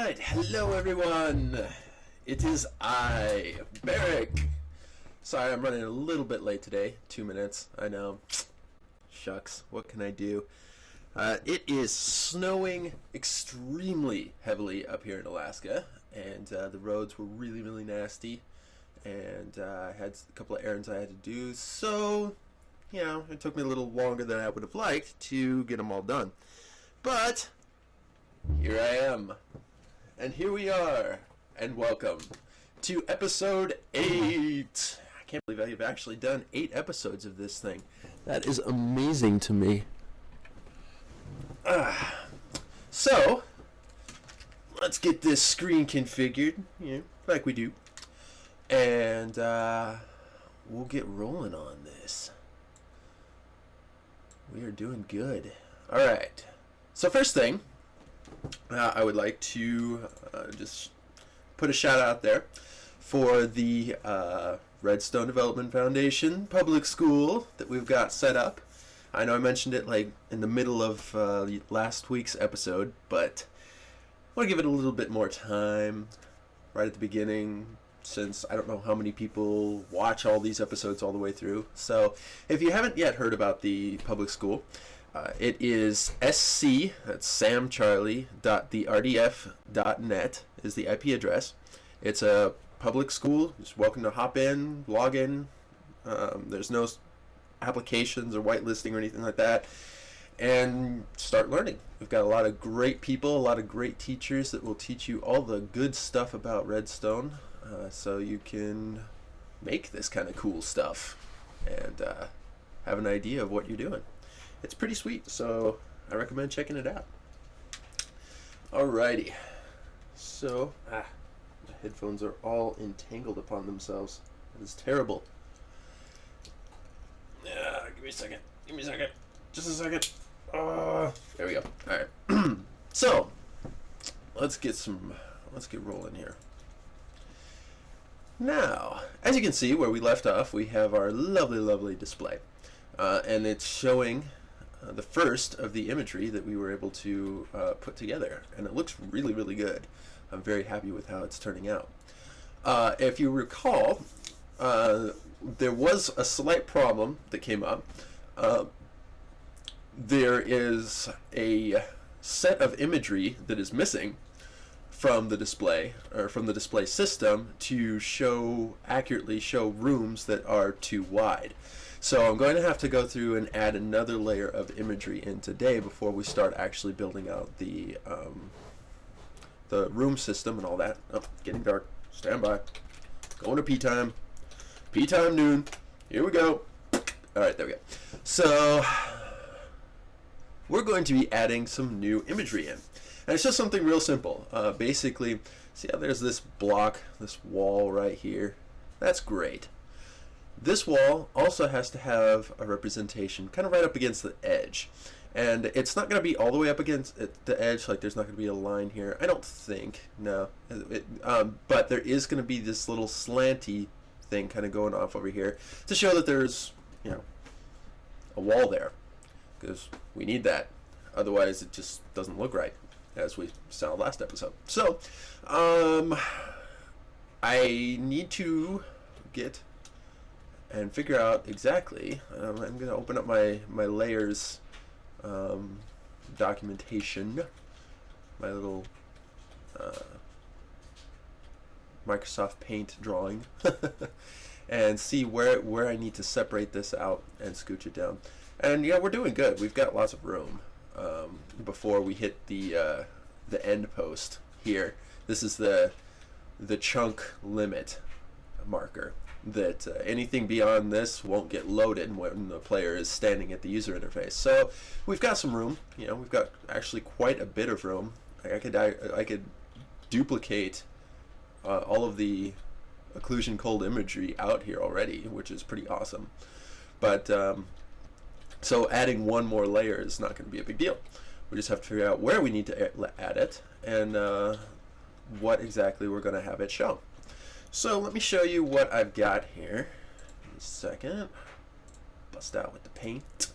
Alright, hello everyone. It is I, Barrick. Sorry, I'm running a little bit late today. 2 minutes, I know. Shucks, what can I do? It is snowing extremely heavily up here in Alaska, and the roads were really nasty, and I had a couple of errands I had to do, so, you know, it took me a little longer than I would have liked to get them all done. But here I am, and here we are, and welcome to episode 8. I can't believe I've actually done 8 episodes of this thing. That is amazing to me. So, let's get this screen configured, like we do, and we'll get rolling on this. We are doing good. Alright, so first thing, I would like to just put a shout out there for the Redstone Development Foundation public school that we've got set up. I know I mentioned it like in the middle of last week's episode, but I want to give it a little bit more time right at the beginning, since I don't know how many people watch all these episodes all the way through. So if you haven't yet heard about the public school, it is SC, that's samcharlie.therdf.net is the IP address. It's a public school. You're just welcome to hop in, log in. There's no applications or whitelisting or anything like that, and start learning. We've got a lot of great people, a lot of great teachers that will teach you all the good stuff about Redstone, so you can make this kind of cool stuff and have an idea of what you're doing. It's pretty sweet, so I recommend checking it out. Alrighty, so my headphones are all entangled upon themselves. That is terrible. Give me a second. Give me a second. Just a second. There we go. Alright. So, let's get rolling here. Now, as you can see where we left off, we have our lovely display. And it's showing the first of the imagery that we were able to put together. And it looks really good. I'm very happy with how it's turning out. If you recall, there was a slight problem that came up. There is a set of imagery that is missing from the display, or from the display system, to accurately show rooms that are too wide. So I'm going to have to go through and add another layer of imagery in today before we start actually building out the room system and all that. Oh, getting dark. Stand by. Going to pee time. Pee time noon. Here we go. Alright, there we go. So, we're going to be adding some new imagery in. And it's just something real simple. Basically, see how there's this block, this wall right here? That's great. This wall also has to have a representation kind of right up against the edge. And it's not going to be all the way up against the edge, like there's not going to be a line here. I don't think, no. But there is going to be this little slanty thing kind of going off over here to show that there's, a wall there. Because we need that. Otherwise it just doesn't look right, as we saw last episode. So, I need to get and figure out exactly. I'm going to open up my layers documentation, my little Microsoft Paint drawing, and see where I need to separate this out and scooch it down. And yeah, we're doing good. We've got lots of room before we hit the end post here. This is the chunk limit marker, that anything beyond this won't get loaded when the player is standing at the user interface. So we've got some room. We've got actually quite a bit of room. I could duplicate all of the occlusion cold imagery out here already, which is pretty awesome. But so adding one more layer is not going to be a big deal. We just have to figure out where we need to add it and what exactly we're going to have it show. So let me show you what I've got here. Give me a second. Bust out with the paint.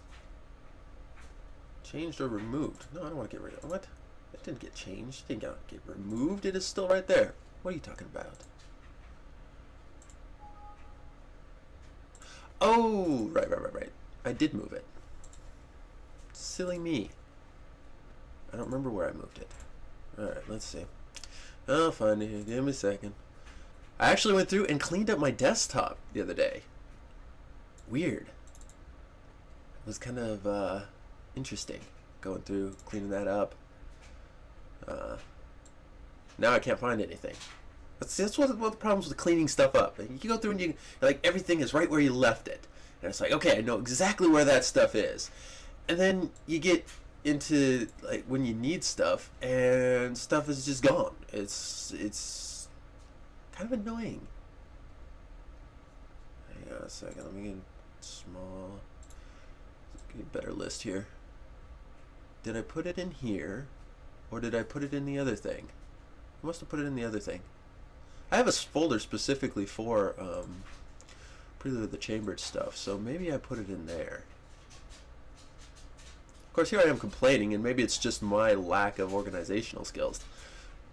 Changed or removed? No, I don't want to get rid of it. What? It didn't get changed. It didn't get removed. It is still right there. What are you talking about? Oh, right. I did move it. Silly me. I don't remember where I moved it. Alright, let's see. I'll find it. Give me a second. I actually went through and cleaned up my desktop the other day. Weird. It was kind of interesting going through, cleaning that up. Now I can't find anything. That's one of the problems with cleaning stuff up. You go through and you like everything is right where you left it, and it's like, okay, I know exactly where that stuff is. And then you get into like when you need stuff and stuff is just gone. It's kind of annoying. Hang on a second. Let me get small. Get a better list here. Did I put it in here, or did I put it in the other thing? I must have put it in the other thing. I have a folder specifically for Prelude the chambered stuff, so maybe I put it in there. Of course, here I am complaining, and maybe it's just my lack of organizational skills,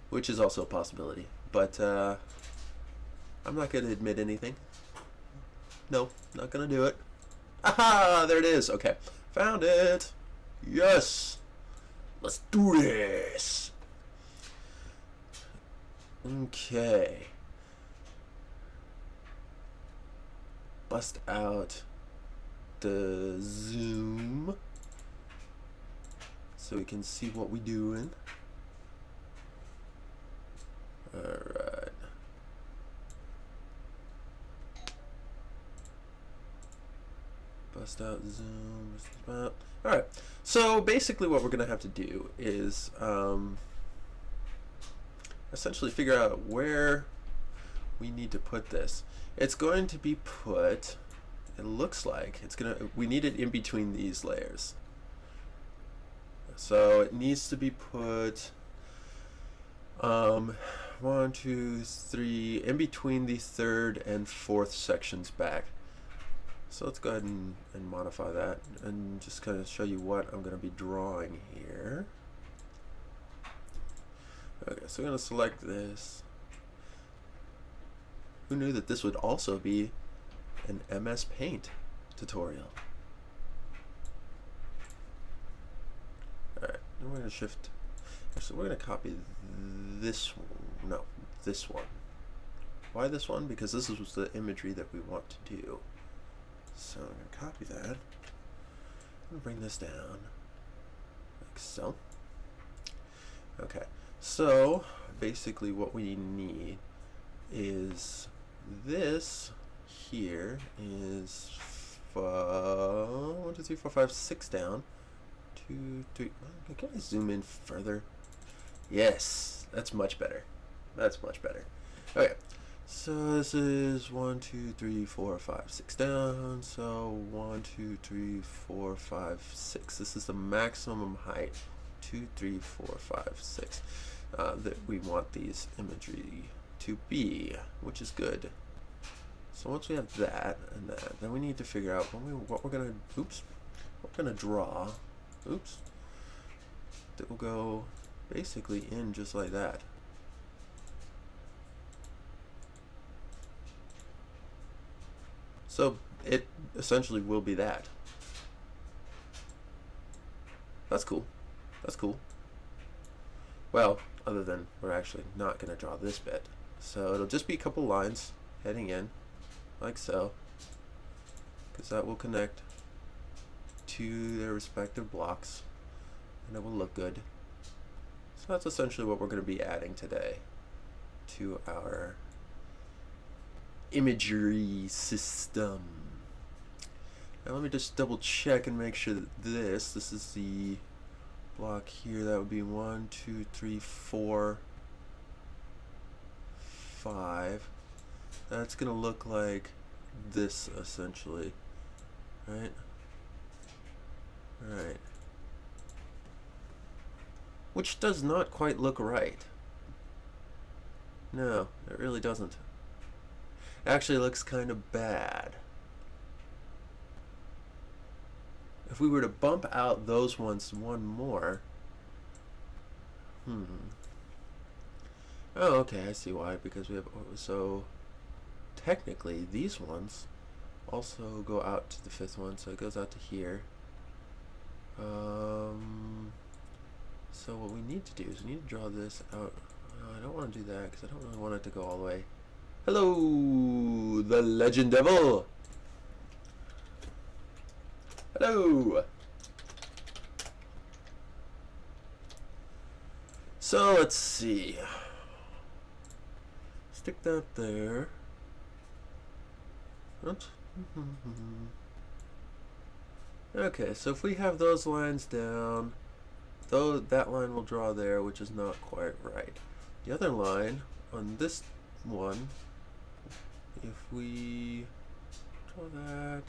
which is also a possibility. But I'm not going to admit anything. No, not going to do it. Aha! There it is. Okay, found it. Yes! Let's do this! Okay. Bust out the zoom so we can see what we're doing. Alright. Bust out zoom. Alright. So basically what we're going to have to do is essentially figure out where we need to put this. It's going to be put, it looks like we need it in between these layers. So it needs to be put 1, 2, 3 in between the third and fourth sections back. So let's go ahead and modify that and just kind of show you what I'm going to be drawing here. Okay, so I'm going to select this. Who knew that this would also be an MS Paint tutorial? Alright, then we're going to shift. So we're going to copy this one. No, this one. Why this one? Because this is the imagery that we want to do. So I'm going to copy that. I'm going to bring this down like so. Okay, so basically what we need is this here is 1, 2, 3, 4, 5, 6 down. 2, 3. Can I zoom in further? Yes, that's much better. That's much better. Okay, so this is 1, 2, 3, 4, 5, 6 down. So 1, 2, 3, 4, 5, 6. This is the maximum height. 2, 3, 4, 5, 6. That we want these imagery to be, which is good. So once we have that and that, then we need to figure out what we're gonna draw. Oops. That will go basically in just like that. So it essentially will be that. That's cool. That's cool. Well, other than we're actually not going to draw this bit. So it'll just be a couple lines heading in, like so, because that will connect to their respective blocks, and it will look good. So that's essentially what we're going to be adding today to our imagery system. Now let me just double check and make sure that this is the block here. That would be 1, 2, 3, 4, 5. That's gonna look like this essentially, right? Right. Which does not quite look right. No, it really doesn't. It actually looks kind of bad. If we were to bump out those ones one more, Hmm. Oh, okay, I see why. Because we have, so technically these ones also go out to the fifth one, so it goes out to here. So what we need to do is we need to draw this out. I don't want to do that because I don't really want it to go all the way. Hello, the Legend Devil. Hello. So let's see. Stick that there. Oops. Okay, so if we have those lines down, though that line will draw there, which is not quite right. The other line on this one, if we draw that,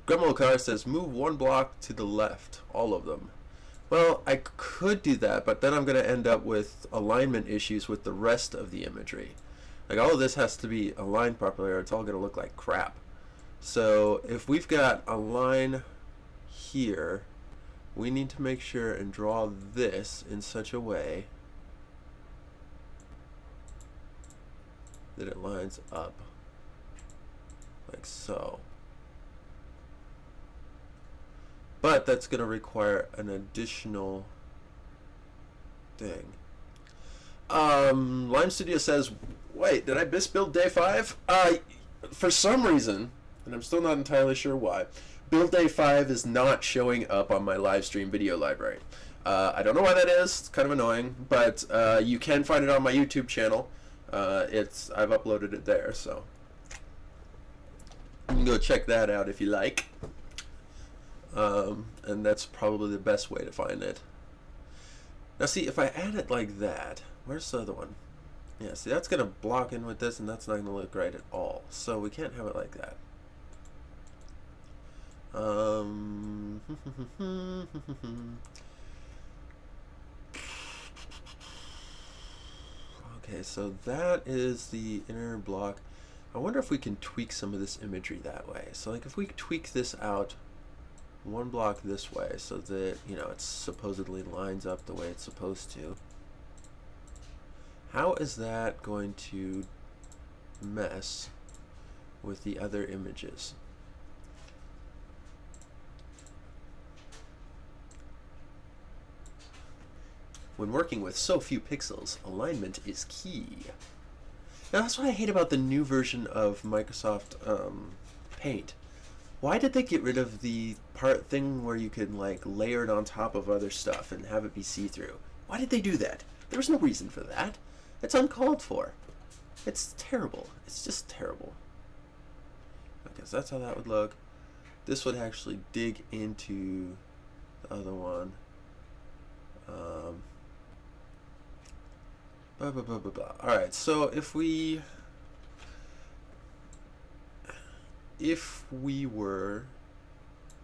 Gremolcar says move one block to the left, all of them. Well, I could do that, but then I'm going to end up with alignment issues with the rest of the imagery. Like, all of this has to be aligned properly or it's all going to look like crap. So if we've got a line here, we need to make sure and draw this in such a way that it lines up like so. But that's going to require an additional thing. Lime Studio says, wait, did I misbuild day 5? For some reason, and I'm still not entirely sure why, build day 5 is not showing up on my live stream video library. I don't know why that is. It's kind of annoying, but you can find it on my YouTube channel. I've uploaded it there, so you can go check that out if you like. And that's probably the best way to find it. Now see, if I add it like that, where's the other one? Yeah, see, that's going to block in with this, and that's not going to look right at all. So we can't have it like that. Okay, so that is the inner block. I wonder if we can tweak some of this imagery that way. So like if we tweak this out one block this way so that, you know, it supposedly lines up the way it's supposed to. How is that going to mess with the other images? When working with so few pixels, alignment is key. Now that's what I hate about the new version of Microsoft Paint. Why did they get rid of the part thing where you could like layer it on top of other stuff and have it be see-through? Why did they do that? There was no reason for that. It's uncalled for. It's terrible. It's just terrible. Okay, so that's how that would look. This would actually dig into the other one. Alright, so if we were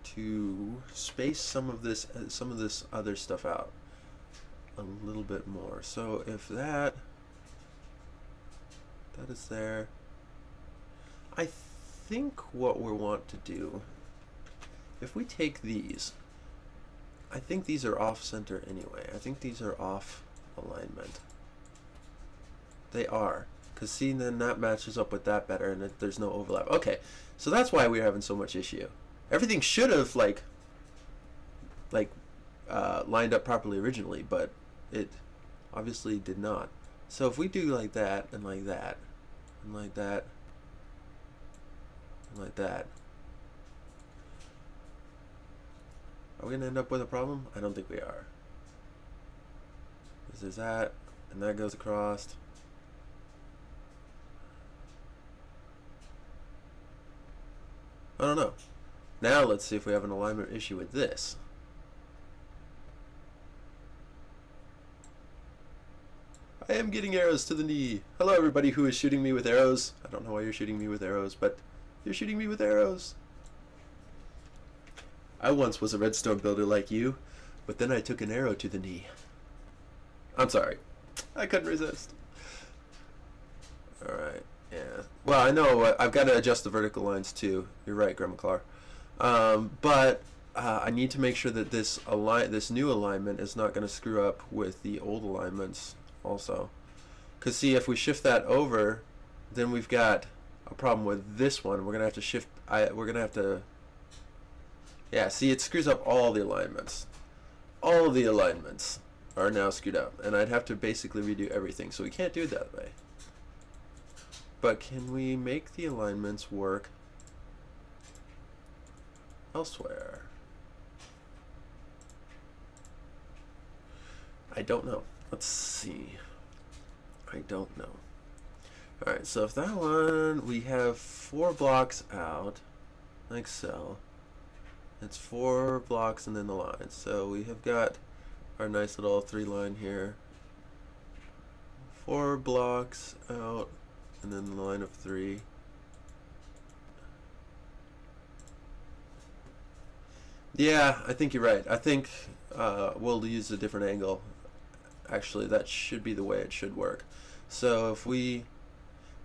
to space some of this other stuff out a little bit more, so if that is there, I think what we want to do, if we take these, I think these are off center anyway. I think these are off alignment. They are, because see, then that matches up with that better, and there's no overlap. Okay, so that's why we're having so much issue. Everything should have lined up properly originally, but it obviously did not. So if we do like that and like that and like that and like that, are we gonna end up with a problem? I don't think we are. Because there's that, and that goes across. I don't know. Now let's see if we have an alignment issue with this. I am getting arrows to the knee. Hello everybody who is shooting me with arrows. I don't know why you're shooting me with arrows, but you're shooting me with arrows. I once was a redstone builder like you, but then I took an arrow to the knee. I'm sorry. I couldn't resist. Alright, yeah. Well, I know I've got to adjust the vertical lines too. You're right, Grandma Clar. But I need to make sure that this new alignment is not going to screw up with the old alignments also. Because see, if we shift that over, then we've got a problem with this one. We're going to have to shift, we're going to have to, yeah, see, it screws up all the alignments. All the alignments are now screwed up, and I'd have to basically redo everything, so we can't do it that way. But can we make the alignments work elsewhere? I don't know. Let's see. I don't know. Alright, so if that one, we have 4 blocks out, like so. It's 4 blocks and then the line. So we have got our nice little 3-line here. 4 blocks out and then the line of 3. Yeah, I think you're right. I think we'll use a different angle. Actually, that should be the way it should work. So if we,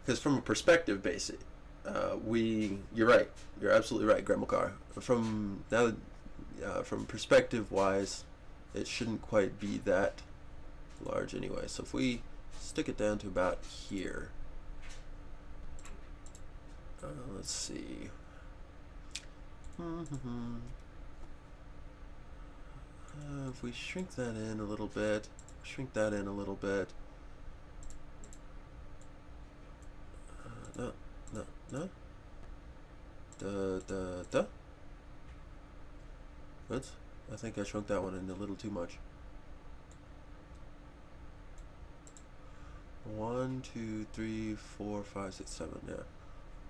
because from a perspective basis, you're right. You're absolutely right, Gremilcar. From now, from perspective wise, it shouldn't quite be that large anyway. So if we stick it down to about here, let's see. If we shrink that in a little bit, shrink that in a little bit. No. What? I think I shrunk that one in a little too much. 1, 2, 3, 4, 5, 6, 7. Yeah.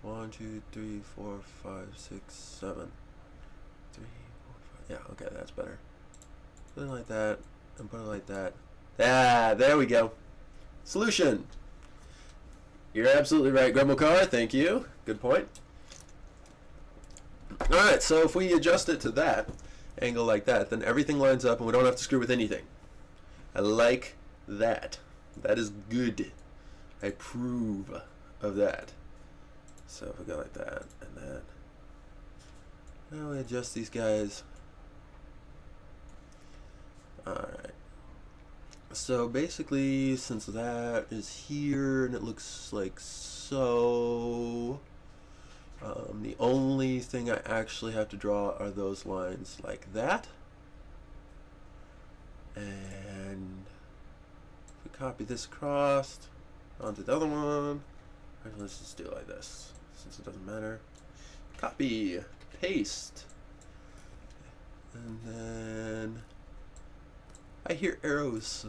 1, 2, 3, 4, 5, 6, 7. 3, 4, 5. Yeah. Okay, that's better. Put it like that, and put it like that. Ah, there we go. Solution. You're absolutely right, Gremilcar. Thank you. Good point. Alright, so if we adjust it to that angle like that, then everything lines up and we don't have to screw with anything. I like that. That is good. I approve of that. So if we go like that and that. Now we adjust these guys. Alright. So basically, since that is here and it looks like so, the only thing I actually have to draw are those lines like that. And if we copy this across onto the other one, actually, let's just do it like this since it doesn't matter. Copy, paste, and then I hear arrows.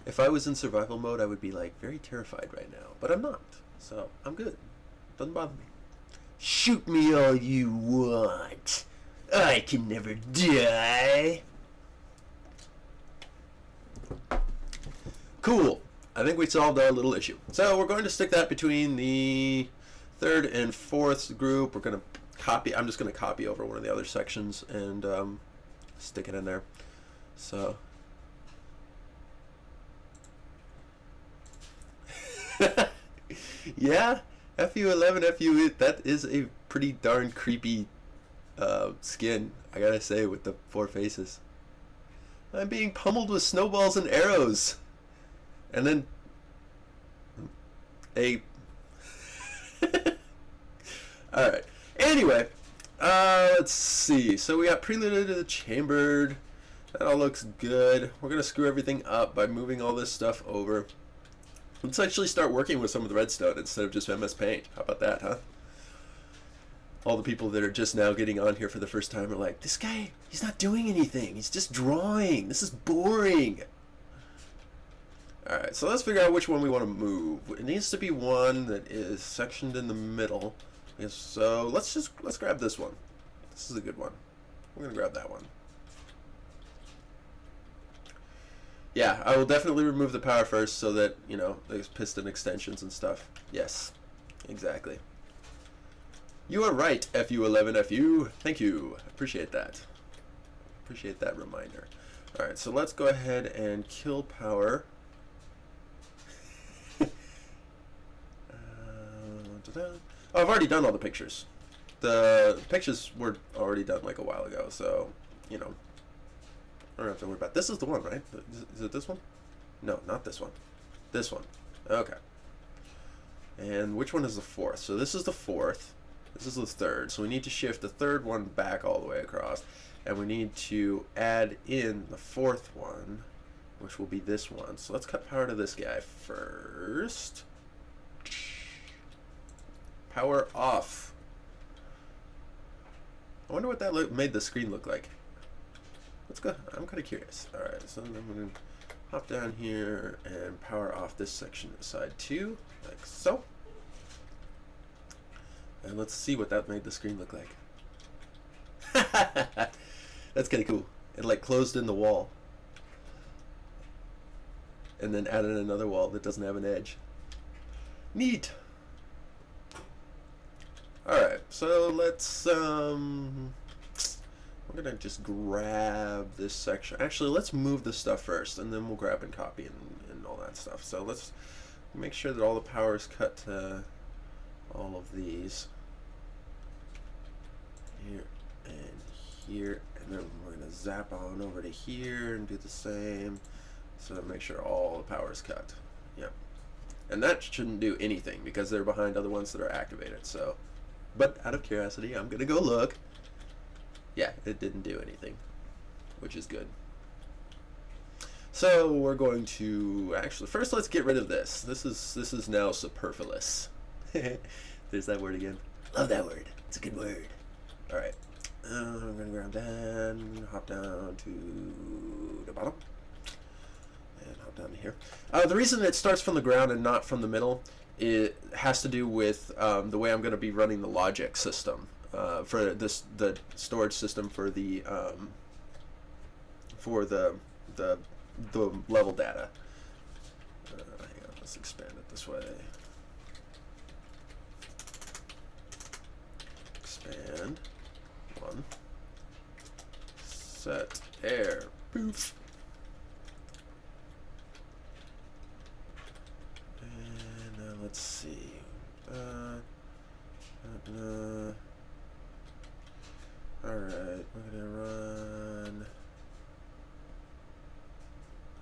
If I was in survival mode, I would be like very terrified right now, but I'm not, so I'm good. Doesn't bother me. Shoot me all you want. I can never die. Cool. I think we solved our little issue. So we're going to stick that between the 3rd and 4th group. We're going to copy. I'm just going to copy over one of the other sections and stick it in there. So. Yeah, FU11, FU8, that is a pretty darn creepy skin, I gotta say, with the 4 faces. I'm being pummeled with snowballs and arrows. And then a alright. Anyway, let's see. So we got Prelude to the Chambered. That all looks good. We're gonna screw everything up by moving all this stuff over. Let's actually start working with some of the redstone instead of just MS Paint. How about that, huh? All the people that are just now getting on here for the first time are like, this guy, he's not doing anything. He's just drawing. This is boring. Alright, so let's figure out which one we want to move. It needs to be one that is sectioned in the middle. So let's grab this one. This is a good one. We're going to grab that one. Yeah, I will definitely remove the power first so that, you know, there's piston extensions and stuff. Yes, exactly. You are right, FU11FU. Thank you. Appreciate that. Appreciate that reminder. Alright, so let's go ahead and kill power. Oh, I've already done all the pictures. The pictures were already done like a while ago, so, you know, I don't have to worry about it. This is the one, right? Is it this one? No, not this one. This one. Okay. And which one is the fourth? So this is the fourth. This is the third. So we need to shift the third one back all the way across. And we need to add in the fourth one, which will be this one. So let's cut power to this guy first. Power off. I wonder what that made the screen look like. Let's go. I'm kind of curious. Alright, so then I'm going to hop down here and power off this section inside too, like so. And let's see what that made the screen look like. That's kind of cool. It like closed in the wall. And then added another wall that doesn't have an edge. Neat. Alright, so let's I'm gonna just grab this section. Actually, let's move the stuff first, and then we'll grab and copy and all that stuff. So let's make sure that all the power is cut to all of these. Here and here, and then we're gonna zap on over to here and do the same. So make sure all the power is cut. Yep. And that shouldn't do anything because they're behind other ones that are activated. So, but out of curiosity, I'm gonna go look. Yeah, it didn't do anything, which is good. So we're going to actually first let's get rid of this. This is now superfluous. There's that word again. Love that word. It's a good word. All right, I'm gonna grab that, hop down to the bottom, and hop down to here. The reason it starts from the ground and not from the middle, it has to do with the way I'm going to be running the logic system for the storage system for the level data. Hang on, let's expand it this way. Expand. One. Set air. Poof. And let's see. Alright, we're gonna run.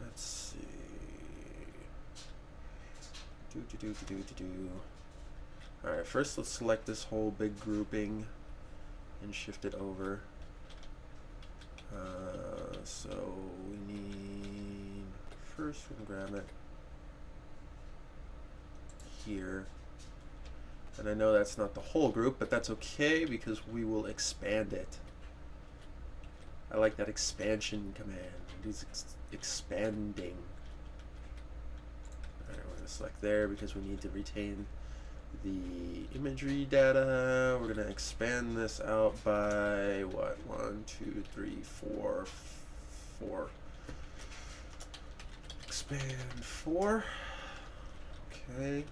Let's see. Alright, first let's select this whole big grouping and shift it over. So we need, first we're gonna grab it here. And I know that's not the whole group, but that's okay because we will expand it. I like that expansion command. It is expanding. Alright, we're gonna select there because we need to retain the imagery data. We're gonna expand this out by what? 1, 2, 3, 4, 4. Expand 4. Okay.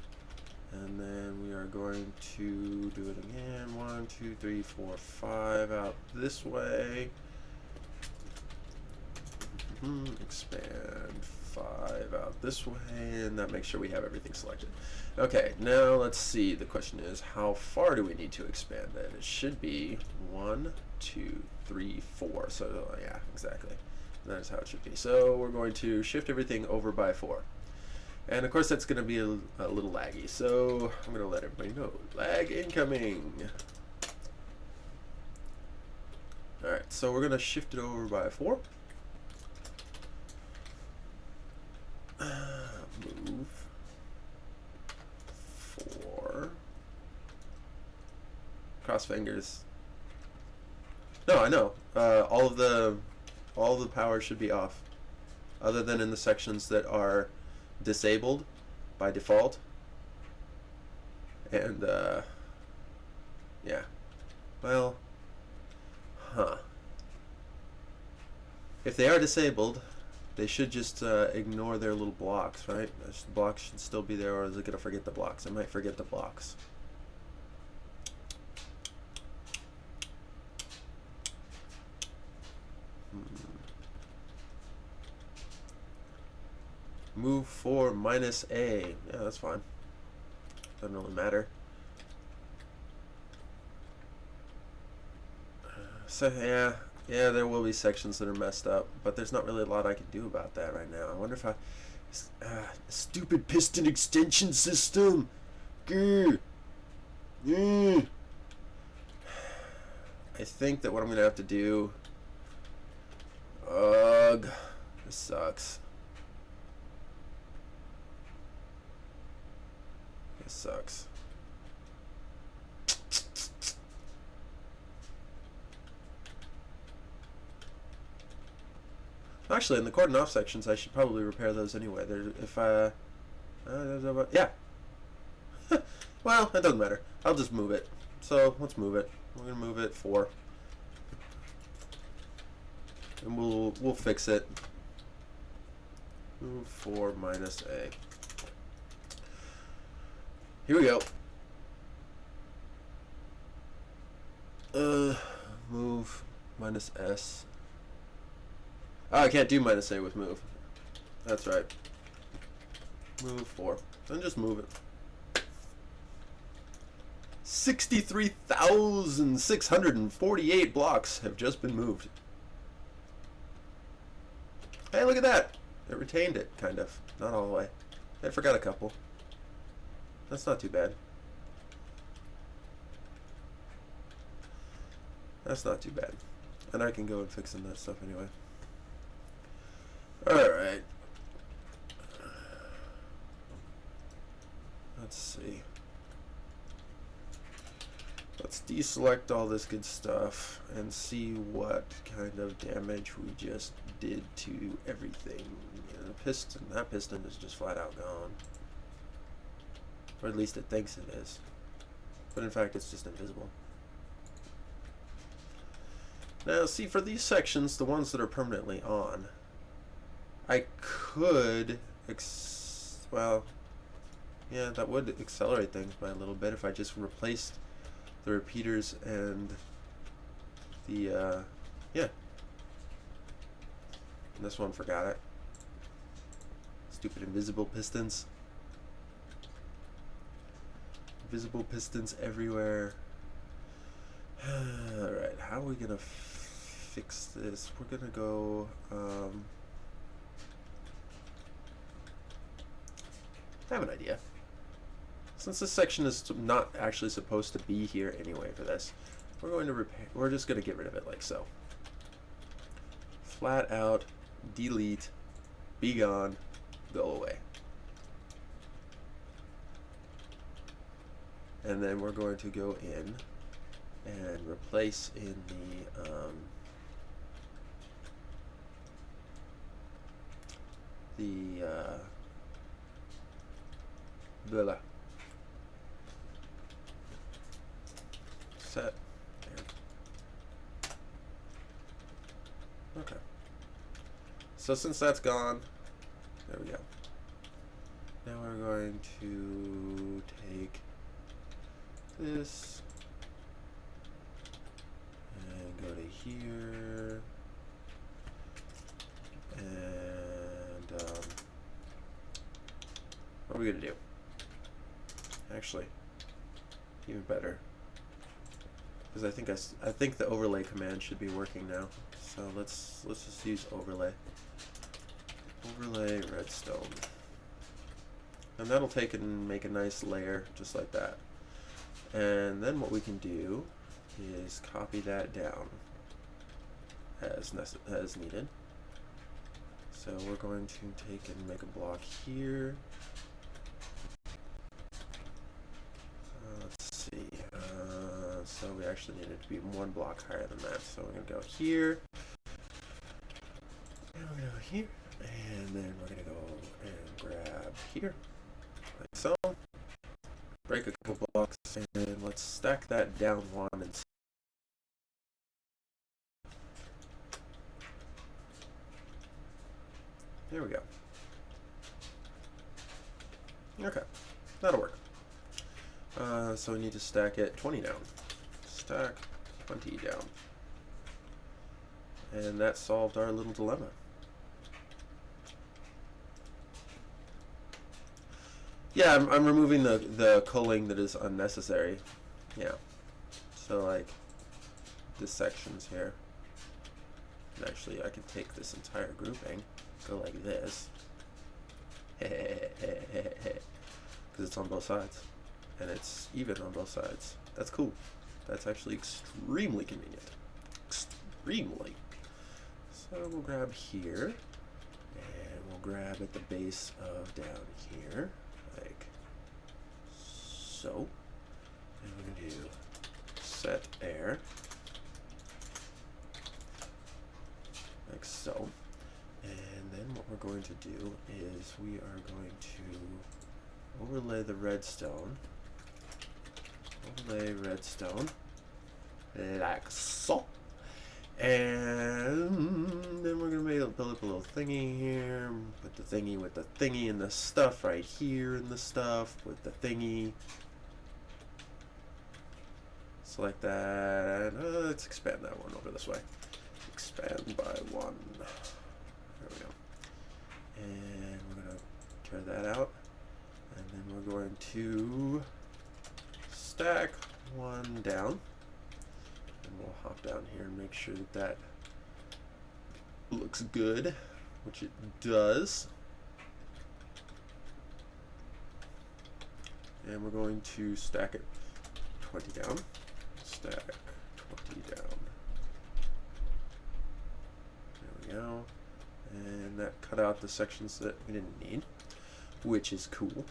And then we are going to do it again. 1, 2, 3, 4, 5 out this way. Expand 5 out this way, and that makes sure we have everything selected. Okay, now let's see. The question is, how far do we need to expand it? It should be 1, 2, 3, 4. So yeah, exactly. That is how it should be. So we're going to shift everything over by 4. And of course that's going to be a little laggy, so I'm going to let everybody know. Lag incoming! Alright, so we're going to shift it over by 4. Move 4. Cross fingers. No, I know. All the power should be off, other than in the sections that are disabled by default. And yeah, well, if they are disabled, they should just ignore their little blocks, right? The blocks should still be there, or is it gonna forget the blocks? I might forget the blocks. Move 4 minus A. Yeah, that's fine. Doesn't really matter. So yeah, there will be sections that are messed up, but there's not really a lot I can do about that right now. I wonder if stupid piston extension system. Grr. Mm. I think that what I'm gonna have to do. Ugh, this sucks. This sucks. Actually, in the cordon off sections, I should probably repair those anyway. If I, yeah. Well, it doesn't matter. I'll just move it. So let's move it. We're gonna move it 4, and we'll fix it. Move 4 minus A. Here we go. Move minus S. Oh, I can't do minus A with move. That's right. Move 4. Then just move it. 63,648 blocks have just been moved. Hey, look at that. It retained it, kind of. Not all the way. I forgot a couple. That's not too bad. That's not too bad. And I can go and fix that stuff anyway. Alright. Let's see. Let's deselect all this good stuff and see what kind of damage we just did to everything. The piston, that piston is just flat out gone. Or at least it thinks it is. But in fact, it's just invisible. Now, see, for these sections, the ones that are permanently on, I could, well, yeah, that would accelerate things by a little bit if I just replaced the repeaters and the, yeah. And this one forgot it. Stupid invisible pistons. Invisible pistons everywhere. Alright, how are we gonna fix this? We're gonna go, I have an idea. Since this section is not actually supposed to be here anyway for this, we're going to repair. We're just going to get rid of it like so. Flat out, delete, be gone, go away. And then we're going to go in and replace in the blah. Set. Okay. So since that's gone, there we go. Now we're going to take this and go to here and what are we gonna do? Actually, even better. Because I think the overlay command should be working now. So let's just use overlay. Overlay redstone. And that'll take and make a nice layer just like that. And then what we can do is copy that down as needed. So we're going to take and make a block here. Let's see. So we actually need it to be 1 block higher than that. So we're going to go here. And we're going to go here. And then we're going to go and grab here. Like so. Break a couple blocks. And let's stack that down 1 and there we go. Okay. That'll work. So we need to stack it 20 down. Stack 20 down. And that solved our little dilemma. Yeah, I'm removing the culling that is unnecessary. Yeah. So like the sections here. And actually, I can take this entire grouping, go like this, because it's on both sides, and it's even on both sides. That's cool. That's actually extremely convenient. Extremely. So we'll grab here, and we'll grab at the base of down here, like so. And we're going to do set air, like so. And then what we're going to do is we are going to overlay the redstone. Overlay redstone, like so. And then we're going to build up a little thingy here. Put the thingy with the thingy and the stuff right here and the stuff with the thingy. Select that. Let's expand that one over this way. Expand by 1. There we go. And we're going to tear that out. And then we're going to stack 1 down. And we'll hop down here and make sure that that looks good, which it does. And we're going to stack it 20 down. Stack 20 down. There we go. And that cut out the sections that we didn't need, which is cool.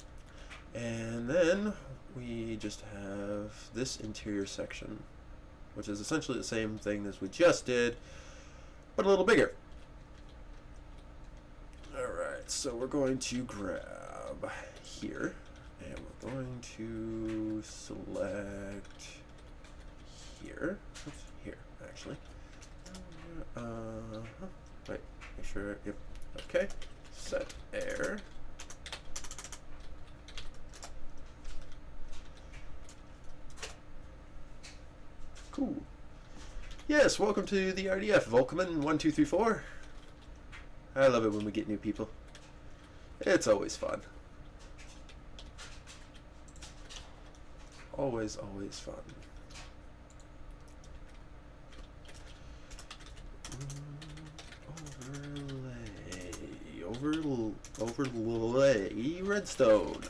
And then we just have this interior section, which is essentially the same thing as we just did, but a little bigger. Alright, so we're going to grab here, and we're going to select here. Oops, here, actually. Wait, make sure, yep, okay. Set air. Cool. Yes, welcome to the RDF, Volkman1234. I love it when we get new people. It's always fun. Always, always fun. Overlay redstone.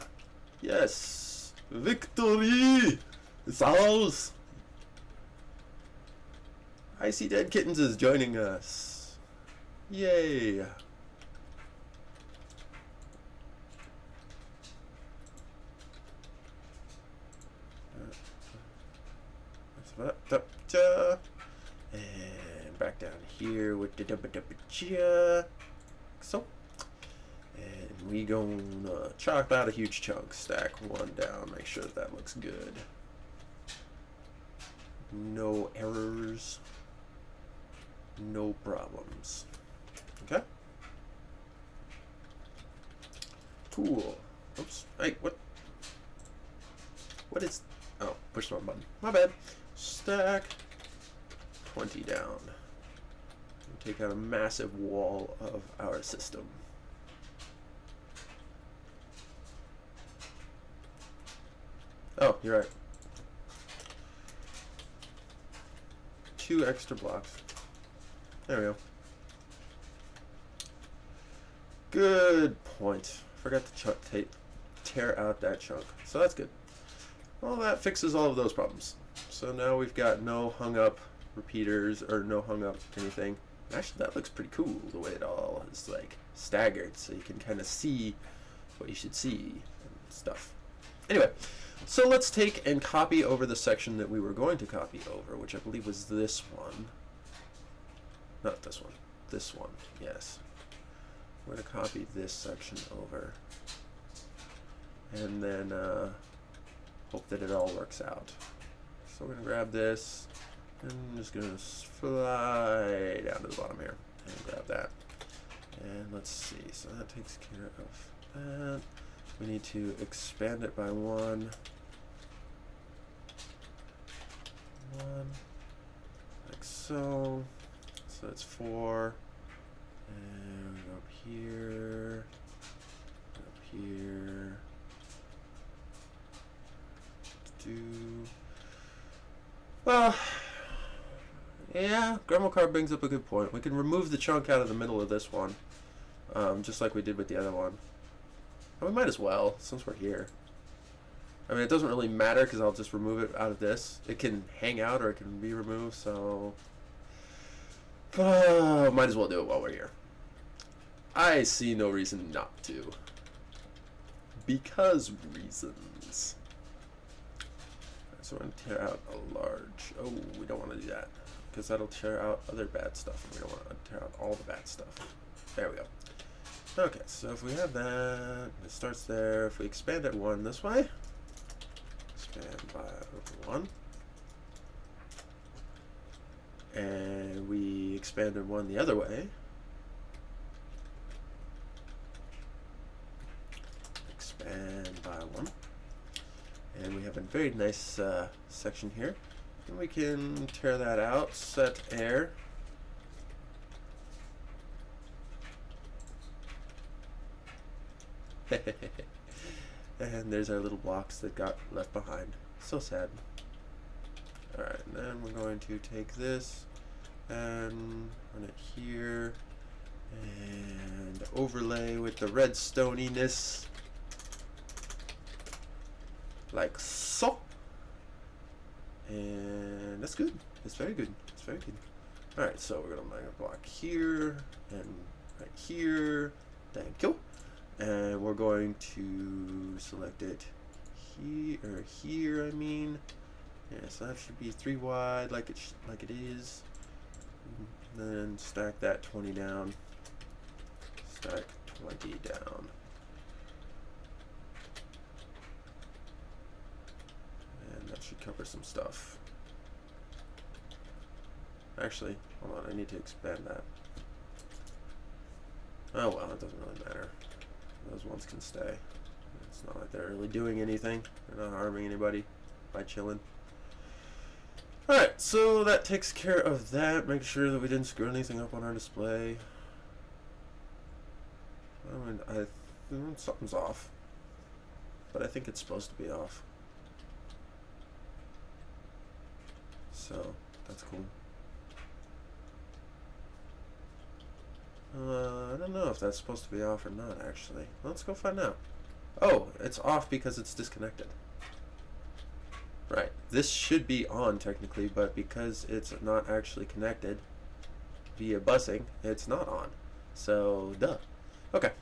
Yes, victory! It's ours. I See Dead Kittens is joining us. Yay! And back down here with the so. And we gonna chop out a huge chunk, stack 1 down, make sure that looks good. No errors. No problems. Okay? Cool. Oops. Hey, what? What is... Oh, push the wrong button. My bad. Stack 20 down. Take out a massive wall of our system. Oh, you're right. 2 extra blocks. There we go. Good point. Forgot to tear out that chunk. So that's good. Well, that fixes all of those problems. So now we've got no hung up repeaters or no hung up anything. Actually, that looks pretty cool, the way it all is like staggered, so you can kind of see what you should see and stuff. Anyway, so let's take and copy over the section that we were going to copy over, which I believe was this one. Not this one. This one, yes. We're going to copy this section over. And then hope that it all works out. So we're going to grab this. And I'm just going to fly down to the bottom here. And grab that. And let's see. So that takes care of that. We need to expand it by 1. 1. Like so. So that's 4, and we go up here, well, Yeah, Grandma Car brings up a good point. We can remove the chunk out of the middle of this one, just like we did with the other one. And we might as well, since we're here. I mean, it doesn't really matter because I'll just remove it out of this. It can hang out or it can be removed, so... might as well do it while we're here. I see no reason not to. Because reasons. So we're going to tear out a large... Oh, we don't want to do that. Because that'll tear out other bad stuff. And we don't want to tear out all the bad stuff. There we go. Okay, so if we have that, it starts there. If we expand it one this way, expand by 1. And we expanded one the other way. Expand by 1. And we have a very nice section here. And we can tear that out, set air. And there's our little blocks that got left behind. So sad. Alright, and then we're going to take this and run it here and overlay with the redstoniness like so. And that's good. It's very good. It's very good. Alright, so we're going to make a block here and right here. Thank you. And we're going to select it here, or here, I mean. Yeah, so that should be 3 wide, like it is. And then stack that 20 down. Stack 20 down. And that should cover some stuff. Actually, hold on, I need to expand that. Oh well, it doesn't really matter. Those ones can stay. It's not like they're really doing anything. They're not harming anybody by chilling. Alright, so that takes care of that. Make sure that we didn't screw anything up on our display. I mean, something's off. But I think it's supposed to be off. So, that's cool. I don't know if that's supposed to be off or not, actually. Let's go find out. Oh, it's off because it's disconnected. Right. This should be on, technically, but because it's not actually connected via busing, it's not on. So, duh. Okay.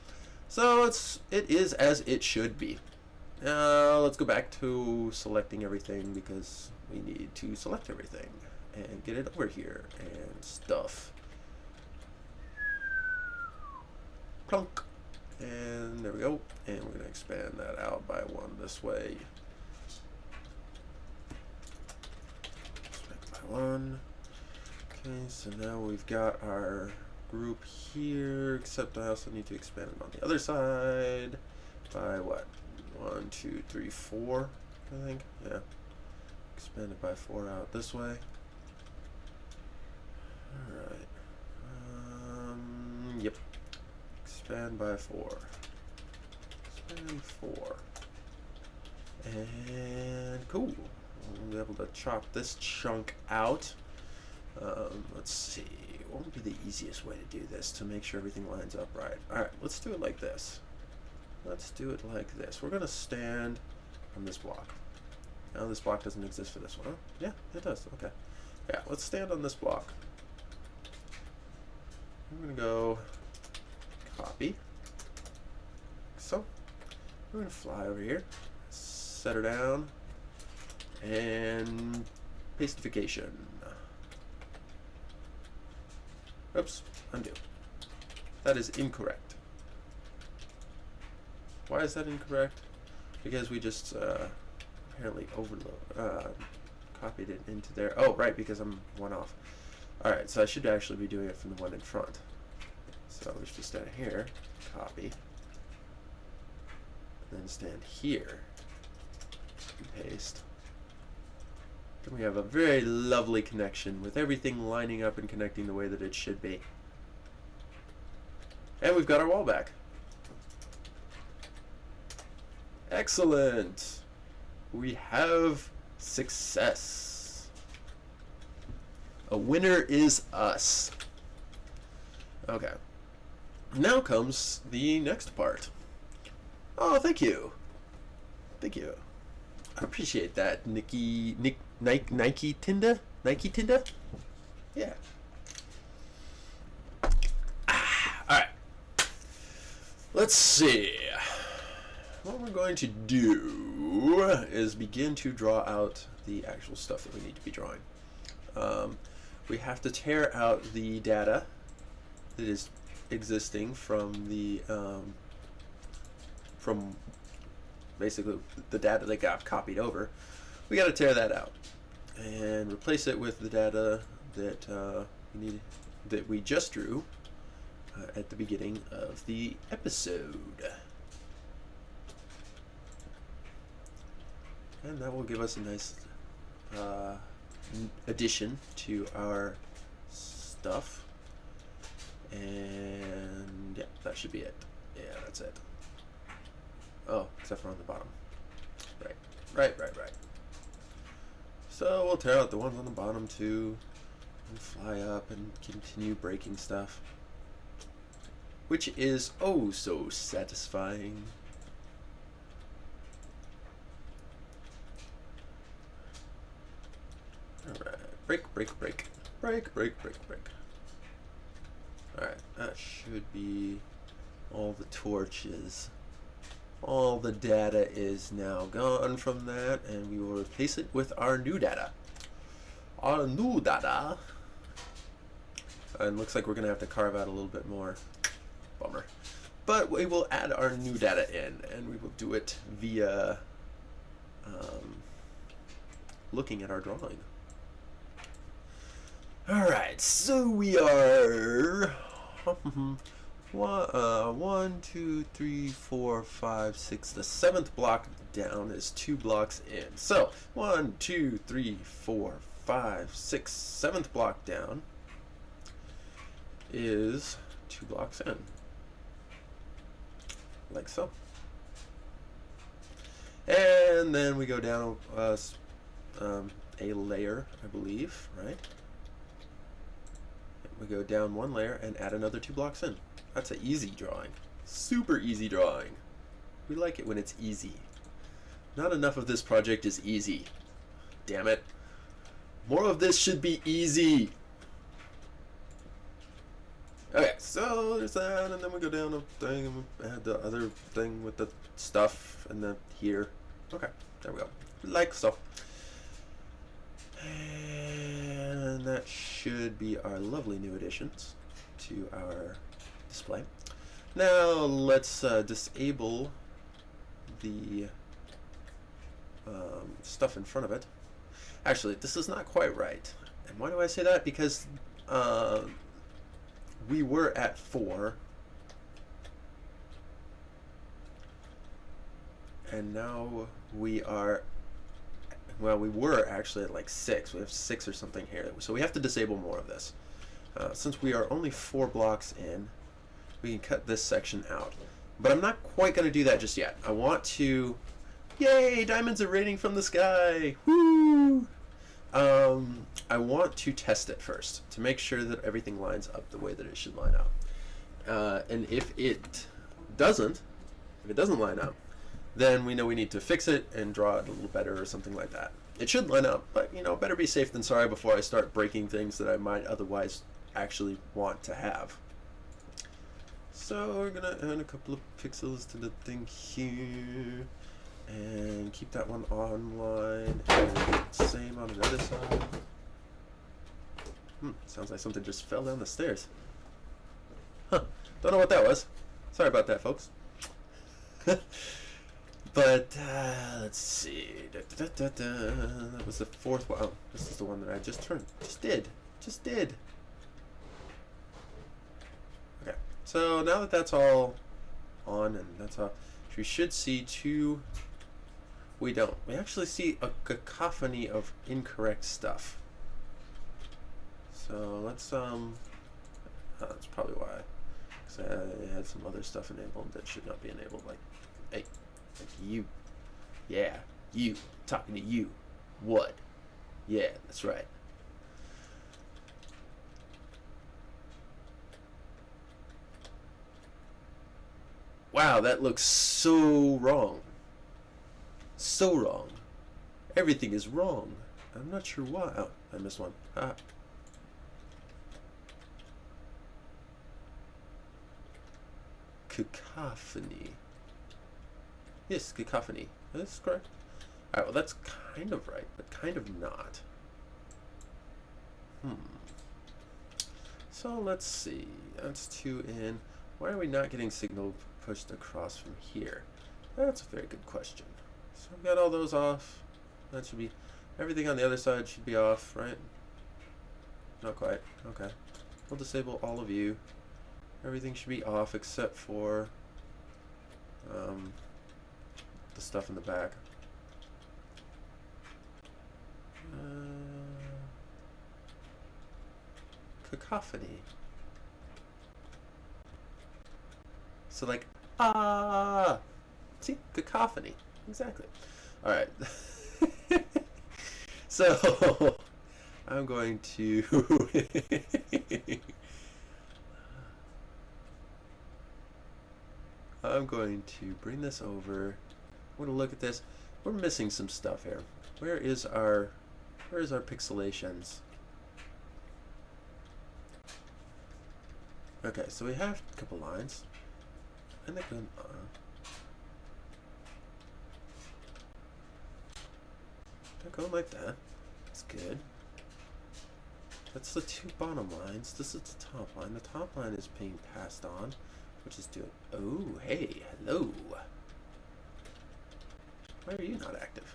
So, it is as it should be. Now, let's go back to selecting everything because we need to select everything and get it over here and stuff. Plunk. And there we go. And we're going to expand that out by 1 this way. Expand by 1. Okay, so now we've got our group here, except I also need to expand it on the other side by what? 1, 2, 3, 4, I think. Yeah. Expand it by 4 out this way. Alright. Yep. Expand by 4. Expand 4. And cool. We'll be able to chop this chunk out. Let's see. What would be the easiest way to do this to make sure everything lines up right? Alright, let's do it like this. Let's do it like this. We're going to stand on this block. Now this block doesn't exist for this one. Huh? Yeah, it does. Okay. Yeah, let's stand on this block. I'm going to go copy. So, we're going to fly over here, set her down, and pastification. Oops, undo. That is incorrect. Why is that incorrect? Because we just apparently copied it into there. Oh, right, because I'm 1 off. Alright, so I should actually be doing it from the one in front. So we should stand here, copy, and then stand here, and paste. And we have a very lovely connection with everything lining up and connecting the way that it should be. And we've got our wall back. Excellent! We have success. A winner is us. Okay. Now comes the next part. Oh, thank you. Thank you. I appreciate that, Nike Tinda? Nike Tinda? Yeah. Alright. Let's see. What we're going to do is begin to draw out the actual stuff that we need to be drawing. We have to tear out the data that is existing from the from basically the data that got copied over. We got to tear that out and replace it with the data that that we just drew at the beginning of the episode. And that will give us a nice addition to our stuff. And yeah, that should be it. Yeah, that's it. Oh, except for on the bottom. Right. So we'll tear out the ones on the bottom too, and fly up and continue breaking stuff, which is oh so satisfying. Alright, break. Alright, that should be all the torches. All the data is now gone from that, and we will replace it with our new data. Our new data. And looks like we're going to have to carve out a little bit more. Bummer. But we will add our new data in, and we will do it via looking at our drawing. Alright, so we are 1, 2, 3, 4, 5, 6. The 7th block down is 2 blocks in. So 1, 2, 3, 4, 5, 6. 7th block down is 2 blocks in, like so. And then we go down a layer, I believe, right? We go down 1 layer and add another 2 blocks in. That's an easy drawing. Super easy drawing. We like it when it's easy. Not enough of this project is easy. Damn it. More of this should be easy. Okay, so there's that, and then we go down a thing and we add the other thing with the stuff and then here. Okay, there we go. Like so. And that should be our lovely new additions to our display. Now let's disable the stuff in front of it. Actually, this is not quite right. And why do I say that? Because we were at 4. And now we are, well, we were actually at like 6. We have 6 or something here. So we have to disable more of this. Since we are only 4 blocks in, we can cut this section out. But I'm not quite going to do that just yet. I want to, yay, diamonds are raining from the sky. Woo! I want to test it first to make sure that everything lines up the way that it should line up. And if it doesn't line up, then we know we need to fix it and draw it a little better or something like that. It should line up, but you know, better be safe than sorry before I start breaking things that I might otherwise actually want to have. So we're gonna add a couple of pixels to the thing here and keep that one online, and same on the other side. Sounds like something just fell down the stairs. Huh, don't know what that was. Sorry about that, folks. But let's see. That was the 4th one. Oh, this is the one that I just did. Okay. So now that that's all on and that's all, we should see 2. We don't. We actually see a cacophony of incorrect stuff. So let's that's probably why. Because I had some other stuff enabled that should not be enabled. Like, hey. Like you. Yeah, you. Talking to you. What? Yeah, that's right. Wow, that looks so wrong. So wrong. Everything is wrong. I'm not sure why. Oh, I missed one. Ah. Cacophony. Yes, cacophony. That's correct. Alright, well that's kind of right, but kind of not. So let's see. That's 2 in. Why are we not getting signal pushed across from here? That's a very good question. So we've got all those off. That should be... Everything on the other side should be off, right? Not quite. Okay. We'll disable all of you. Everything should be off except for the stuff in the back. Cacophony. So like, ah! See? Cacophony. Exactly. Alright. So, I'm going to... I'm going to bring this over. I'm going to look at this. We're missing some stuff here. Where is our pixelations? Okay, so we have a couple lines. And they're going they're going like that. That's good. That's the 2 bottom lines. This is the top line. The top line is being passed on, which is doing... Oh, hey, hello. Why are you not active?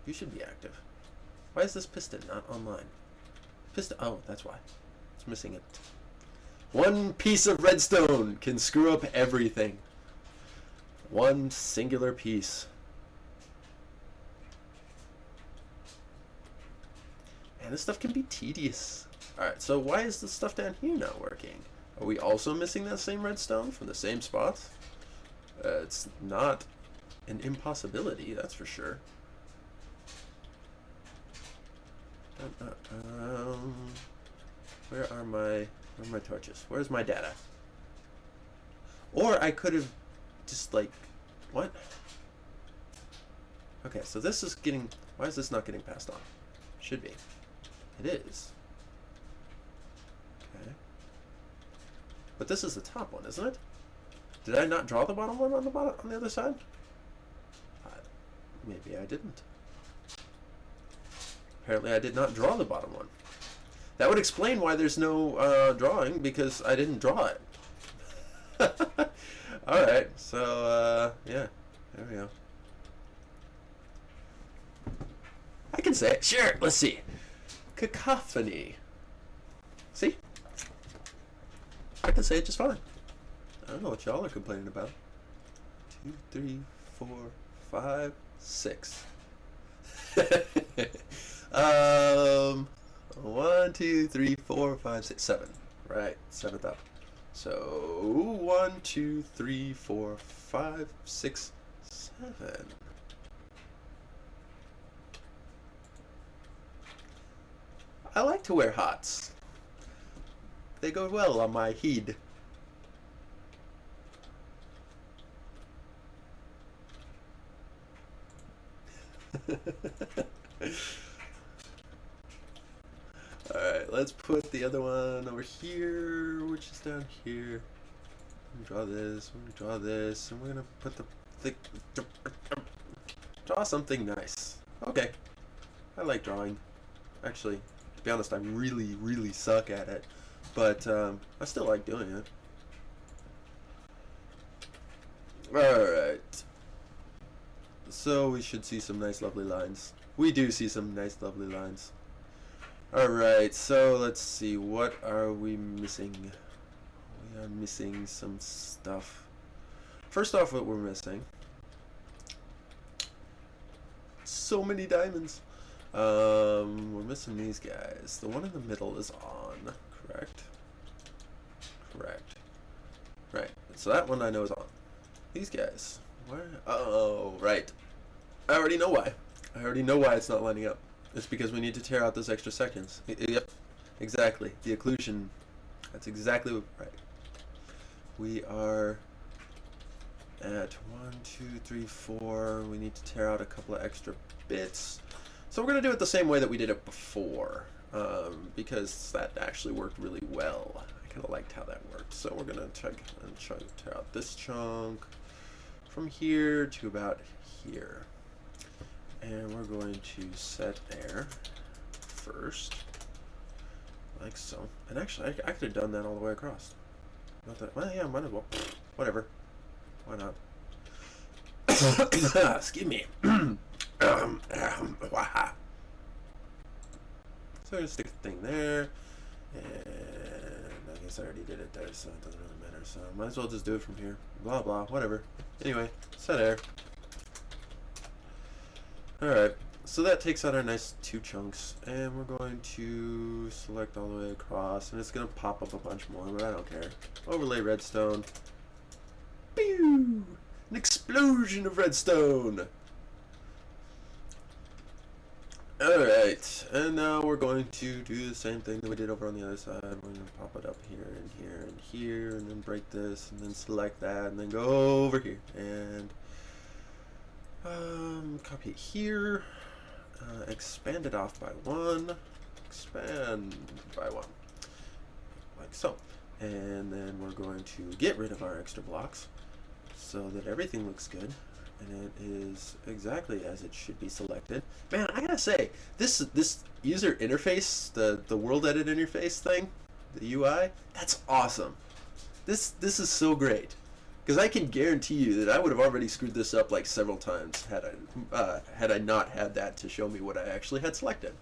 You should be active. Why is this piston not online? Piston... Oh, that's why. It's missing it. One piece of redstone can screw up everything. One singular piece. And this stuff can be tedious. Alright, so why is the stuff down here not working? Are we also missing that same redstone from the same spots? It's not an impossibility, that's for sure. Where are my torches? Where's my data? Or I could have just like... What? Okay, so this is getting... Why is this not getting passed on? Should be. It is. Okay. But this is the top one, isn't it? Did I not draw the bottom one on the other side? Maybe I didn't. Apparently I did not draw the bottom one. That would explain why there's no drawing, because I didn't draw it. Alright, so yeah, there we go. I can say it. Sure, let's see. Cacophony. See? I can say it just fine. I don't know what y'all are complaining about. 2, 3, 4, 5, 6. 1, 2, 3, 4, 5, 6, 7. Right, 7th up. So 1, 2, 3, 4, 5, 6, 7. I like to wear hats. They go well on my head. Alright, let's put the other one over here, which is down here. We're gonna draw this, we're gonna draw this, and we're gonna put the draw something nice. Okay. I like drawing. Actually, to be honest, I really, really suck at it. But I still like doing it. Alright. So we should see some nice lovely lines. We do see some nice lovely lines. Alright, so let's see, what are we missing? We are missing some stuff. First off, what we're missing. So many diamonds. We're missing these guys. The one in the middle is on, correct? Correct. Right, so that one I know is on. These guys. Where? Oh, right. I already know why. I already know why it's not lining up. It's because we need to tear out those extra sections. Yep, exactly. The occlusion. That's exactly what, right. We are at 1, 2, 3, 4. We need to tear out a couple of extra bits. So we're going to do it the same way that we did it before, because that actually worked really well. I kind of liked how that worked. So we're going to tear out this chunk from here to about here. And we're going to set air first, like so. And actually, I could have done that all the way across. Not that, well, yeah, might as well. Whatever. Why not? Excuse me. So I'm gonna stick the thing there, and I guess I already did it there, so it doesn't really matter. So might as well just do it from here. Blah blah, whatever. Anyway, set air. All right. So that takes out our nice 2 chunks, and we're going to select all the way across, and it's going to pop up a bunch more, but I don't care. Overlay redstone. Pew! An explosion of redstone! Alright, and now we're going to do the same thing that we did over on the other side. We're going to pop it up here and here and here, and then break this, and then select that, and then go over here, and copy it here. Expand it off by 1, expand by 1, like so. And then we're going to get rid of our extra blocks so that everything looks good and it is exactly as it should be selected. Man, I gotta say, this user interface, the world edit interface thing, the UI, that's awesome. This is so great. Because I can guarantee you that I would have already screwed this up like several times had I not had that to show me what I actually had selected.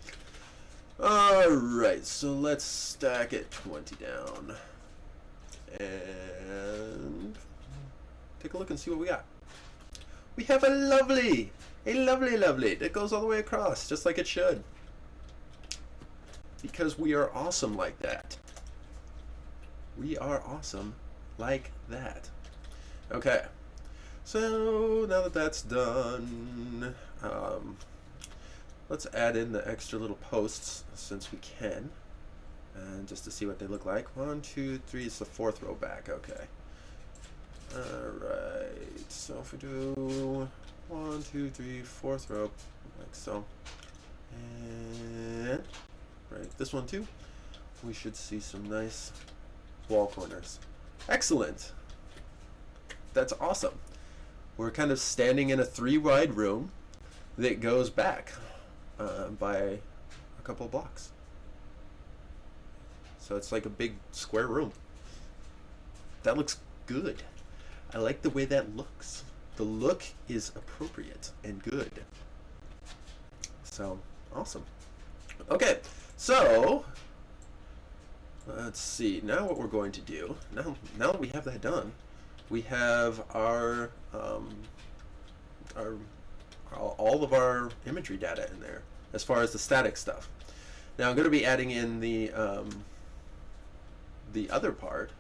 Alright, so let's stack it 20 down. And take a look and see what we got. We have a lovely that goes all the way across, just like it should. Because we are awesome like that. We are awesome like that. Okay, so now that that's done, let's add in the extra little posts since we can, and just to see what they look like. 1, 2, 3, it's the 4th row back. Okay. Alright, so if we do 1, 2, 3, 4th row, like so, and right, this one too, we should see some nice wall corners. Excellent. That's awesome. We're kind of standing in a 3-wide room that goes back by a couple of blocks. So it's like a big square room. That looks good. I like the way that looks. The look is appropriate and good. So, awesome. Okay, so let's see. Now what we're going to do, now that we have that done, we have our all of our imagery data in there as far as the static stuff. Now I'm going to be adding in the other part,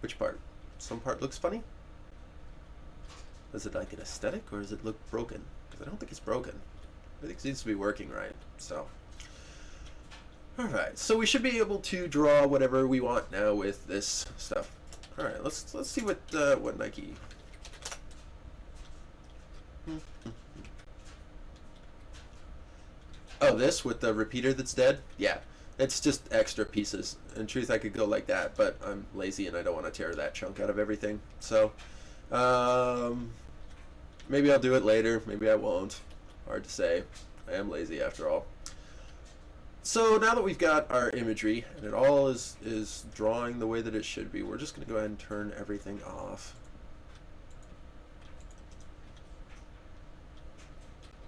which part? Some part looks funny. Is it like an aesthetic, or does it look broken? Because I don't think it's broken. I think it seems to be working right. So. Alright, so we should be able to draw whatever we want now with this stuff. Alright, let's see what Nike. Oh, this with the repeater that's dead? Yeah, it's just extra pieces. In truth, I could go like that, but I'm lazy and I don't want to tear that chunk out of everything. So, maybe I'll do it later, maybe I won't. Hard to say. I am lazy after all. So now that we've got our imagery and it all is drawing the way that it should be, we're just going to go ahead and turn everything off.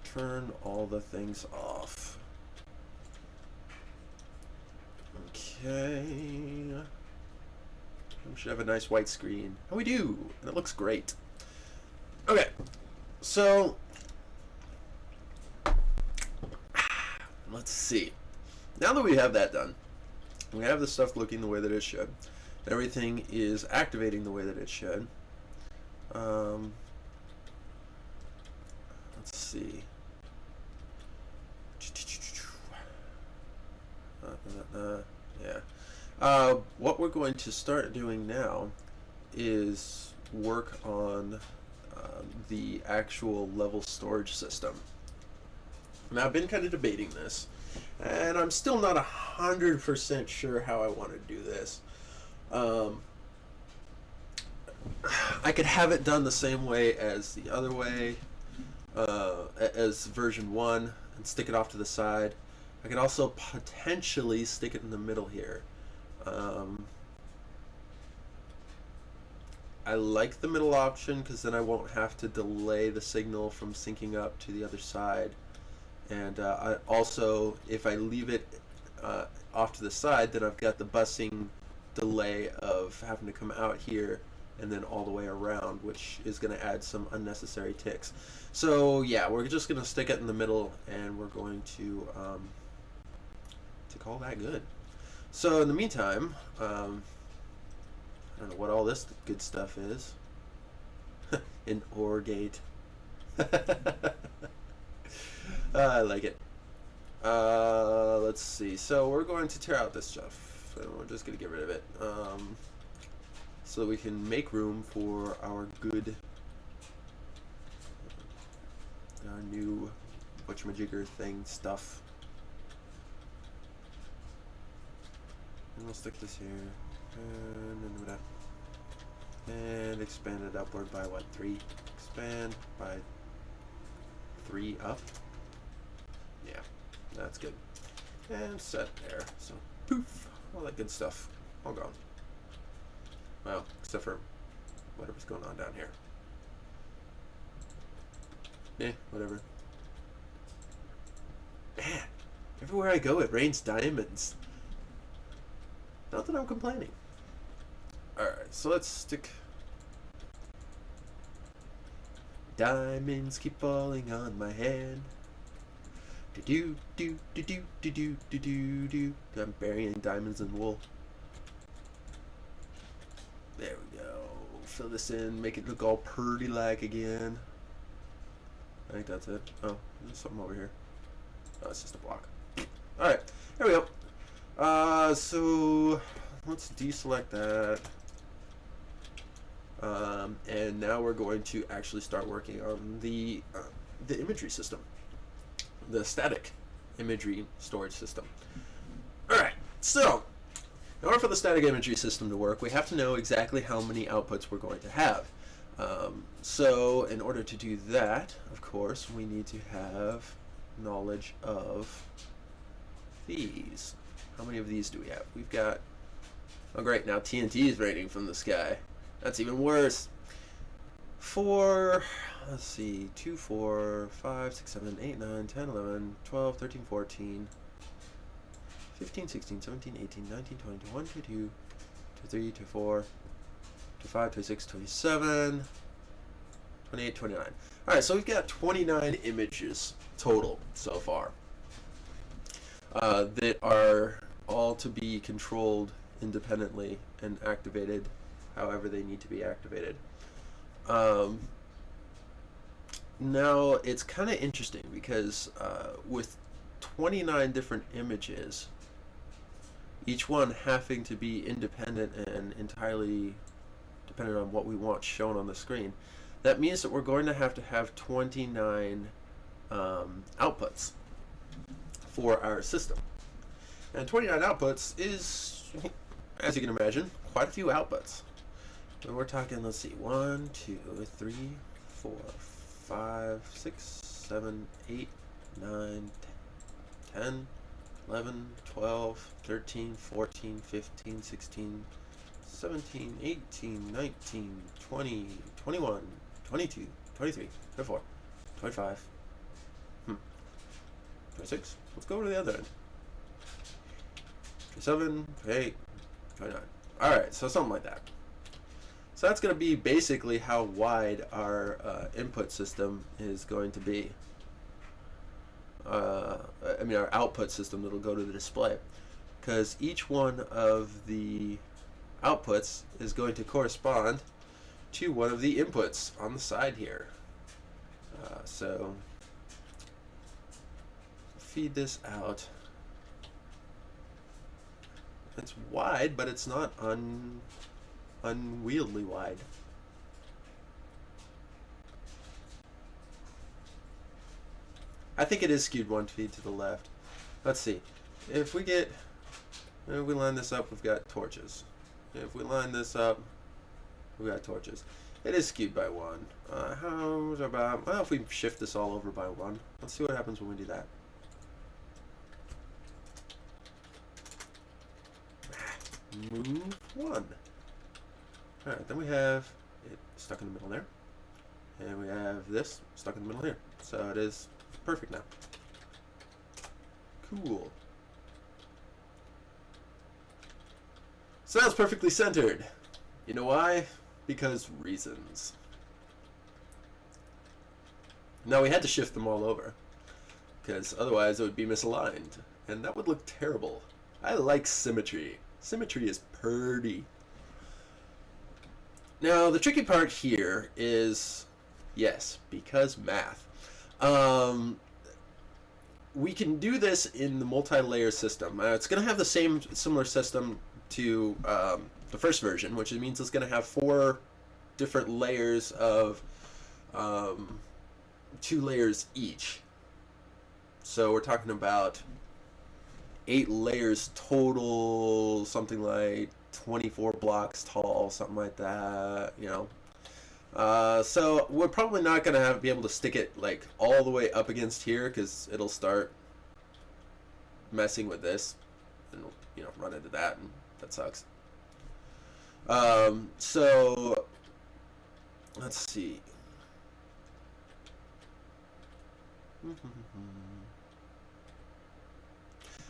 Turn all the things off. Okay. We should have a nice white screen. And we do! And it looks great. Okay. So, let's see. Now that we have that done, we have the stuff looking the way that it should, everything is activating the way that it should. Let's see. Yeah. What we're going to start doing now is work on the actual level storage system. Now, I've been kind of debating this, and I'm still not 100% sure how I want to do this. I could have it done the same way as the other way, as version 1, and stick it off to the side. I could also potentially stick it in the middle here. I like the middle option because then I won't have to delay the signal from syncing up to the other side. And I also, if I leave it off to the side, then I've got the busing delay of having to come out here and then all the way around, which is going to add some unnecessary ticks. So yeah, we're just going to stick it in the middle, and we're going to call that good. So in the meantime, I don't know what all this good stuff is. An OR gate. I like it. Let's see. So we're going to tear out this stuff, and we're just going to get rid of it, so that we can make room for our good, our new whatchamajigger thing stuff. And we'll stick this here, and expand it upward by what, 3? Expand by 3 up. Yeah, that's good. And set there. So poof, all that good stuff, all gone. Well, except for whatever's going on down here. Eh, whatever. Man, everywhere I go it rains diamonds. Not that I'm complaining. Alright, so let's stick. Diamonds keep falling on my head. Do do do do do do do do do. I'm burying diamonds in wool. There we go. Fill this in, make it look all purdy like again. I think that's it. Oh, there's something over here. Oh, it's just a block. Alright, there we go. So let's deselect that. And now we're going to actually start working on the imagery system. The static imagery storage system. Alright, so in order for the static imagery system to work, we have to know exactly how many outputs we're going to have. So in order to do that, of course, we need to have knowledge of these. How many of these do we have? We've got, oh great, now TNT is raining from the sky. That's even worse. 4, let's see, 2, 4, 5, 6, 7, 8, 9, 10, 11, 12, 13, 14, 15, 16, 17, 18, 19, 20, 21, 22, 23, 24, 25, 26, 27, 28, 29. Alright, so we've got 29 images total so far that are all to be controlled independently and activated however they need to be activated. Now, it's kind of interesting because with 29 different images, each one having to be independent and entirely dependent on what we want shown on the screen, that means that we're going to have 29 outputs for our system. And 29 outputs is, as you can imagine, quite a few outputs. And we're talking, let's see, 1, 2, 3, 4, 5, 6, 7, 8, 9, 10, 11, 12, 13, 14, 15, 16, 17, 18, 19, 20, 21, 22, 23, 24, 25, 26. Let's go over to the other end. 27, 28, 29. Alright, so something like that. So that's going to be basically how wide our input system is going to be. I mean our output system that'll go to the display. Because each one of the outputs is going to correspond to one of the inputs on the side here. So feed this out. It's wide, but it's not unwieldy wide. I think it is skewed 1 feet to the left. Let's see. If we line this up, we've got torches. If we line this up, we've got torches. It is skewed by 1. How's about, well, if we shift this all over by 1, let's see what happens when we do that. Move 1. Alright, then we have it stuck in the middle there. And we have this stuck in the middle here. So it is perfect now. Cool. So that's perfectly centered. You know why? Because reasons. Now we had to shift them all over, because otherwise it would be misaligned, and that would look terrible. I like symmetry. Symmetry is pretty. Now the tricky part here is, yes, because math. We can do this in the multi-layer system. It's going to have the similar system to the first version, which means it's going to have 4 different layers of 2 layers each. So we're talking about 8 layers total, something like 24 blocks tall, something like that, you know. So we're probably not going to be able to stick it like all the way up against here, because it'll start messing with this and, you know, run into that, and that sucks. So let's see.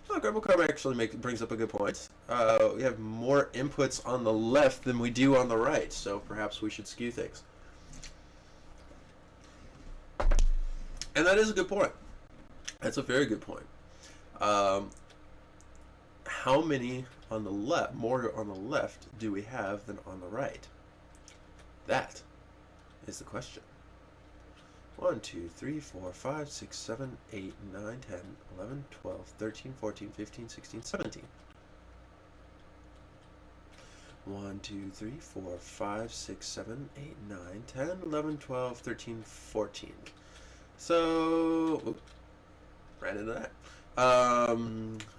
Oh, Grumble Carb actually brings up a good point. We have more inputs on the left than we do on the right, so perhaps we should skew things. And that is a good point. That's a very good point. How many on the left, more on the left, do we have than on the right? That is the question. 1, 2, 3, 4, 5, 6, 7, 8, 9, 10, 11, 12, 13, 14, 15, 16, 17. 1, 2, 3, 4, 5, 6, 7, 8, 9, 10, 11, 12, 13, 14. So, oops, ran into that.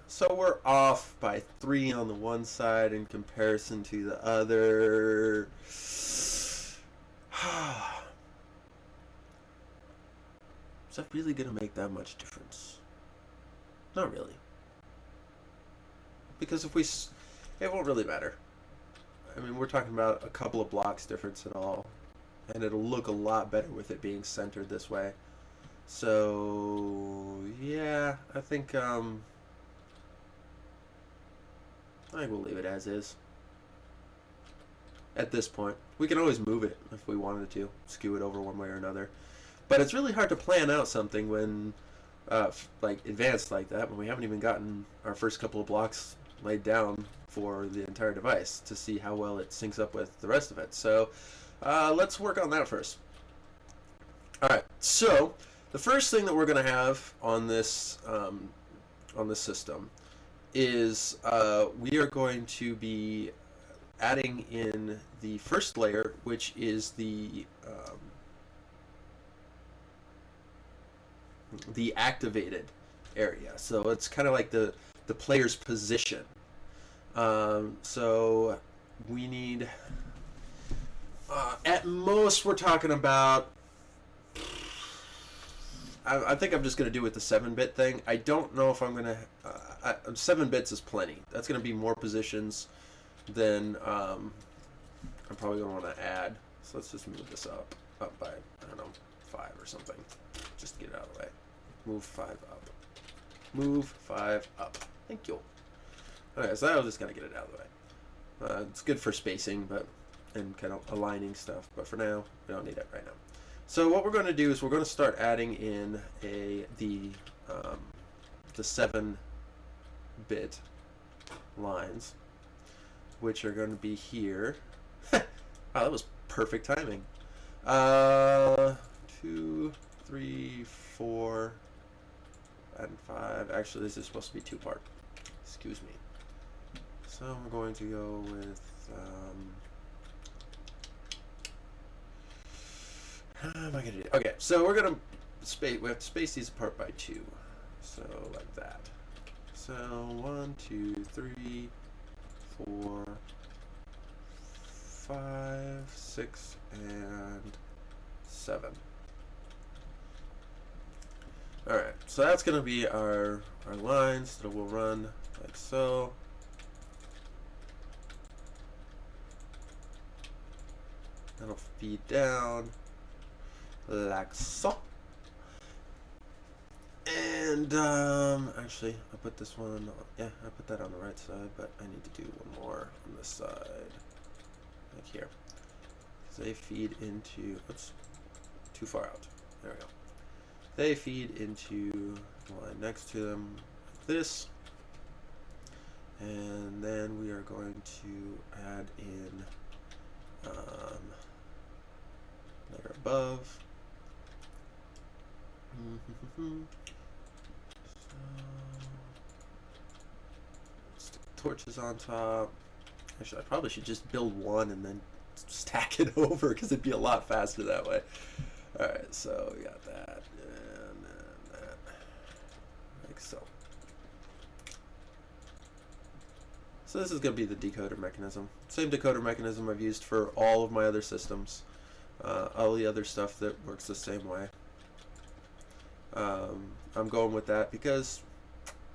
So we're off by 3 on the one side in comparison to the other. Is that really going to make that much difference? Not really. Because if it won't really matter. I mean, we're talking about a couple of blocks difference at all. And it'll look a lot better with it being centered this way. So, yeah, I think we'll leave it as is. At this point. We can always move it if we wanted to, skew it over one way or another. But it's really hard to plan out something when, like, advanced like that, when we haven't even gotten our first couple of blocks laid down for the entire device to see how well it syncs up with the rest of it. So, let's work on that first. Alright, so the first thing that we're going to have on this system is we are going to be adding in the first layer, which is the activated area. So it's kind of like the player's position. So we need at most we're talking about, I think I'm just going to do it with the 7-bit thing. I don't know if I'm going to 7 bits is plenty. That's going to be more positions than I'm probably going to want to add. So let's just move this up by, I don't know, 5 or something, just to get it out of the way. Move 5 up. Move 5 up. Thank you. Okay, so I'll just kind of get it out of the way. It's good for spacing, and kind of aligning stuff, but for now, we don't need it right now. So what we're going to do is we're going to start adding in the 7-bit lines, which are going to be here. Wow, that was perfect timing. 2, 3, 4, and 5. Actually, this is supposed to be 2-part. Excuse me. So we're going to go with how am I gonna do? Okay, so we're gonna space. We have to space these apart by 2. So like that. So 1, 2, 3, 4, 5, 6, and 7. Alright, so that's going to be our lines that will run like so. That'll feed down like so. And actually, I put this one, yeah, I put that on the right side, but I need to do one more on this side, like here. Because they feed into, oops, too far out. There we go. They feed into the line next to them, like this. And then we are going to add in layer above. Stick torches on top. Actually, I probably should just build one and then stack it over because it'd be a lot faster that way. Alright, so we got that and then that, like so. So this is going to be the decoder mechanism. Same decoder mechanism I've used for all of my other systems. All the other stuff that works the same way. I'm going with that because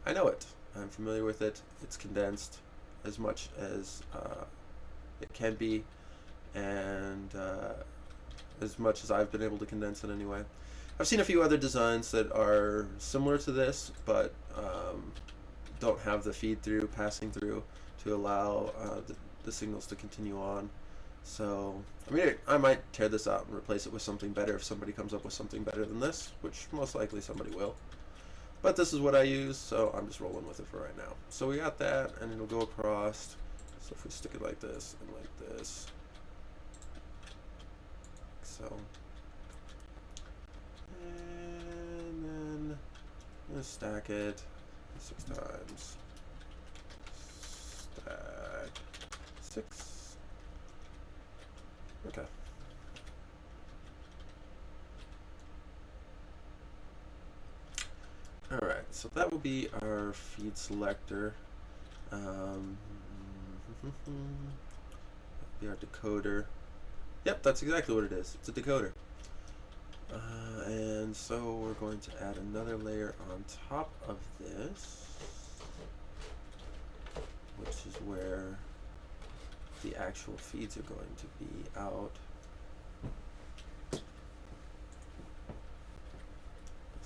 I know it. I'm familiar with it. It's condensed as much as it can be, and as much as I've been able to condense it anyway. I've seen a few other designs that are similar to this, but don't have the feed through, passing through to allow the signals to continue on. So, I mean, I might tear this out and replace it with something better if somebody comes up with something better than this, which most likely somebody will. But this is what I use, so I'm just rolling with it for right now. So we got that, and it'll go across. So if we stick it like this and like this, so, and then I'm gonna stack it 6 times. Stack 6. Okay. Alright, so that will be our feed selector. Be our decoder. Yep, that's exactly what it is. It's a decoder. And so we're going to add another layer on top of this, which is where the actual feeds are going to be out. Let's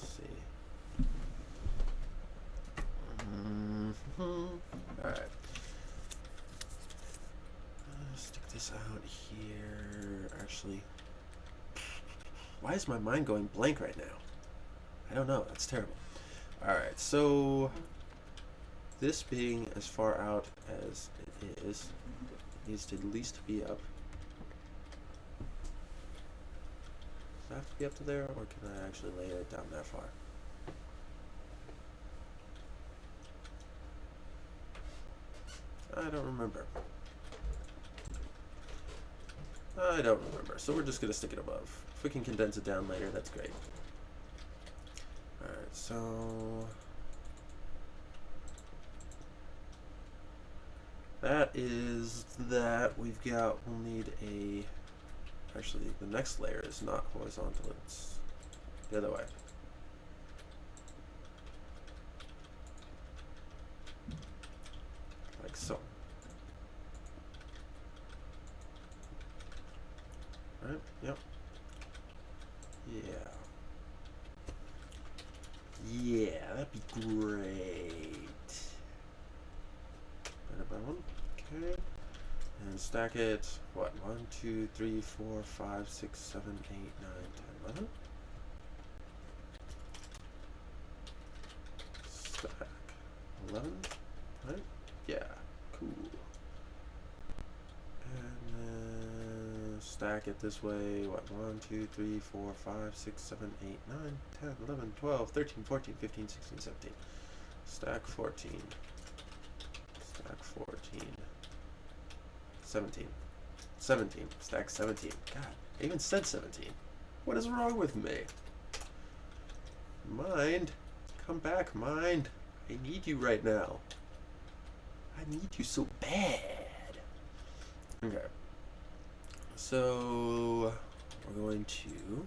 see. Alright. Stick this out here. Actually, why is my mind going blank right now? I don't know. That's terrible. Alright, so this being as far out as it is, needs to at least be up. Does it have to be up to there, or can I actually lay it down that far? I don't remember. I don't remember. So we're just going to stick it above. If we can condense it down later, that's great. Alright, so that is that. We've got, we'll need a, actually the next layer is not horizontal, it's the other way. Like so. Right? Yep. Yeah. Yeah, that'd be great. Okay. And stack it, what, 1, 2, 3, 4, 5, 6, 7, 8, 9, 10, 11. Stack 11, right? Yeah, cool. And then stack it this way, what, 1, 2, 3, 4, 5, 6, 7, 8, 9, 10, 11, 12, 13, 14, 15, 16, 17. Stack 14. Stack Stack 14. 17. 17. Stack 17. God, I even said 17. What is wrong with me? Mind. Come back, mind. I need you right now. I need you so bad. Okay. So we're going to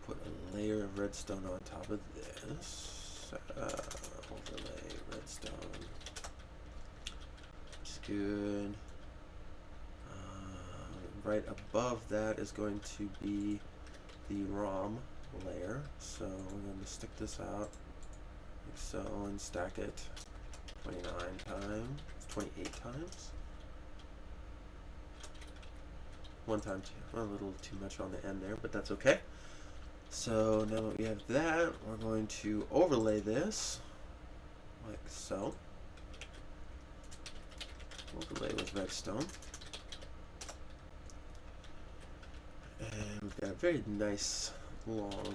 put a layer of redstone on top of this. Overlay redstone. Which is good. Right above that is going to be the ROM layer. So we're going to stick this out like so and stack it 29 times, 28 times. One time too, a little too much on the end there, but that's okay. So now that we have that, we're going to overlay this like so. Overlay with redstone. And we've got a very nice long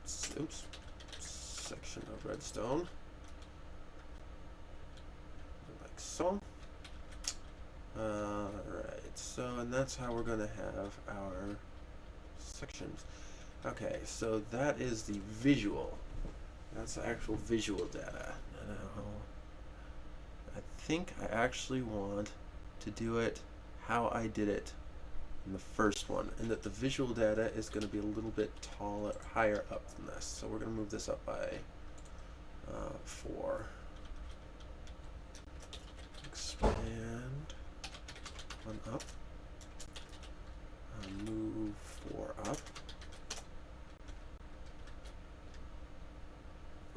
section of redstone. Like so. Alright, so and that's how we're going to have our sections. Okay, so that is the visual. That's the actual visual data. Now, I think I actually want to do it how I did it in the first one, and that the visual data is going to be a little bit taller, higher up than this. So we're going to move this up by 4. Expand one up. Move 4 up.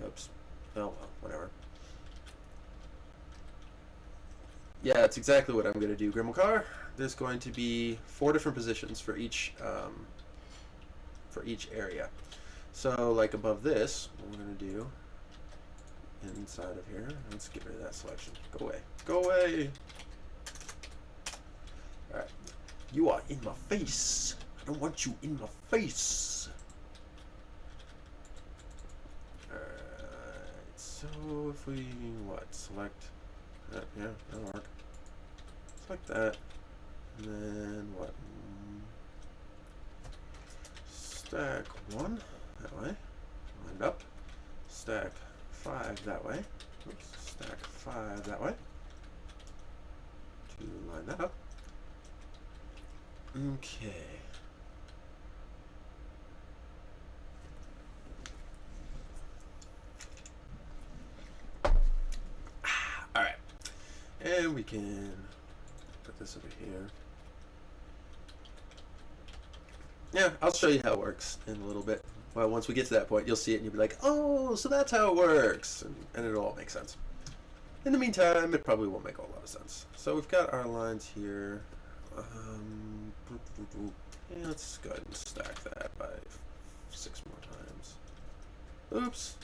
Oops. Oh well, whatever. Yeah, that's exactly what I'm going to do, Grimmelcar. There's going to be 4 different positions for each area. So, like above this, what we're going to do inside of here, let's get rid of that selection. Go away. Go away! Alright. You are in my face. I don't want you in my face. Alright. So, if we, select that, yeah, that'll work. Select that. And then what? Stack 1 that way. Lined up. Stack 5 that way. Oops. Stack 5 that way. To line that up. Okay. Alright. And we can put this over here. Yeah, I'll show you how it works in a little bit. Well, once we get to that point, you'll see it and you'll be like, oh, so that's how it works. And it'll all make sense. In the meantime, it probably won't make a whole lot of sense. So we've got our lines here. Yeah, let's go ahead and stack that by 6 more times. Oops.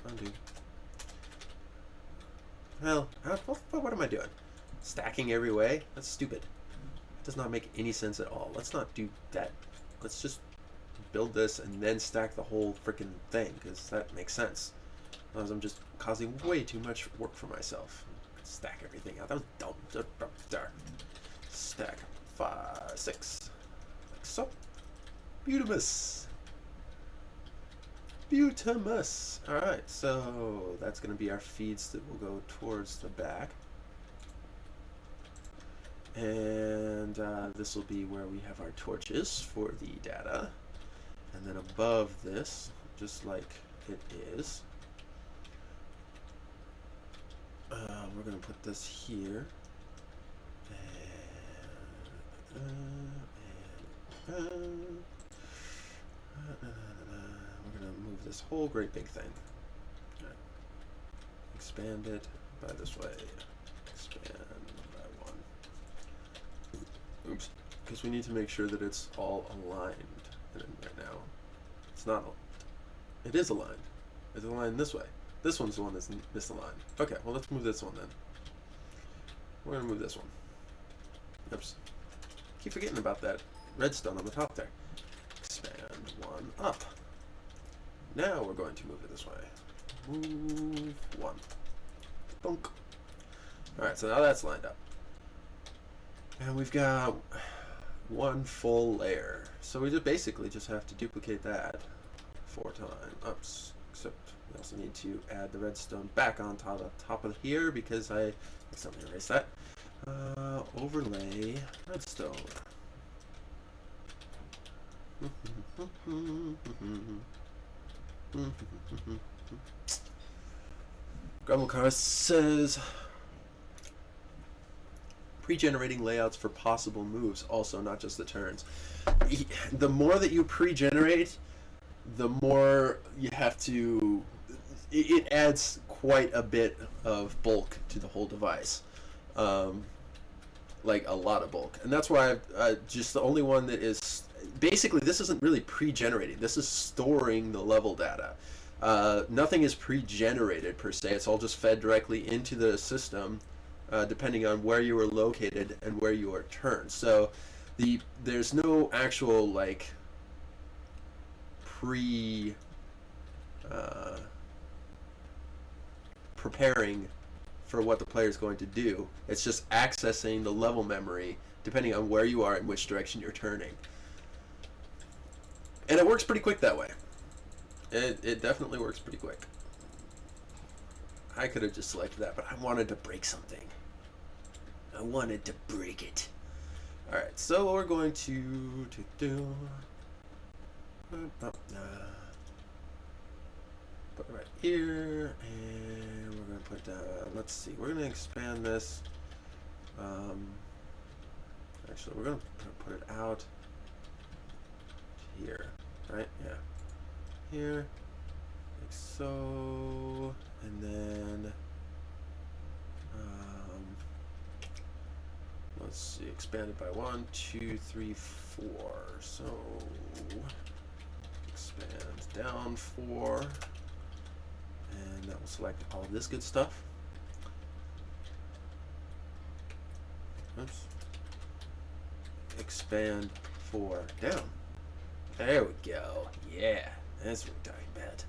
Undo. Well, what am I doing? Stacking every way? That's stupid. It does not make any sense at all. Let's not do that. Let's just build this and then stack the whole freaking thing, because that makes sense. Otherwise, I'm just causing way too much work for myself. Stack everything out. That was dumb. Stack 5, 6. Like so. Beautimus. Beautimus. Alright, so that's going to be our feeds that will go towards the back. And this will be where we have our torches for the data. And then above this, just like it is, we're going to put this here. And we're going to move this whole great big thing. Right. Expand it by this way. Expand by 1. Oops. Because we need to make sure that it's all aligned. And right now, it's not. It is aligned. It's aligned this way. This one's the one that's misaligned. Okay, well, let's move this one then. We're going to move this one. Oops. Keep forgetting about that redstone on the top there. Expand 1 up. Now we're going to move it this way. Move 1. Bonk. Alright, so now that's lined up. And we've got one full layer. So we just basically just have to duplicate that 4 times. Oops. Except we also need to add the redstone back on top of here because I accidentally erased that. Overlay redstone. Grummelcar says pre-generating layouts for possible moves, also not just the turns. The more that you pre-generate, the more you have to. It adds quite a bit of bulk to the whole device, like a lot of bulk, and that's why just the only one that is basically this isn't really pre-generating. This is storing the level data. Nothing is pre-generated per se. It's all just fed directly into the system, depending on where you are located and where you are turned. So there's no actual like preparing for what the player is going to do. It's just accessing the level memory depending on where you are and which direction you're turning. And it works pretty quick that way. It definitely works pretty quick. I could have just selected that, but I wanted to break something. I wanted to break it. Alright, so we're going to do put it right here, and we're going to put let's see, we're going to expand this. Actually, we're going to put it out here, right? Yeah. Here, like so, and then let's see, expanded by 1, 2, 3, 4. So expand down 4, and that will select all of this good stuff. Oops. Expand 4 down. There we go. Yeah. That's what we're talking about.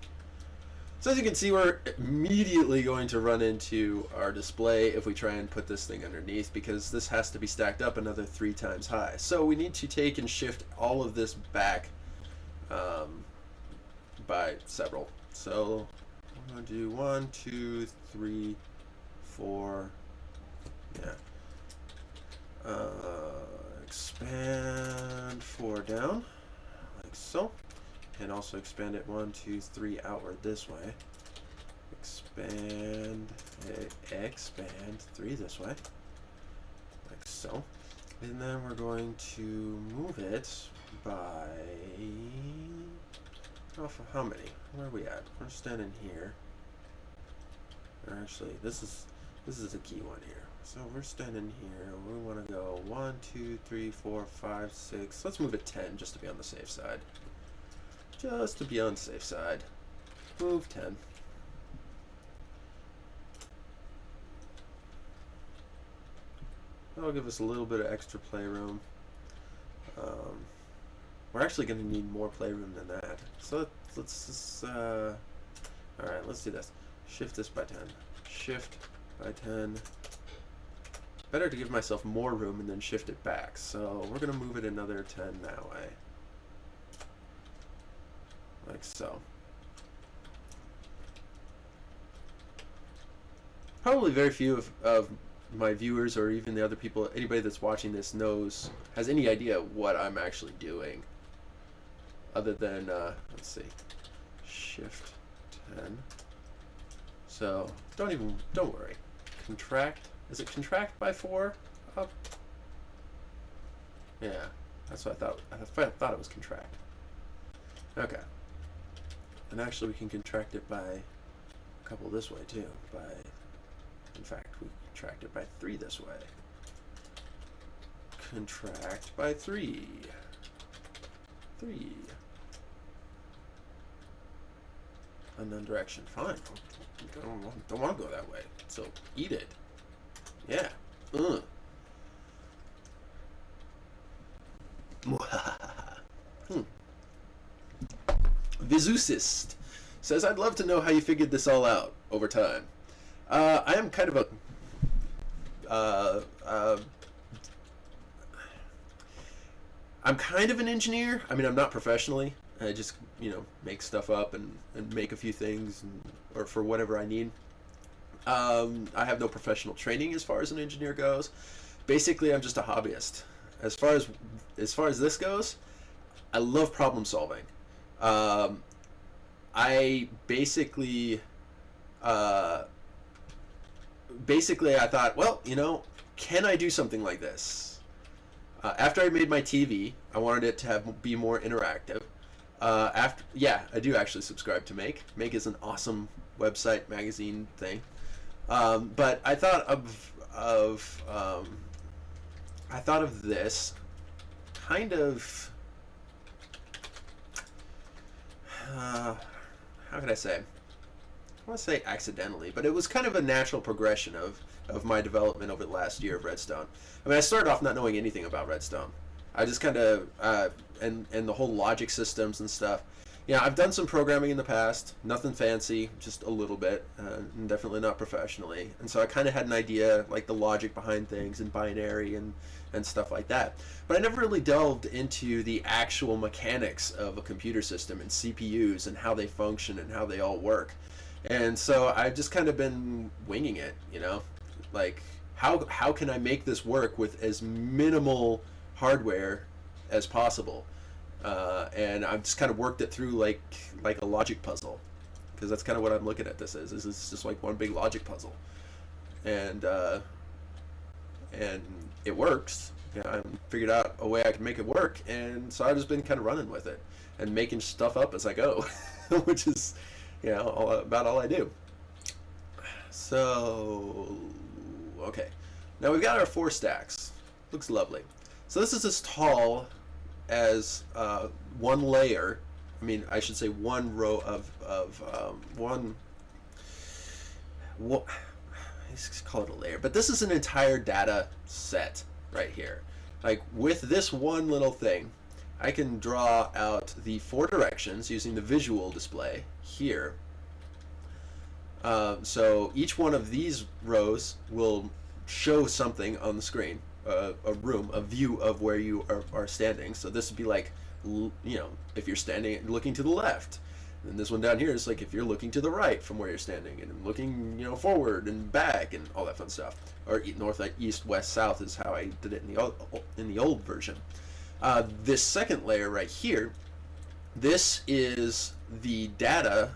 So as you can see, we're immediately going to run into our display if we try and put this thing underneath, because this has to be stacked up another 3 times high. So we need to take and shift all of this back by several. So I'm going to do 1, 2, 3, 4. Yeah. Expand 4 down, like so. And also expand it 1, 2, 3 outward this way. Expand 3 this way, like so. And then we're going to move it by off of how many? Where are we at? We're standing here. Or actually, this is a key one here. So we're standing here. We want to go 1, 2, 3, 4, 5, 6. Let's move it 10 just to be on the safe side. Just to be on the safe side. Move 10. That'll give us a little bit of extra playroom. We're actually going to need more playroom than that. So let's just, alright, let's do this. Shift this by 10. Shift by 10. Better to give myself more room and then shift it back. So we're going to move it another 10 that way. Like so. Probably very few of my viewers, or even the other people, anybody that's watching this has any idea what I'm actually doing. Other than, let's see, Shift 10. So, don't worry. Contract, is it contract by 4? Up. Yeah, that's what I thought. I thought it was contract. Okay. And actually we can contract it by a couple this way too. In fact, we contract it by 3 this way. Contract by 3. 3. Unknown direction. Fine. Don't want to go that way. So eat it. Yeah. Vizusist says, I'd love to know how you figured this all out over time. I am kind of I'm kind of an engineer. I mean, I'm not professionally. I just, you know, make stuff up and make a few things, or for whatever I need. I have no professional training as far as an engineer goes. Basically, I'm just a hobbyist. As far as this goes, I love problem solving. I basically I thought, well, you know, can I do something like this? After I made my TV, I wanted it to be more interactive. I do actually subscribe to Make. Make is an awesome website, magazine thing. But I thought of this kind of, how can I say? I want to say accidentally, but it was kind of a natural progression of my development over the last year of Redstone. I mean, I started off not knowing anything about Redstone. I just kind of, and the whole logic systems and stuff. Yeah, I've done some programming in the past, nothing fancy, just a little bit, and definitely not professionally. And so I kind of had an idea, like the logic behind things and binary and stuff like that. But I never really delved into the actual mechanics of a computer system and CPUs and how they function and how they all work. And so I've just kind of been winging it, you know? Like, how can I make this work with as minimal hardware as possible? And I've just kind of worked it through like a logic puzzle, because that's kind of what I'm looking at this as. This is just like one big logic puzzle, and it works. Yeah, I figured out a way I can make it work, and so I've just been kind of running with it and making stuff up as I go, which is, you know, about all I do. So, okay, now we've got our 4 stacks. Looks lovely. So this is as tall as one layer. I mean, I should say one row of let's call it a layer, but this is an entire data set right here. Like, with this one little thing, I can draw out the 4 directions using the visual display here. So each one of these rows will show something on the screen, a view of where you are standing. So this would be like, you know, if you're standing looking to the left. And this one down here is like if you're looking to the right from where you're standing, and looking, you know, forward and back and all that fun stuff. Or north, like east, west, south is how I did it in the old version. This second layer right here, this is the data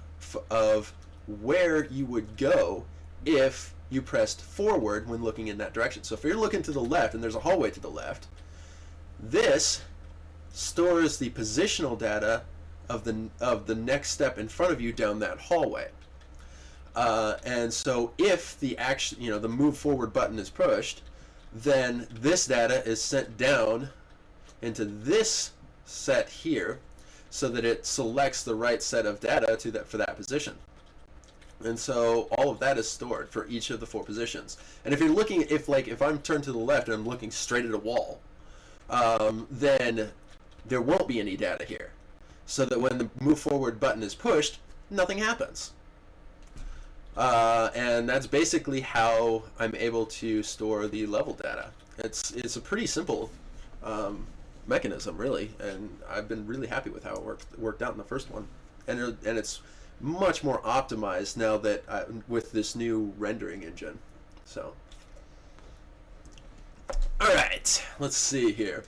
of where you would go if you pressed forward when looking in that direction. So if you're looking to the left and there's a hallway to the left, this stores the positional data of the next step in front of you down that hallway. And so if the the move forward button is pushed, then this data is sent down into this set here, so that it selects the right set of data for that position. And so all of that is stored for each of the 4 positions. And if you're looking, if I'm turned to the left and I'm looking straight at a wall, then there won't be any data here. So that when the move forward button is pushed, nothing happens. And that's basically how I'm able to store the level data. It's a pretty simple mechanism, really, and I've been really happy with how it worked out in the first one. And it's much more optimized now that with this new rendering engine. So, all right, let's see here.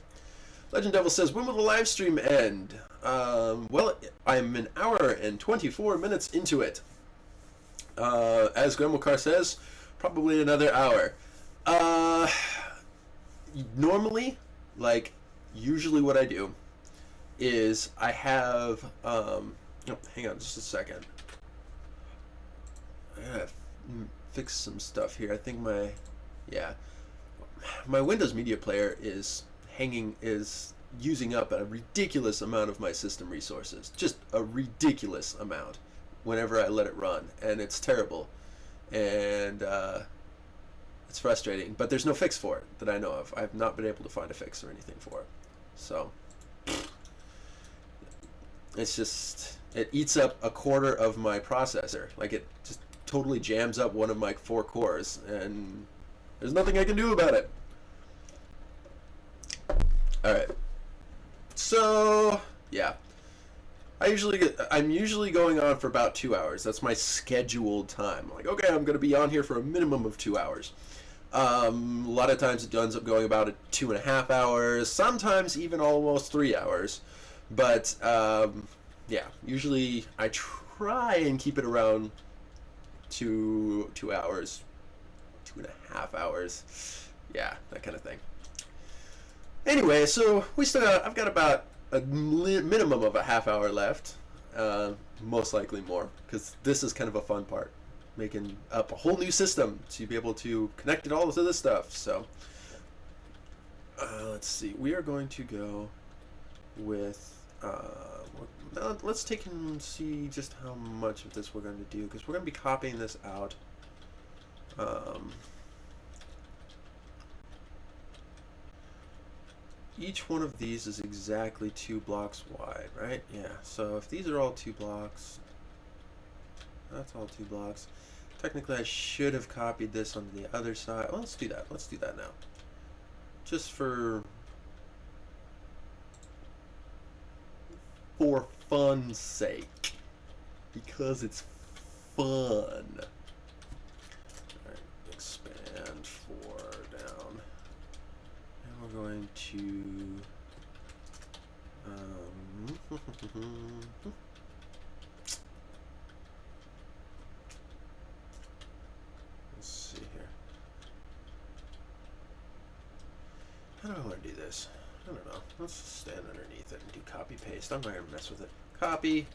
Legend Devil says, when will the live stream end? Well, I'm an hour and 24 minutes into it. As Gremilcar says, probably another hour. Normally, usually what I do is I have, hang on just a second. I gotta fix some stuff here. I think my Windows Media Player is using up a ridiculous amount of my system resources. Just a ridiculous amount whenever I let it run, and it's terrible. And it's frustrating, but there's no fix for it that I know of. I've not been able to find a fix or anything for it. So it's just, it eats up a quarter of my processor. Like, it just totally jams up one of my 4 cores, and There's nothing I can do about it. Alright. So, yeah. I'm usually going on for about 2 hours. That's my scheduled time. Like, okay, I'm going to be on here for a minimum of 2 hours. A lot of times it ends up going about 2.5 hours, sometimes even almost 3 hours. But, yeah, usually I try and keep it around 2 hours, 2.5 hours. Yeah, that kind of thing. Anyway, so I've got about a minimum of a half hour left, most likely more, because this is kind of a fun part, making up a whole new system to be able to connect it all to this stuff. So let's see, we are going to go with let's take and see just how much of this we're going to do, because we're going to be copying this out. Each one of these is exactly 2 blocks wide, right? Yeah, so if these are all 2 blocks, that's all 2 blocks. Technically, I should have copied this onto the other side. Well, let's do that. Let's do that now. Just for fun's sake. Because it's fun. Alright, expand 4 down. And we're going to let's see here. How do I want to do this? I don't know. Let's stand underneath it and do copy paste. I'm not going to mess with it. Copy.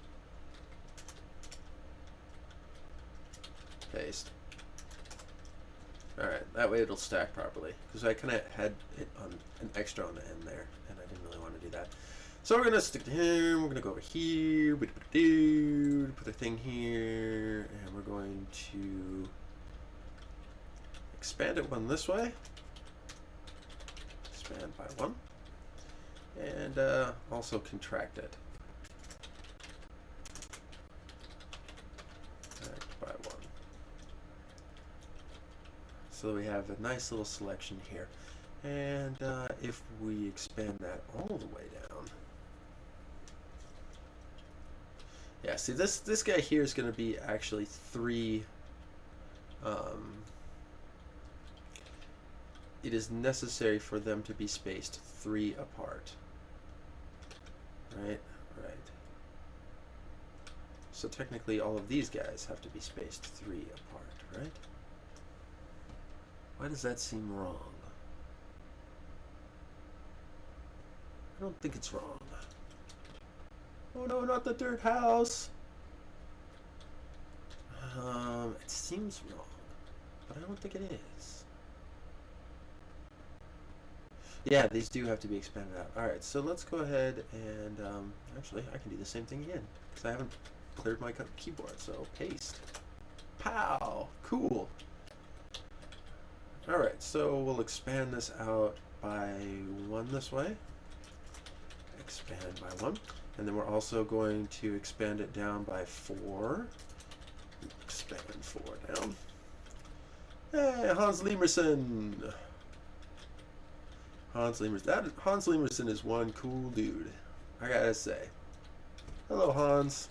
Paste. Alright, that way it'll stack properly. Because I kind of had it on an extra on the end there, and I didn't really want to do that. So we're going to stick to him, we're going to go over here, put a thing here, and we're going to expand it 1 this way. Expand by 1. And also contract it. By 1. So we have a nice little selection here. And if we expand that all the way down. Yeah, see this guy here is going to be actually 3. It is necessary for them to be spaced 3 apart. Right? Right. So technically all of these guys have to be spaced 3 apart, right? Why does that seem wrong? I don't think it's wrong. Oh no, not the dirt house! It seems wrong, but I don't think it is. Yeah, these do have to be expanded out. Alright, so let's go ahead and, actually, I can do the same thing again, because I haven't cleared my keyboard, so paste. Pow! Cool! Alright, so we'll expand this out by 1 this way. Expand by 1. And then we're also going to expand it down by 4. Expand 4 down. Hey, Hans Liemerson! Hans Liemerson is one cool dude, I gotta say. Hello, Hans.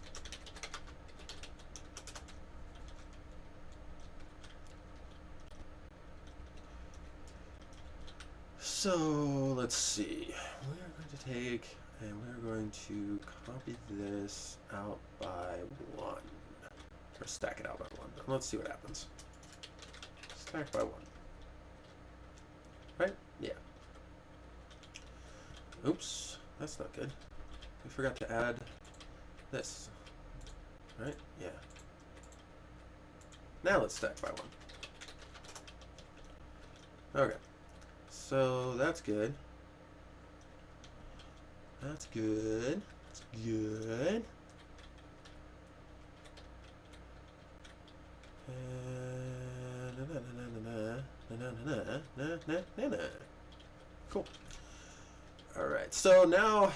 So, let's see. We're going to take, and we're going to copy this out by 1. Or stack it out by 1. Let's see what happens. Stack by 1. Right? Yeah. Oops, that's not good. We forgot to add this. Right? Yeah. Now let's stack by 1. Okay. So that's good. That's good. That's good. Cool. All right. So now,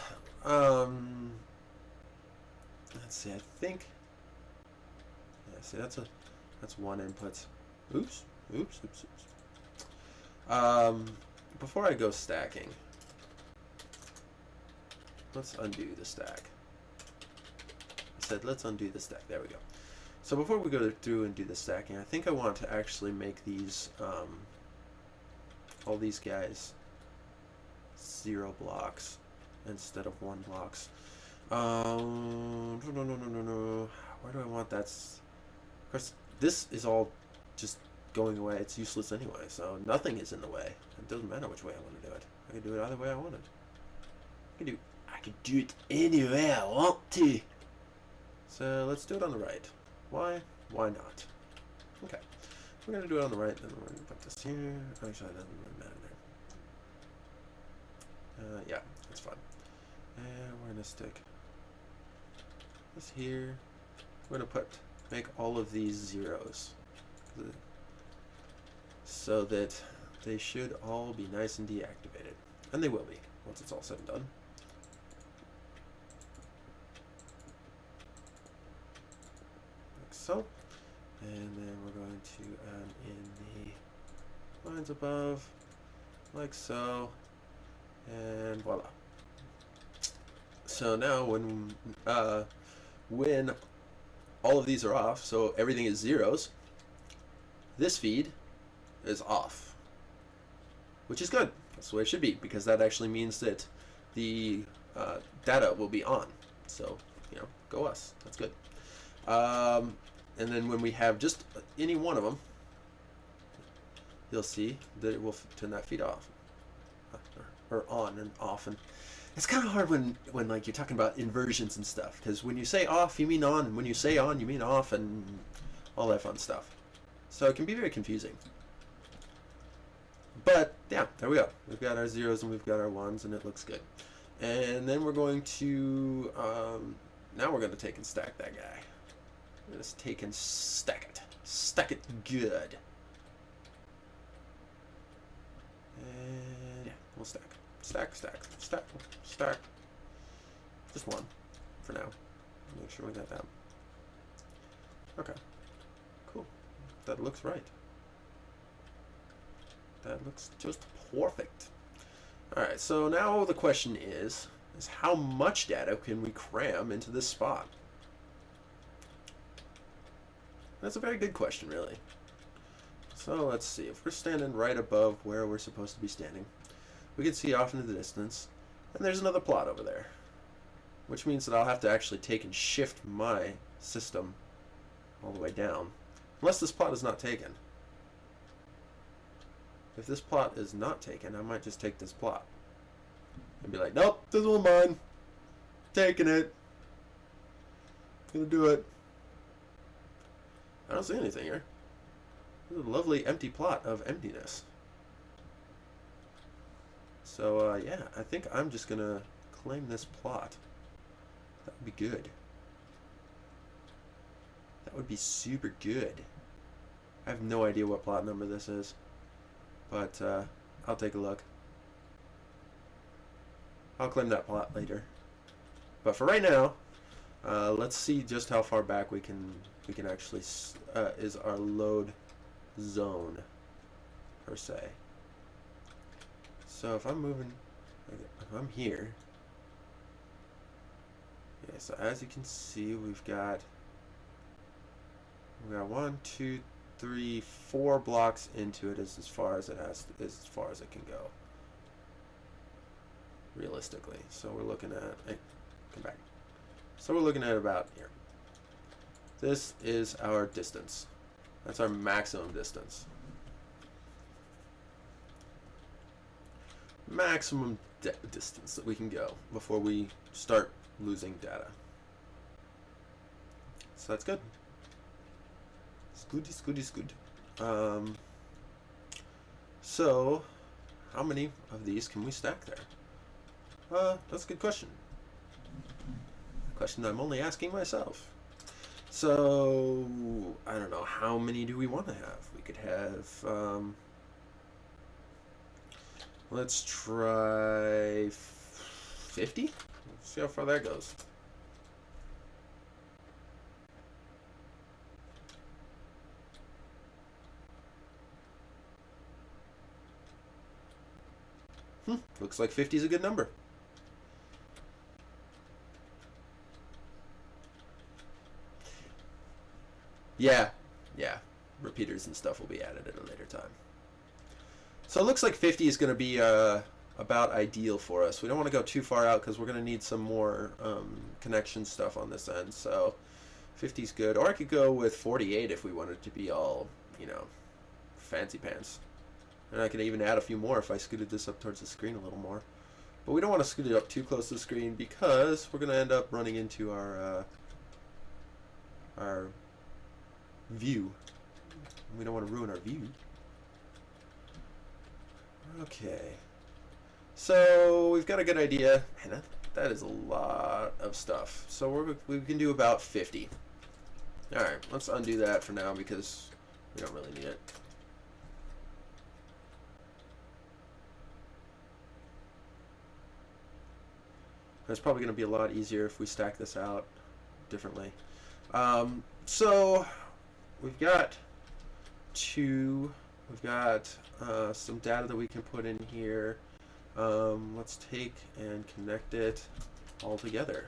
let's see. I think. Yeah. See, that's 1 input. Oops. Oops. Oops. Oops. Before I go stacking, let's undo the stack. I said let's undo the stack. There we go. So before we go through and do the stacking, I think I want to actually make these, all these guys 0 blocks instead of 1 blocks. No. Where do I want that? Of course, this is all just going away. It's useless anyway, so nothing is in the way. It doesn't matter which way I want to do it. I can do it either way I want it. I can do it any way I want to. So let's do it on the right. Why? Why not? Okay. We're going to do it on the right, then we're going to put this here. Actually, that doesn't really matter there. Yeah, that's fine. And we're going to stick this here. We're going to make all of these zeros, so that they should all be nice and deactivated. And they will be, once it's all said and done. Like so. And then we're going to add in the lines above, like so, and voila. So now when all of these are off, so everything is zeros, this feed is off, which is good. That's the way it should be, because that actually means that the data will be on. So, you know, go us. That's good. And then when we have just any one of them, you'll see that it will turn that feed off, or on and off. And it's kind of hard when like you're talking about inversions and stuff, because when you say off, you mean on, and when you say on, you mean off, and all that fun stuff. So it can be very confusing. But yeah, there we go. We've got our zeros and we've got our ones, and it looks good. And then we're going to now we're going to take and stack that guy. Let's take and stack it. Stack it good. And yeah, we'll stack. Stack, stack, stack, stack. Just one for now. Make sure we got that. Okay. Cool. That looks right. That looks just perfect. Alright, so now the question is how much data can we cram into this spot? That's a very good question, really. So let's see. If we're standing right above where we're supposed to be standing, we can see off into the distance, and there's another plot over there, which means that I'll have to actually take and shift my system all the way down, unless this plot is not taken. If this plot is not taken, I might just take this plot and be like, nope, this one's mine. Taking it. Gonna do it. I don't see anything here. This is a lovely empty plot of emptiness. So, yeah, I think I'm just gonna claim this plot. That would be good. That would be super good. I have no idea what plot number this is, but I'll take a look. I'll claim that plot later. But for right now, let's see just how far back we can actually is our load zone per se. So if I'm moving, if I'm here, yeah. So as you can see, we've got 1, 2, 3, 4 blocks into it is as far as it has, as far as it can go. Realistically, so we're looking at, hey, come back. So we're looking at about here. This is our distance. That's our maximum distance. Maximum distance that we can go before we start losing data. So that's good. It's good, it's good, it's good. So how many of these can we stack there? That's a good question. A question I'm only asking myself. So I don't know, how many do we want to have? We could have, let's try 50. Let's see how far that goes. Looks like 50 is a good number. Yeah, yeah. Repeaters and stuff will be added at a later time. So it looks like 50 is going to be about ideal for us. We don't want to go too far out because we're going to need some more connection stuff on this end. So 50 is good. Or I could go with 48 if we wanted to be all, you know, fancy pants. And I could even add a few more if I scooted this up towards the screen a little more. But we don't want to scoot it up too close to the screen because we're going to end up running into our view. We don't want to ruin our view. Okay. So we've got a good idea. Man, that is a lot of stuff. So we can do about 50. Alright, let's undo that for now because we don't really need it. It's probably going to be a lot easier if we stack this out differently. So we've got some data that we can put in here. Let's take and connect it all together.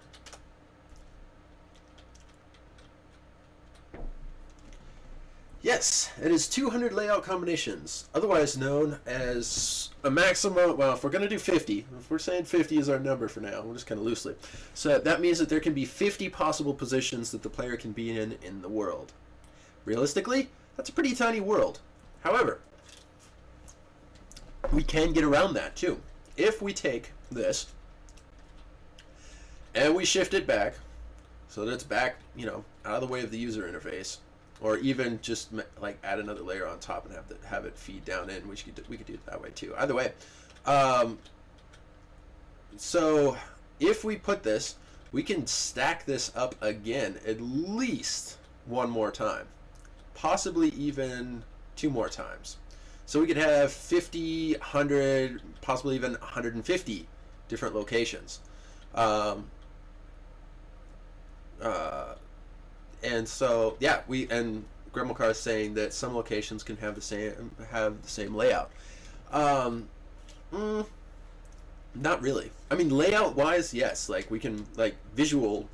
Yes, it is 200 layout combinations, otherwise known as a maximum. Well, if we're going to do 50, if we're saying 50 is our number for now, we'll just kind of loosely. So that means that there can be 50 possible positions that the player can be in the world. Realistically, that's a pretty tiny world. However, we can get around that too. If we take this and we shift it back so that it's back, you know, out of the way of the user interface, or even just like add another layer on top and have it feed down in, we could do it that way too. Either way, so if we put this, we can stack this up again at least one more time, possibly even 2 more times. So we could have 50, 100, possibly even 150 different locations. And so, yeah, and Gremilcar is saying that some locations can have the same layout. Not really. I mean, layout-wise, yes. Like we can visual,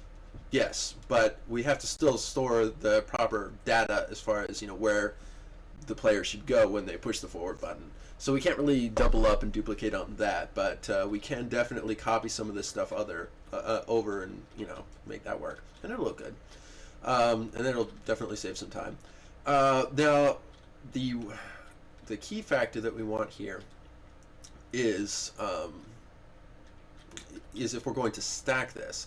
yes, but we have to still store the proper data as far as where the player should go when they push the forward button. So we can't really double up and duplicate on that, but we can definitely copy some of this stuff over and make that work, and it'll look good. And then it'll definitely save some time. Now, the key factor that we want here is if we're going to stack this.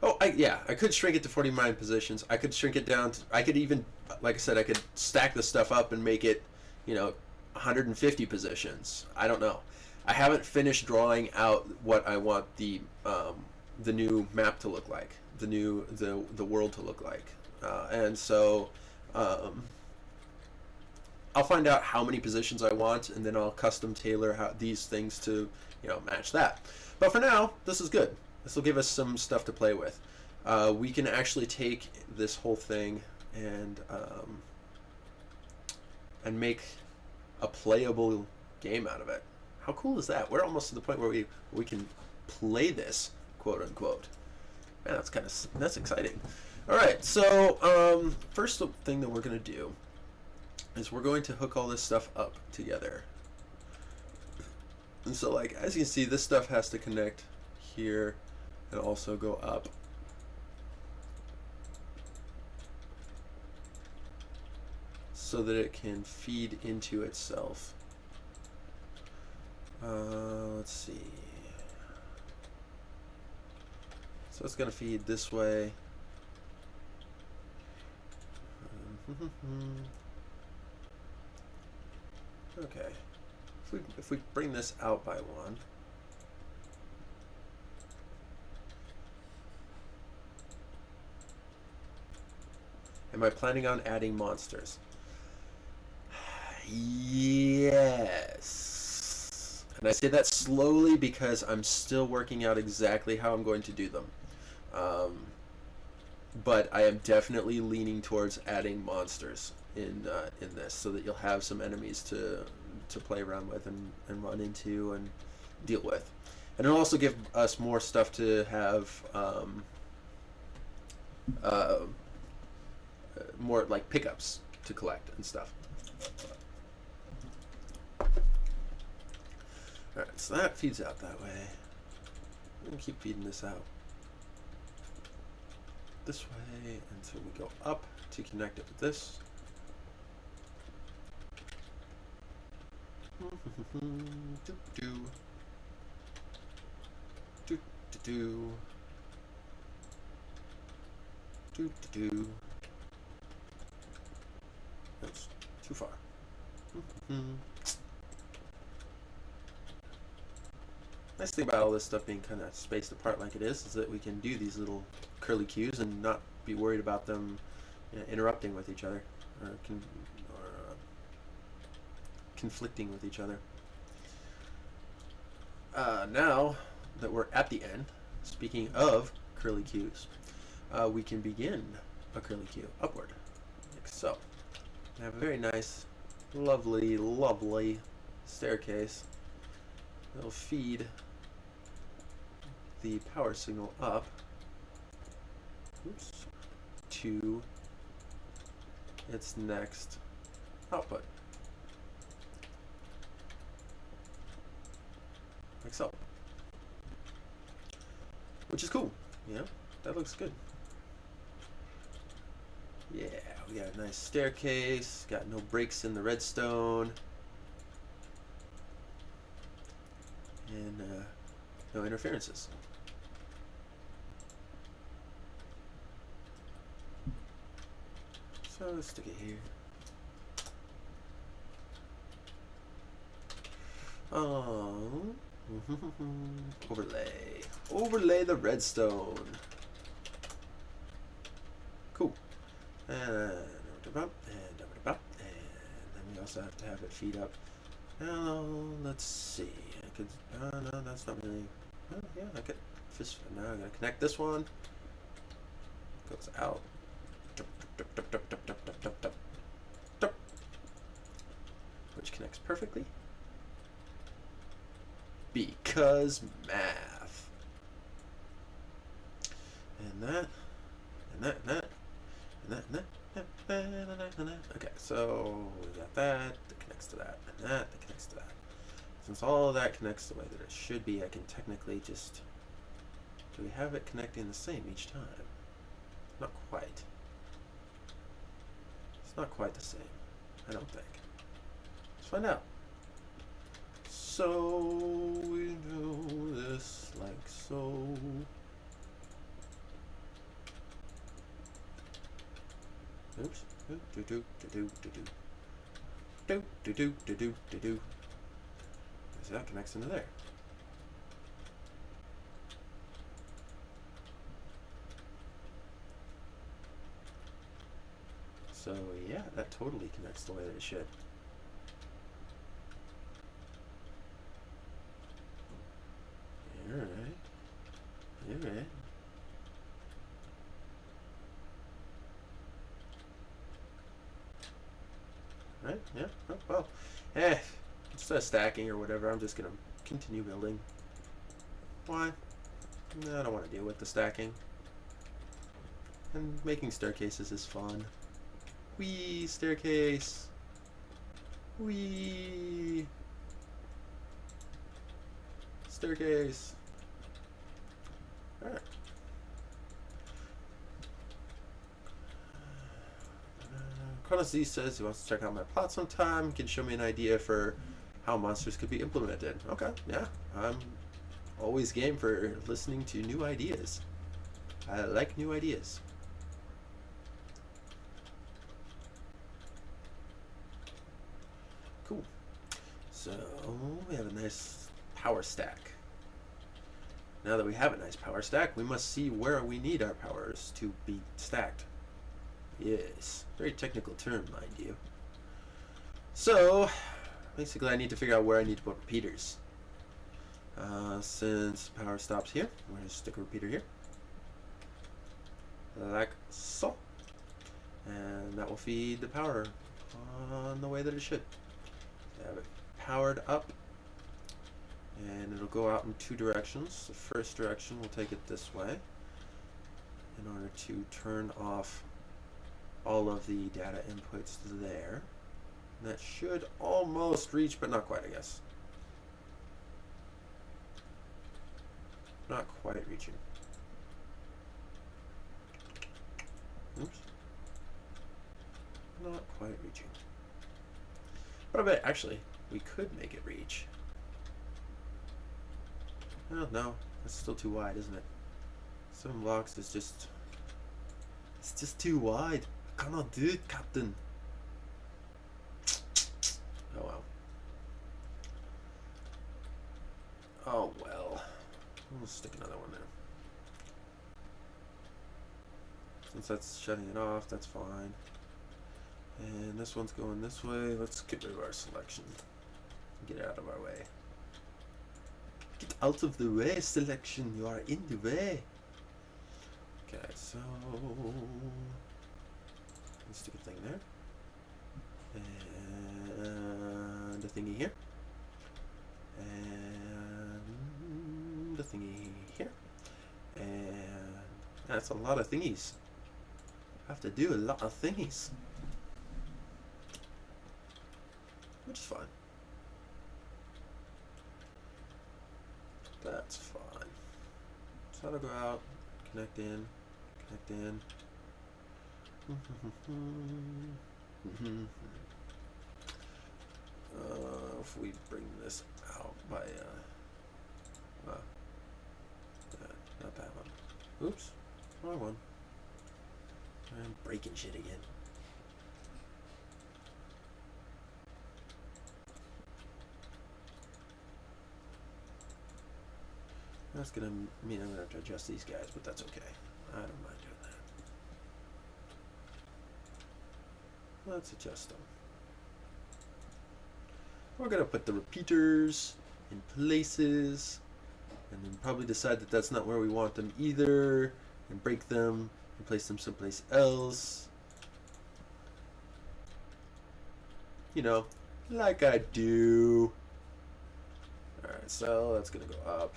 Oh, I could shrink it to 49 positions. I could shrink it down to, I could even, like I said, I could stack this stuff up and make it, 150 positions. I don't know. I haven't finished drawing out what I want the new map to look like, the world to look like, and so I'll find out how many positions I want, and then I'll custom tailor these things to match that. But for now, this is good. This will give us some stuff to play with. We can actually take this whole thing and make a playable game out of it. How cool is that? We're almost to the point where we can play this, quote unquote. Man, that's exciting. All right, so first thing that we're going to do is we're going to hook all this stuff up together. And so, like, as you can see, this stuff has to connect here and also go up. So that it can feed into itself. Let's see. So it's going to feed this way. Okay. If we bring this out by 1. Am I planning on adding monsters? Yes. And I say that slowly because I'm still working out exactly how I'm going to do them. But I am definitely leaning towards adding monsters in this, so that you'll have some enemies to to play around with and run into and deal with. And it'll also give us more stuff to have more like pickups to collect and stuff. Alright, so that feeds out that way. We can keep feeding this out this way until we go up to connect it with this. That's too far. Nice thing about all this stuff being kind of spaced apart like it is that we can do these little curly cues and not be worried about them, you know, interrupting with each other or conflicting with each other. Now that we're at the end, speaking of curly cues, we can begin a curly cue upward, like so. We have a very nice, lovely, lovely staircase that'll feed the power signal up to its next output, like so, which is cool. Yeah, that looks good. Yeah, we got a nice staircase, got no breaks in the redstone, and no interferences. So let's stick it here. Overlay the redstone. Cool. And then we also have to have it feed up. Now let's see. I could. No, that's not really. Oh, yeah, I could. Now I'm gonna connect this one. Goes out. Which connects perfectly. Because math. And that. And that. And that. And that. And that. And that. Okay, so we got that connects to that, and that connects to that. Since all of that connects the way that it should be, I can technically just. Do we have it connecting the same each time? Not quite. It's not quite the same, I don't think. Let's find out. So we do this like so. Oops. So that connects into there. So yeah, that totally connects the way that it should. Alright. Alright. Right? Yeah. Oh, well. Instead of stacking or whatever, I'm just gonna continue building. Why? I don't want to deal with the stacking. And making staircases is fun. Whee! Staircase! Whee! Staircase! Alright. Chronos Z says he wants to check out my plot sometime. Can show me an idea for how monsters could be implemented. Okay, yeah. I'm always game for listening to new ideas. I like new ideas. Cool. So we have a nice power stack. Now that we have a nice power stack, we must see where we need our powers to be stacked. Yes, very technical term, mind you. So, basically I need to figure out where I need to put repeaters. Since power stops here, we're going to stick a repeater here. Like so. And that will feed the power on the way that it should. Have it powered up, and it'll go out in two directions. The first direction, we'll take it this way in order to turn off all of the data inputs there. And that should almost reach, but not quite, I guess. Not quite reaching. Oops. Not quite reaching. But I bet, actually, we could make it reach. Well, no, that's still too wide, isn't it? 7 blocks is just... It's just too wide. I cannot do it, Captain. Oh well. Oh well. We'll stick another one there. Since that's shutting it off, that's fine. And this one's going this way. Let's get rid of our selection. Get out of our way. Get out of the way, selection. You are in the way. Okay, so let's stick a thing there. And a thingy here. And a thingy here. And that's a lot of thingies. I have to do a lot of thingies. Which is fine. That's fine. So that'll go out, connect in, connect in. If we bring this out by not that one. Oops, wrong one. I'm breaking shit again. That's gonna mean I'm gonna have to adjust these guys, but that's okay. I don't mind doing that. Let's adjust them. We're gonna put the repeaters in places, and then probably decide that that's not where we want them either, and break them and place them someplace else. You know, like I do. Alright, so that's gonna go up.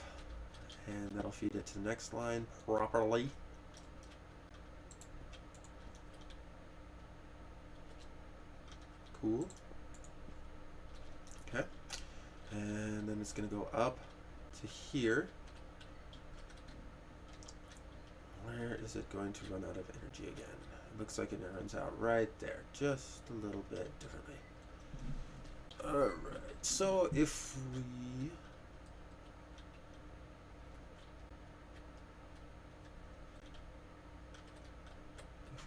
And that'll feed it to the next line properly. Cool. Okay. And then it's going to go up to here. Where is it going to run out of energy again? It looks like it runs out right there, just a little bit differently. Alright, so if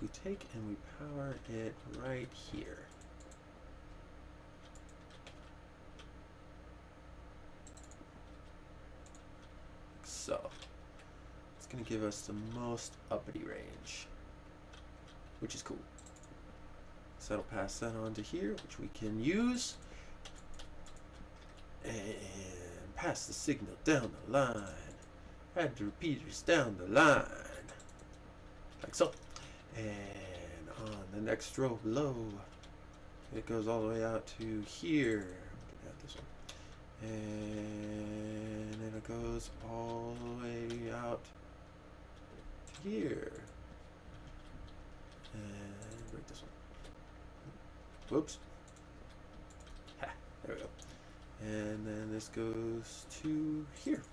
we take and we power it right here. So, it's going to give us the most uppity range, which is cool. So that'll pass that on to here, which we can use, and pass the signal down the line, add the repeaters down the line, like so. And on the next row below, it goes all the way out to here. Add this one. And then it goes all the way out to here. And break this one. Whoops. Ha, there we go. And then this goes to here,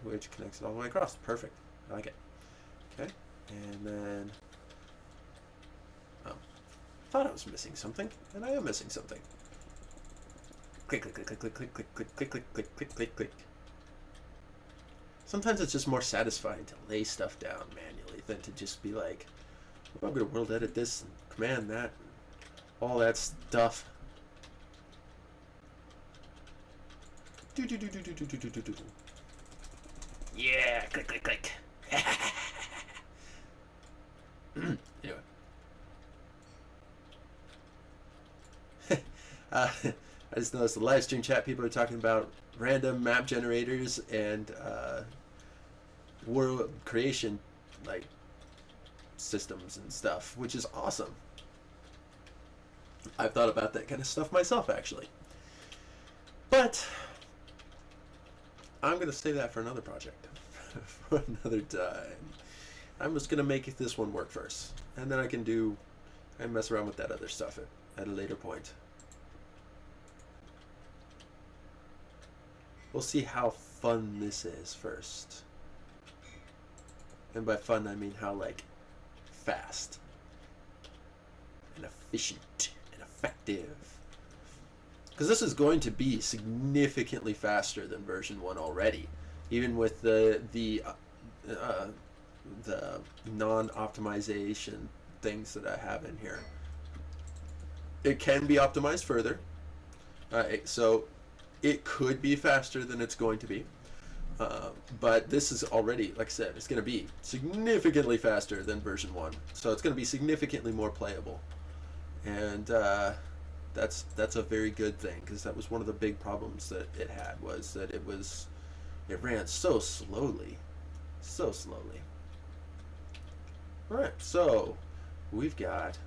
which connects it all the way across. Perfect. I like it. Okay, and then thought I was missing something, and I am missing something. Click, click, click, click, click, click, click, click, click, click, click, click, click, click. Sometimes it's just more satisfying to lay stuff down manually than to just be like, oh, I'm gonna world edit this and command that, and all that stuff. Do do do do do do do do do do. Yeah, click, click, click. Anyway. I just noticed the live stream chat, people are talking about random map generators and world creation like systems and stuff, which is awesome. I've thought about that kind of stuff myself, actually. But I'm going to save that for another project, for another time. I'm just going to make this one work first, and then I can do and mess around with that other stuff at a later point. We'll see how fun this is first. And by fun, I mean how, like, fast and efficient and effective. Because this is going to be significantly faster than version 1 already, even with the non-optimization things that I have in here. It can be optimized further, so it could be faster than it's going to be. But this is already, like I said, it's going to be significantly faster than version 1. So it's going to be significantly more playable. And that's a very good thing, because that was one of the big problems that it had, was that it ran so slowly. So slowly. Alright, so we've got...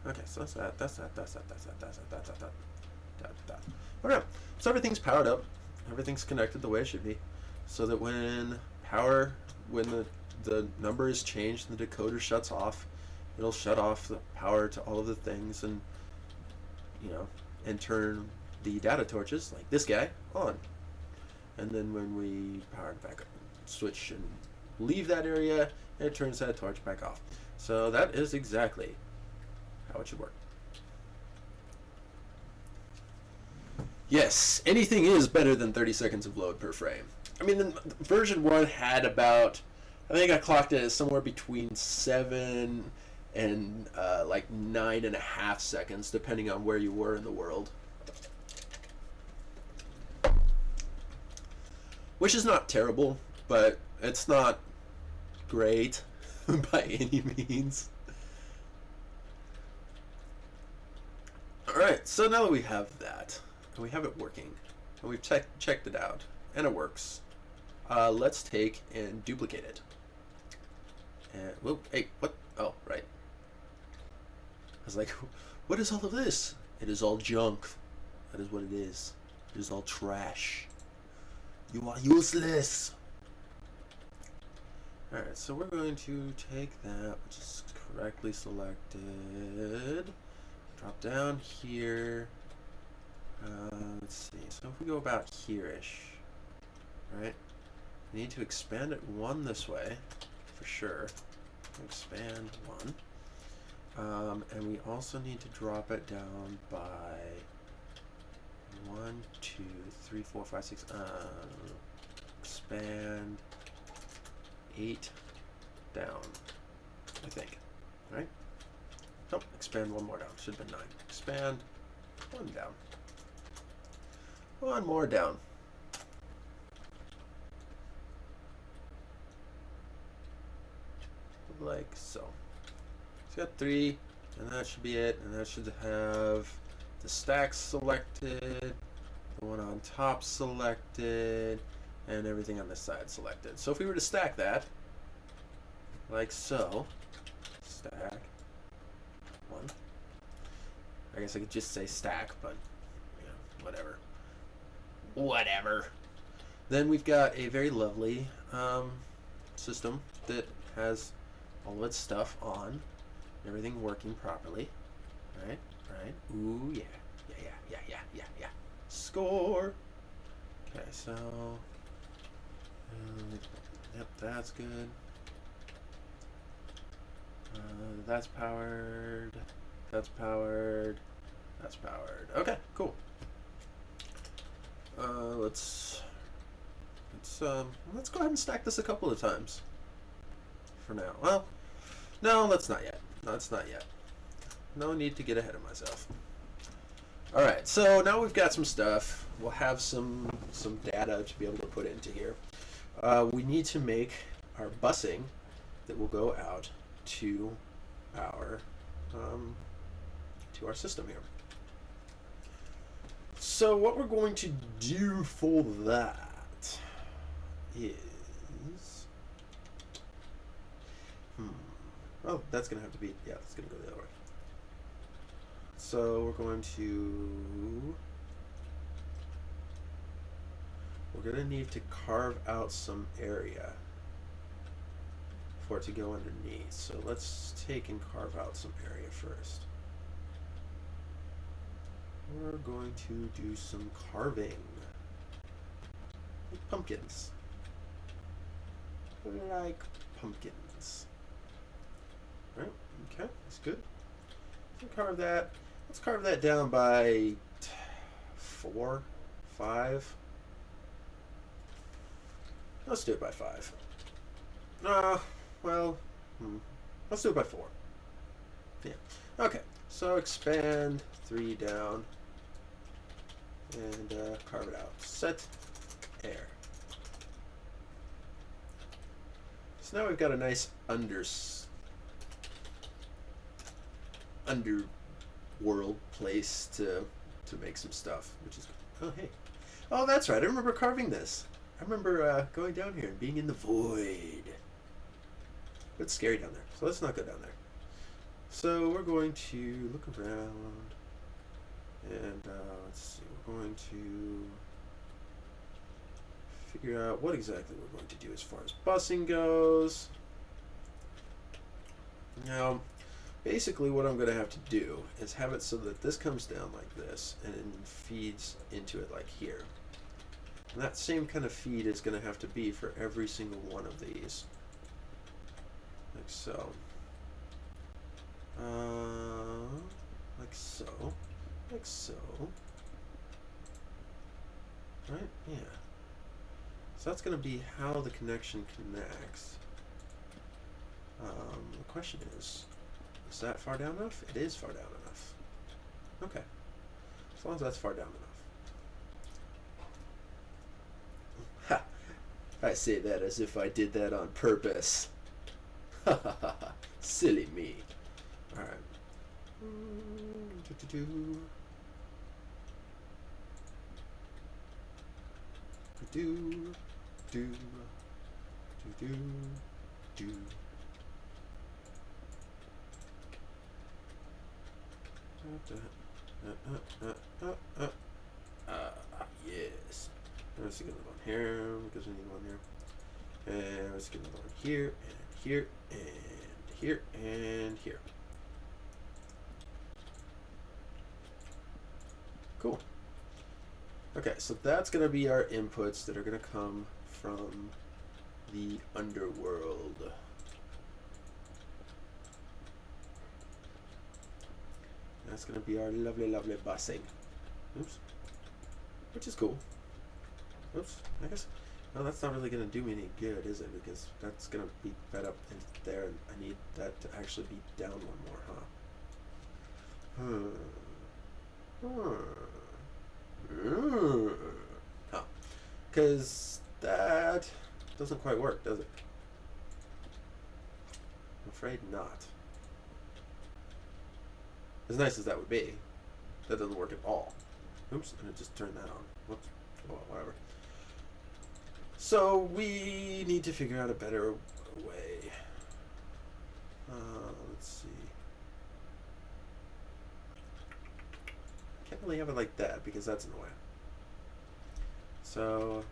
Okay, so that's that. Okay, so everything's powered up. Everything's connected the way it should be. So that when the number is changed and the decoder shuts off, it'll shut off the power to all of the things and, you know, and turn the data torches, like this guy, on. And then when we power it back up, switch and leave that area, it turns that torch back off. So that is exactly how it should work. Yes, anything is better than 30 seconds of load per frame. I mean, version 1 had about, I think I clocked it as somewhere between 7 and like 9.5 seconds, depending on where you were in the world. Which is not terrible, but it's not great by any means. Alright, so now that we have that, and we have it working, and we've checked it out, and it works, let's take and duplicate it. And, whoop, hey, what? Oh, right. I was like, what is all of this? It is all junk. That is what it is. It is all trash. You are useless. Alright, so we're going to take that, which is correctly selected, drop down here. Let's see, so if we go about here-ish, right, we need to expand it 1 this way, for sure. Expand 1. And we also need to drop it down by 1, 2, 3, 4, 5, 6, expand 8 down, I think, right? Nope, expand 1 more down, should have been 9. Expand 1 down. 1 more down. Like so. It's got 3, and that should be it, and that should have the stack selected, the one on top selected, and everything on this side selected. So if we were to stack that, like so, stack 1. I guess I could just say stack, but you know, whatever. Whatever. Then we've got a very lovely system that has all of its stuff on, everything working properly. Right? Right? Ooh, yeah. Yeah. Score! Okay, so... yep, that's good. That's powered. That's powered. That's powered. Okay, cool. Let's go ahead and stack this a couple of times. For now. Well, no, that's not yet. No, that's not yet. No need to get ahead of myself. Alright, so now we've got some stuff. We'll have some data to be able to put into here. We need to make our busing that will go out to our system here. So what we're going to do for that is Oh, that's going to have to be, yeah, that's going to go the other way. So we're going to need to carve out some area for it to go underneath. So let's take and carve out some area first. We're going to do some carving. Like pumpkins. Like pumpkins. Right, okay, that's good. So carve that. Let's carve that down by 4, 5. Let's do it by 5. Well, let's do it by 4. Yeah. Okay, so expand 3 down and carve it out. Set air. So now we've got a nice underworld place to make some stuff, which is, oh hey, oh that's right, I remember carving this. I remember going down here and being in the void. It's scary down there, so let's not go down there. So we're going to look around and let's see, we're going to figure out what exactly we're going to do as far as busing goes. Now basically what I'm going to have to do is have it so that this comes down like this and feeds into it like here. And that same kind of feed is going to have to be for every single one of these. Like so. Like so. Like so. Right? Yeah. So that's going to be how the connection connects. The question is that far down enough? It is far down enough. Okay. As long as that's far down enough. Ha! I say that as if I did that on purpose. Ha ha ha ha. Silly me. Alright. Yes. Let's get another one here because we need one here. And let's get another one here and here and here and here. Cool. Okay, so that's going to be our inputs that are going to come from the underworld. That's going to be our lovely, lovely busing. Oops. Which is cool. Oops. I guess, well, that's not really going to do me any good, is it? Because that's going to be fed up in there, and I need that to actually be down one more, huh? Because that doesn't quite work, does it? I'm afraid not. As nice as that would be, that doesn't work at all. Oops, and it just turned that on. Whoops. Well, whatever. So we need to figure out a better way. Let's see. Can't really have it like that because that's in the way. So,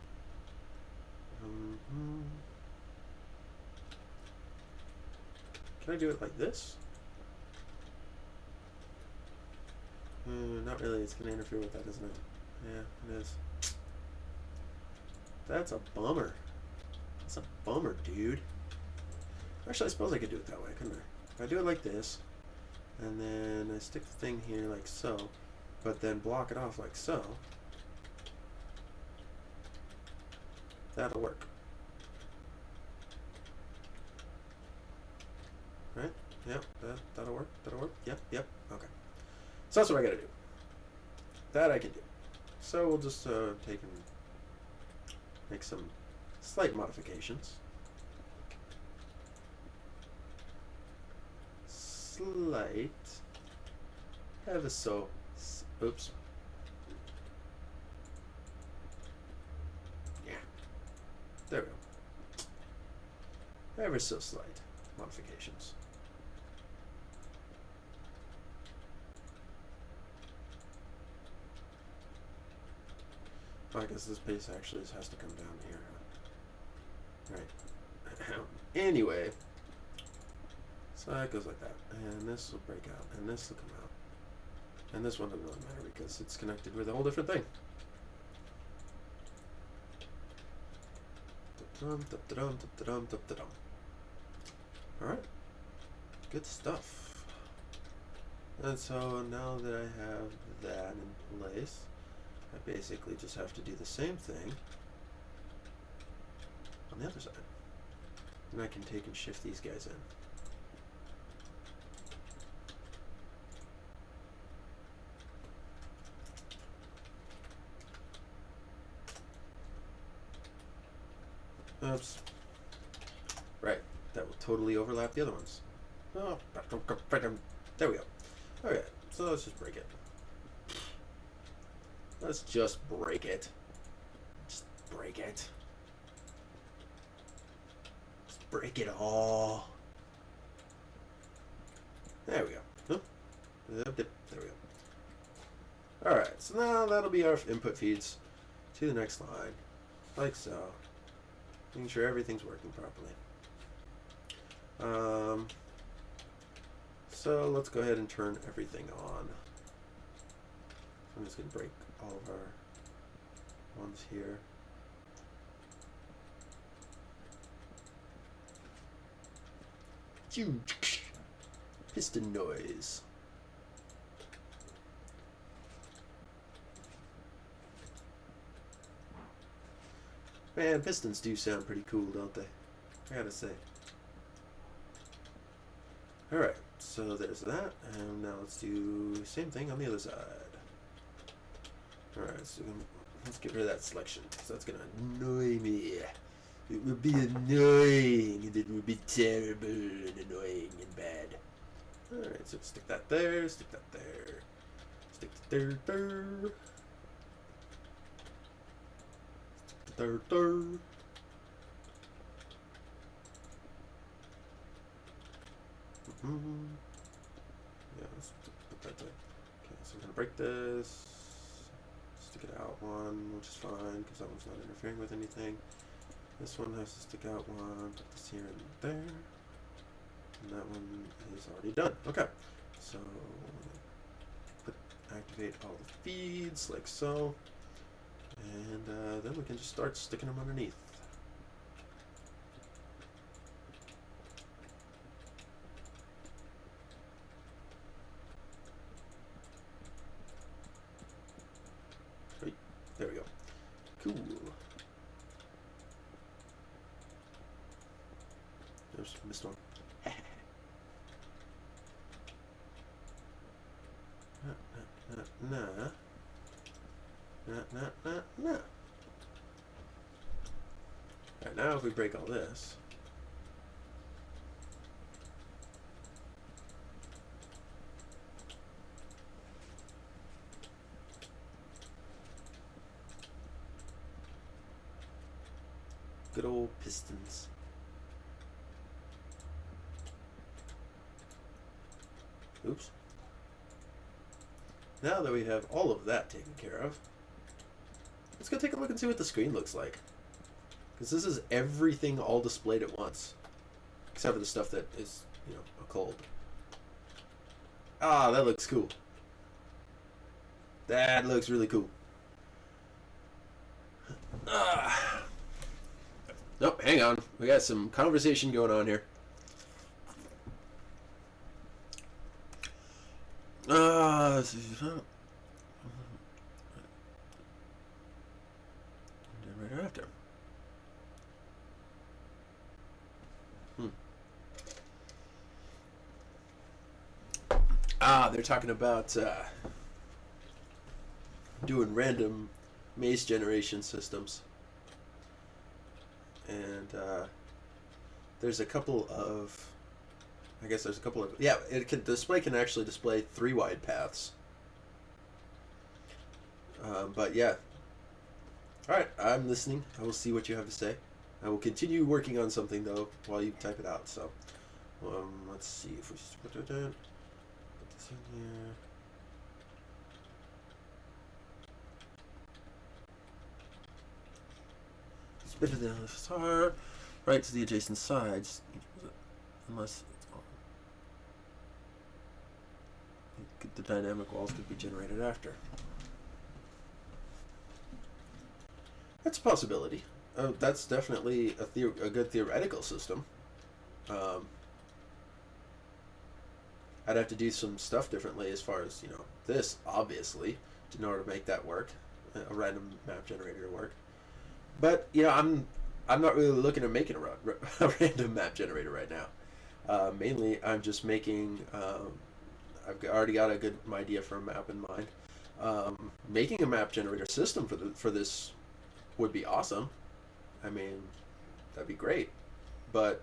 can I do it like this? Not really. It's going to interfere with that, isn't it? Yeah, it is. That's a bummer. That's a bummer, dude. Actually, I suppose I could do it that way, couldn't I? If I do it like this, and then I stick the thing here like so, but then block it off like so, that'll work. Right? Yep, that'll work. That'll work. Yep, yep. Okay. So that's what I gotta do. That I can do. So we'll just take and make some slight modifications. Slight. Ever so. Oops. Yeah. There we go. Ever so slight modifications. Oh, I guess this base actually has to come down here. Right. Anyway, so it goes like that, and this will break out, and this will come out, and this one doesn't really matter because it's connected with a whole different thing. All right, good stuff. And so now that I have that in place, I basically just have to do the same thing on the other side. And I can take and shift these guys in. Oops. Right, that will totally overlap the other ones. Oh, there we go. Okay, so let's just break it. Let's just break it. Just break it. Just break it all. There we go. There we go. Alright, so now that'll be our input feeds to the next line. Like so. Making sure everything's working properly. So let's go ahead and turn everything on. So I'm just going to break all of our ones here. Piston noise. Man, pistons do sound pretty cool, don't they? I gotta say. Alright, so there's that, and now let's do the same thing on the other side. Alright, so let's get rid of that selection, because that's gonna annoy me. It would be annoying, and it would be terrible and annoying and bad. Alright, so stick that there, stick that there, stick the there. Yeah, let's put that there. Okay, so I'm gonna break this, stick it out one, which is fine because that one's not interfering with anything. This one has to stick out one, put this here and there, and that one is already done. Okay, so activate all the feeds like so. And then we can just start sticking them underneath. Right, there we go. Cool. There's missed one. Nah. Alright, now if we break all this, good old pistons. Oops. Now that we have all of that taken care of, let's go take a look and see what the screen looks like. Because this is everything all displayed at once. Except for the stuff that is, you know, cold. Ah, that looks cool. That looks really cool. Nope, hang on. We got some conversation going on here. Right after. They're talking about doing random maze generation systems. And there's a couple of, I guess there's a couple of, yeah, the display can actually display 3 wide paths. But yeah. Alright, I'm listening. I will see what you have to say. I will continue working on something though while you type it out. So let's see if we just put this in here. Width of the LFSR, right to the adjacent sides, unless it's on. The dynamic walls could be generated after. That's a possibility. That's definitely a good theoretical system. I'd have to do some stuff differently as far as, this, obviously, in order to make that work, a random map generator work. But, I'm not really looking at making a random map generator right now. Mainly, I'm just making, I've already got a good idea for a map in mind. Making a map generator system for this would be awesome. I mean, that'd be great. But,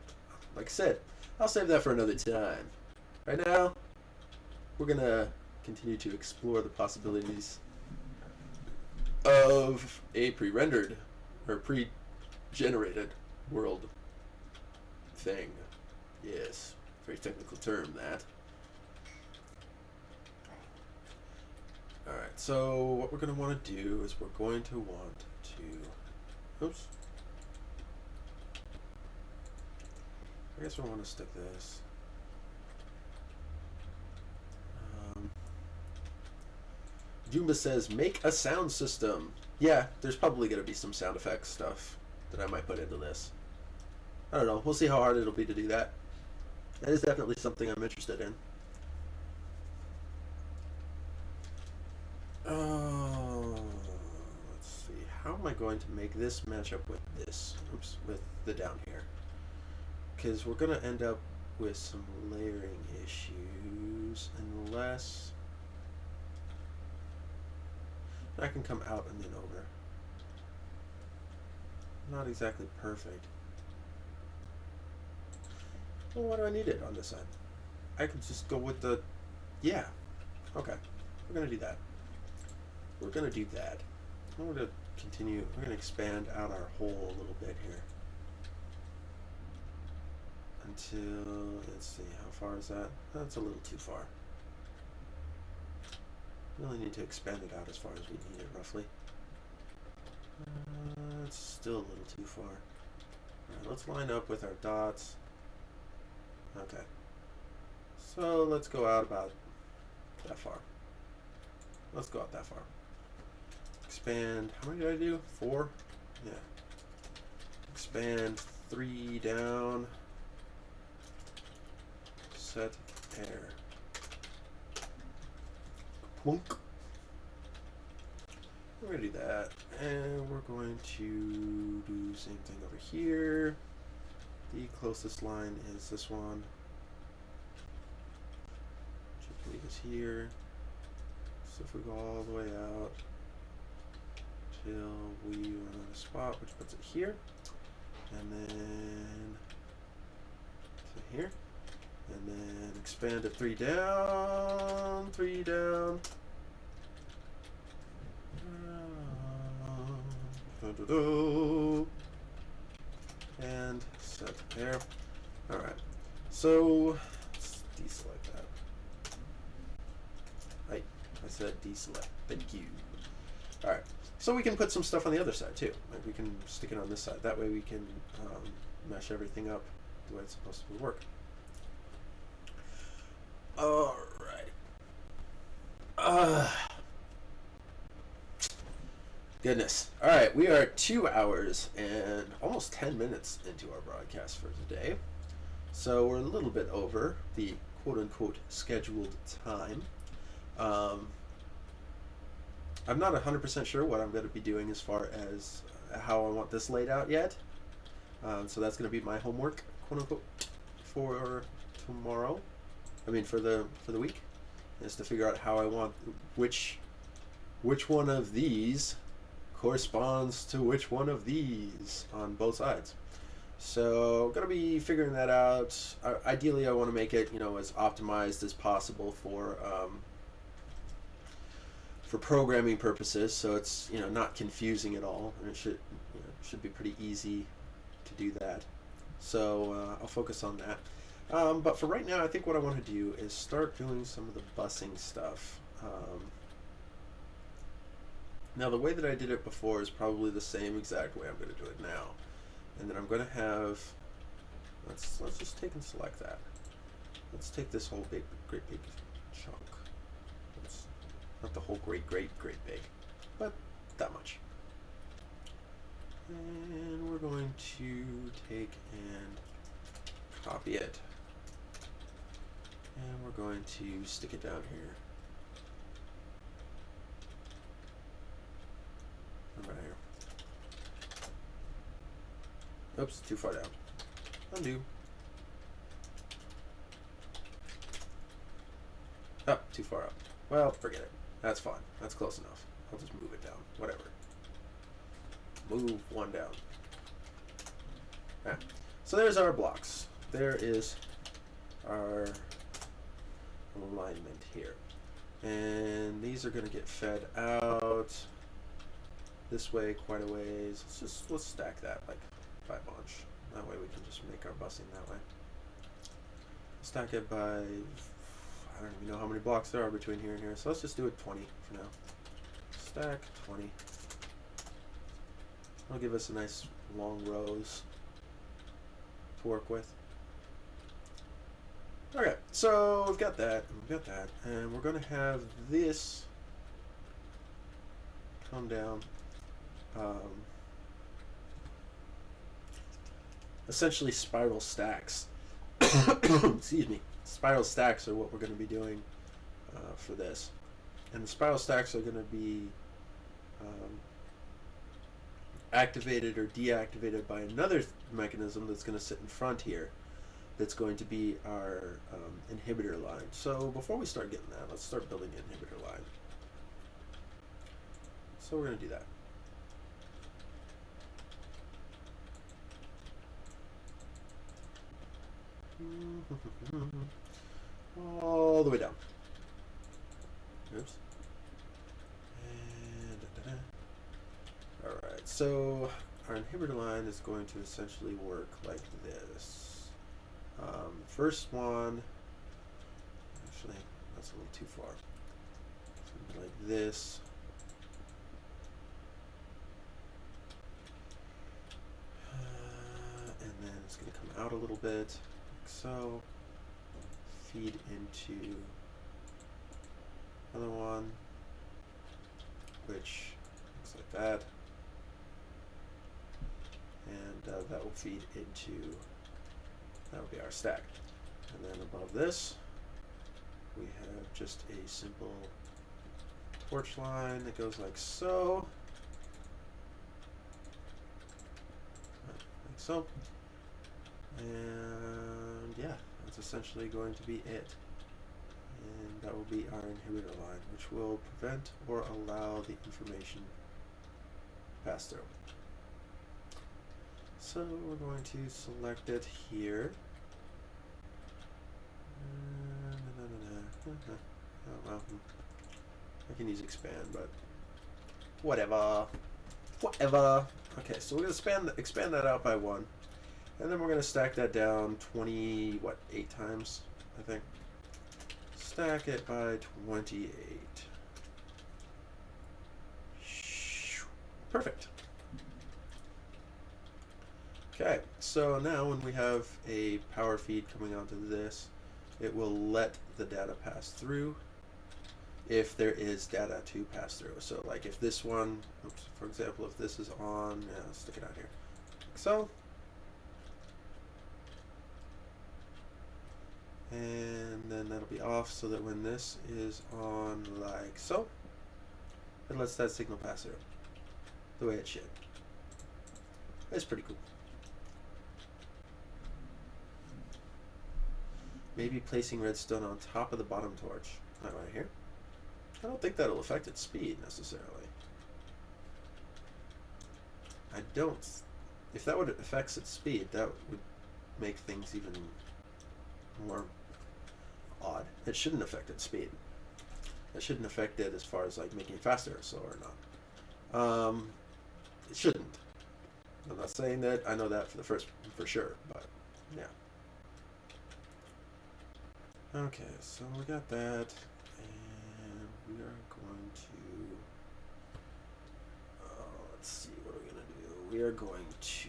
like I said, I'll save that for another time. Right now, we're going to continue to explore the possibilities of a pre-rendered or pre-generated world thing. Yes, very technical term, that. Alright, so what we're going to want to do is we're going to want to... Oops. I guess we want to stick this. Jumba says, make a sound system. Yeah, there's probably going to be some sound effects stuff that I might put into this. I don't know. We'll see how hard it'll be to do that. That is definitely something I'm interested in. Let's see. How am I going to make this match up with this? Oops, with the down here. Because we're going to end up with some layering issues unless I can come out and then over. Not exactly perfect. Well, why do I need it on this side? I could just go with the... Yeah. Okay. We're going to do that. We're going to do that. We're going to continue. We're going to expand out our hole a little bit here. Until... Let's see. How far is that? That's a little too far. We only need to expand it out as far as we need it, roughly. It's still a little too far. Alright, let's line up with our dots. Okay. So let's go out about that far. Let's go out that far. Expand. How many did I do? 4? Yeah. Expand 3 down. Set air. We're going to do that, and we're going to do the same thing over here. The closest line is this one. Should leave us here. So if we go all the way out till we run out of spot, which puts it here, and then to here. And then expand it 3 down, 3 down. And set there. Alright. So let's deselect that. I said deselect. Thank you. Alright. So we can put some stuff on the other side too. Like we can stick it on this side. That way we can mesh everything up the way it's supposed to work. Alright. Goodness. Alright, we are 2 hours and almost 10 minutes into our broadcast for today. So we're a little bit over the quote-unquote scheduled time. I'm not 100% sure what I'm going to be doing as far as how I want this laid out yet. So that's going to be my homework, quote-unquote, for tomorrow. I mean, for the week, is to figure out how I want which one of these corresponds to which one of these on both sides. So I'm gonna be figuring that out. Ideally, I want to make it as optimized as possible for programming purposes, so it's not confusing at all, and it should be pretty easy to do that. So I'll focus on that. But for right now, I think what I want to do is start doing some of the busing stuff. Now, the way that I did it before is probably the same exact way I'm going to do it now. And then I'm going to have, let's just take and select that. Let's take this whole great big chunk. Let's, not the whole great big, but that much. And we're going to take and copy it. And we're going to stick it down here. Right here. Oops, too far down. Undo. Up, too far up. Well, forget it. That's fine. That's close enough. I'll just move it down. Whatever. Move one down. Ah. So there's our blocks. There is our alignment here. And these are going to get fed out this way quite a ways. Let's stack that like by a bunch. That way we can just make our busing that way. Stack it by, I don't even know how many blocks there are between here and here. So let's just do it 20 for now. Stack 20. That'll give us a nice long rows to work with. Okay, so we've got that, and we're going to have this come down. Essentially spiral stacks. Excuse me. Spiral stacks are what we're going to be doing for this. And the spiral stacks are going to be activated or deactivated by another mechanism that's going to sit in front here. That's going to be our inhibitor line. So before we start getting that, let's start building an inhibitor line. So we're going to do that. All the way down. Oops. And alright, so our inhibitor line is going to essentially work like this. First one, actually, that's a little too far. Something like this. And then it's going to come out a little bit, like so. Feed into another one, which looks like that. And that will feed into, that will be our stack. And then above this, we have just a simple torch line that goes like so. Like so. And yeah, that's essentially going to be it. And that will be our inhibitor line, which will prevent or allow the information to pass through. So we're going to select it here. Oh, well, I can use expand, but whatever. Okay, so we're going to expand that out by 1. And then we're going to stack that down 8 times, I think. Stack it by 28. Perfect. Okay, so now when we have a power feed coming onto this, it will let the data pass through if there is data to pass through. So like if this one, oops, for example, if this is on, yeah, let's stick it out here, like so. And then that'll be off so that when this is on like so, it lets that signal pass through the way it should. It's pretty cool. Maybe placing redstone on top of the bottom torch. Right here. I don't think that'll affect its speed necessarily. I don't. If that would affect its speed, that would make things even more odd. It shouldn't affect its speed. It shouldn't affect it as far as like making it faster or so or not. It shouldn't. I'm not saying that I know that for sure, but yeah. Okay, so we got that, and we are going to, let's see, what are we going to do? We are going to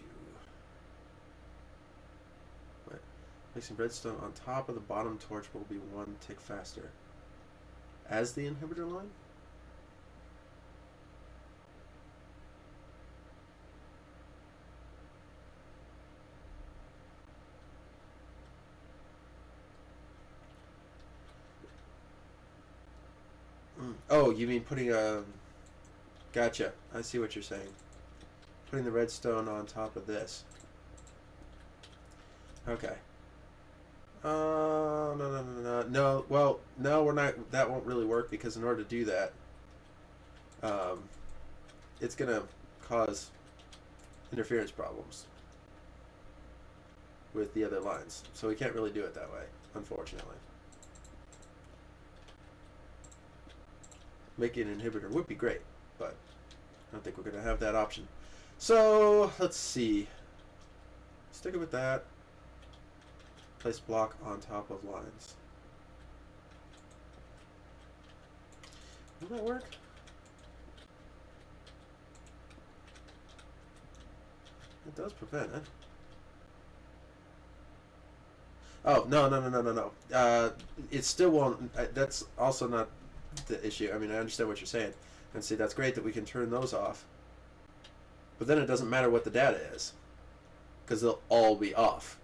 Placing redstone on top of the bottom torch will be 1 tick faster. As the inhibitor line? Oh, you mean putting a... Gotcha. I see what you're saying. Putting the redstone on top of this. Okay. No, well, no, we're not, that won't really work because in order to do that, it's going to cause interference problems with the other lines. So we can't really do it that way, unfortunately. Making an inhibitor would be great, but I don't think we're going to have that option. So, let's see. Stick it with that. Place block on top of lines. Will that work? It does prevent it. Oh, no. It still won't. That's also not the issue. I mean, I understand what you're saying. And see, that's great that we can turn those off. But then it doesn't matter what the data is. Because they'll all be off.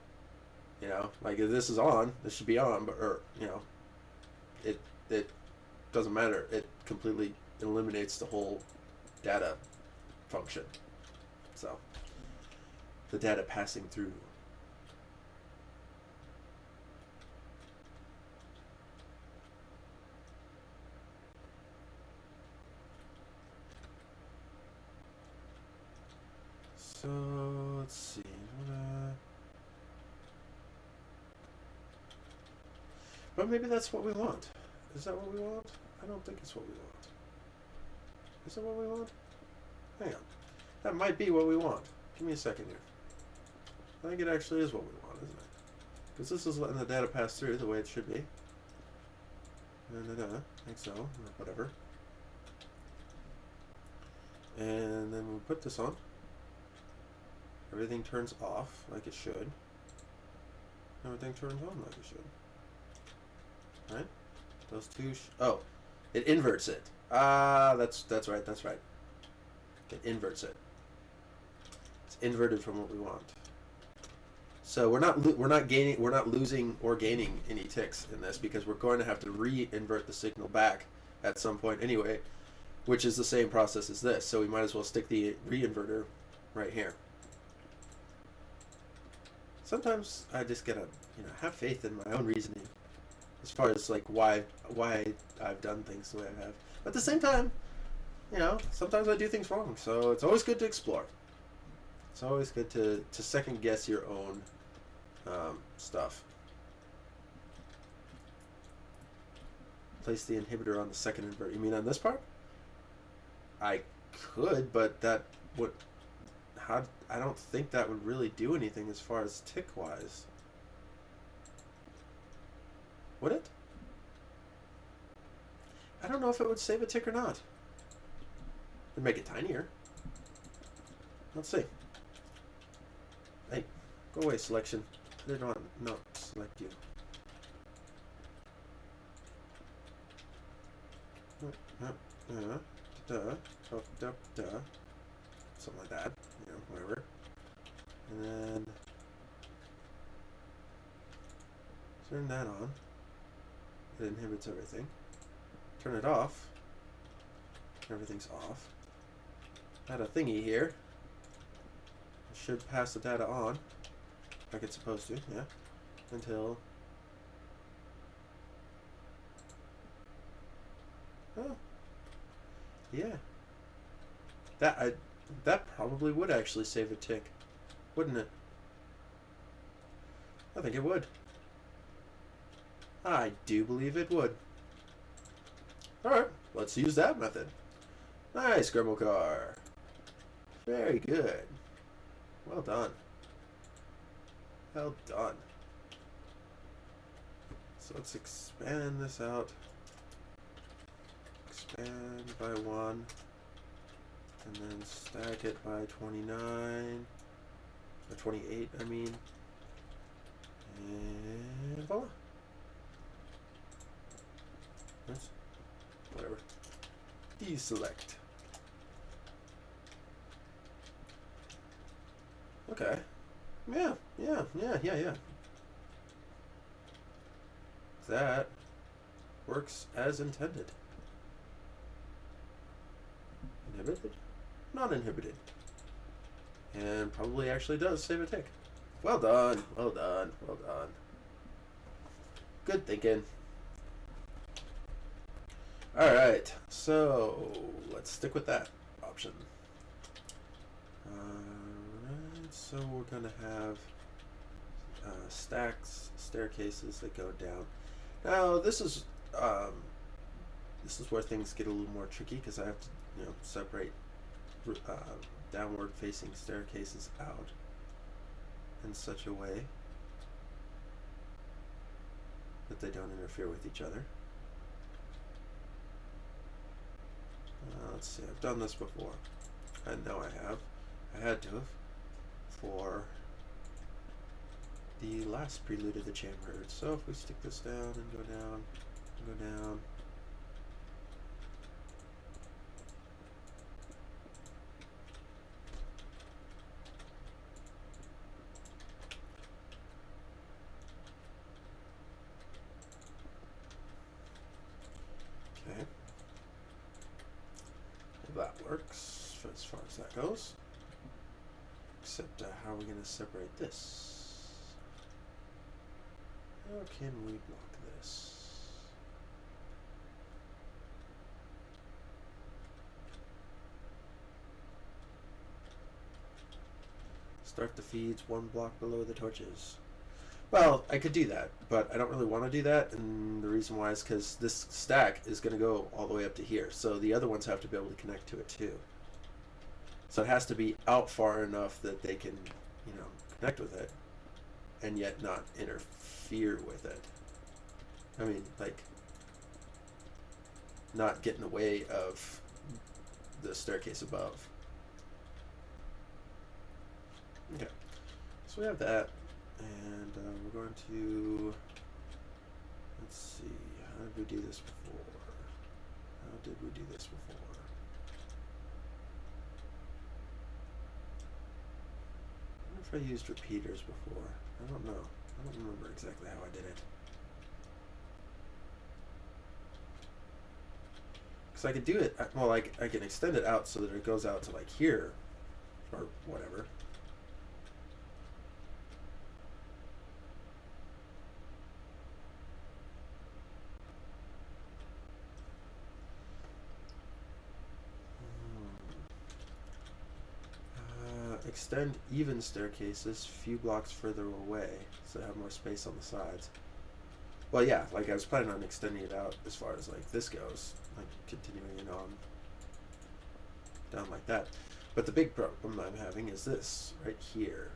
You know, like if this is on, this should be on, but, or, you know, it doesn't matter. It completely eliminates the whole data function. So, the data passing through. So, let's see. But maybe that's what we want. Is that what we want? I don't think it's what we want. Is that what we want? Hang on. That might be what we want. Give me a second here. I think it actually is what we want, isn't it? Because this is letting the data pass through the way it should be. I think so. Or whatever. And then we'll put this on. Everything turns off like it should. Everything turns on like it should. Right? Those two. Oh, it inverts it. Ah, that's right. That's right. It inverts it. It's inverted from what we want. So we're not losing or gaining any ticks in this because we're going to have to re-invert the signal back at some point anyway, which is the same process as this. So we might as well stick the re-inverter right here. Sometimes I just gotta, have faith in my own reasoning. As far as like why I've done things the way I have. But at the same time, sometimes I do things wrong. So it's always good to explore. It's always good to second guess your own stuff. Place the inhibitor on the second inverter. You mean on this part? I could, but that would I don't think that would really do anything as far as tick wise. Would it? I don't know if it would save a tick or not. It'd make it tinier. Let's see. Hey, go away, selection. I didn't want to not select you. Something like that. Whatever. And then turn that on. It inhibits everything. Turn it off. Everything's off. Add a thingy here. It should pass the data on, like it's supposed to, yeah. Until... Oh. Yeah. That probably would actually save a tick, wouldn't it? I think it would. I do believe it would. Alright, let's use that method. Nice, Grumble Car. Very good. Well done. Well done. So let's expand this out. Expand by 1. And then stack it by 29. Or 28, I mean. And voila. That's whatever. Deselect. Okay. Yeah. That works as intended. Inhibited? Not inhibited. And probably actually does save a tick. Well done. Well done. Well done. Good thinking. Alright, so let's stick with that option. Alright, so we're going to have stacks, staircases that go down. Now this is where things get a little more tricky because I have to, separate downward facing staircases out in such a way that they don't interfere with each other. Let's see, I've done this before. I know I have. I had to have for the last Prelude of the Chambered. So if we stick this down and go down and go down. Okay. That works as far as that goes. Except how are we going to separate this? How can we block this? Start the feeds 1 block below the torches. Well, I could do that, but I don't really want to do that, and the reason why is because this stack is going to go all the way up to here, so the other ones have to be able to connect to it too. So it has to be out far enough that they can, connect with it, and yet not interfere with it. I mean, like, not get in the way of the staircase above. Okay, so we have that. And we're going to, let's see, how did we do this before? How did we do this before? I wonder if I used repeaters before. I don't know. I don't remember exactly how I did it. Because I could do it, well, I can extend it out so that it goes out to like here, or whatever. Extend even staircases few blocks further away so I have more space on the sides. Well, yeah, like I was planning on extending it out as far as like this goes, like continuing it on down like that. But the big problem I'm having is this right here.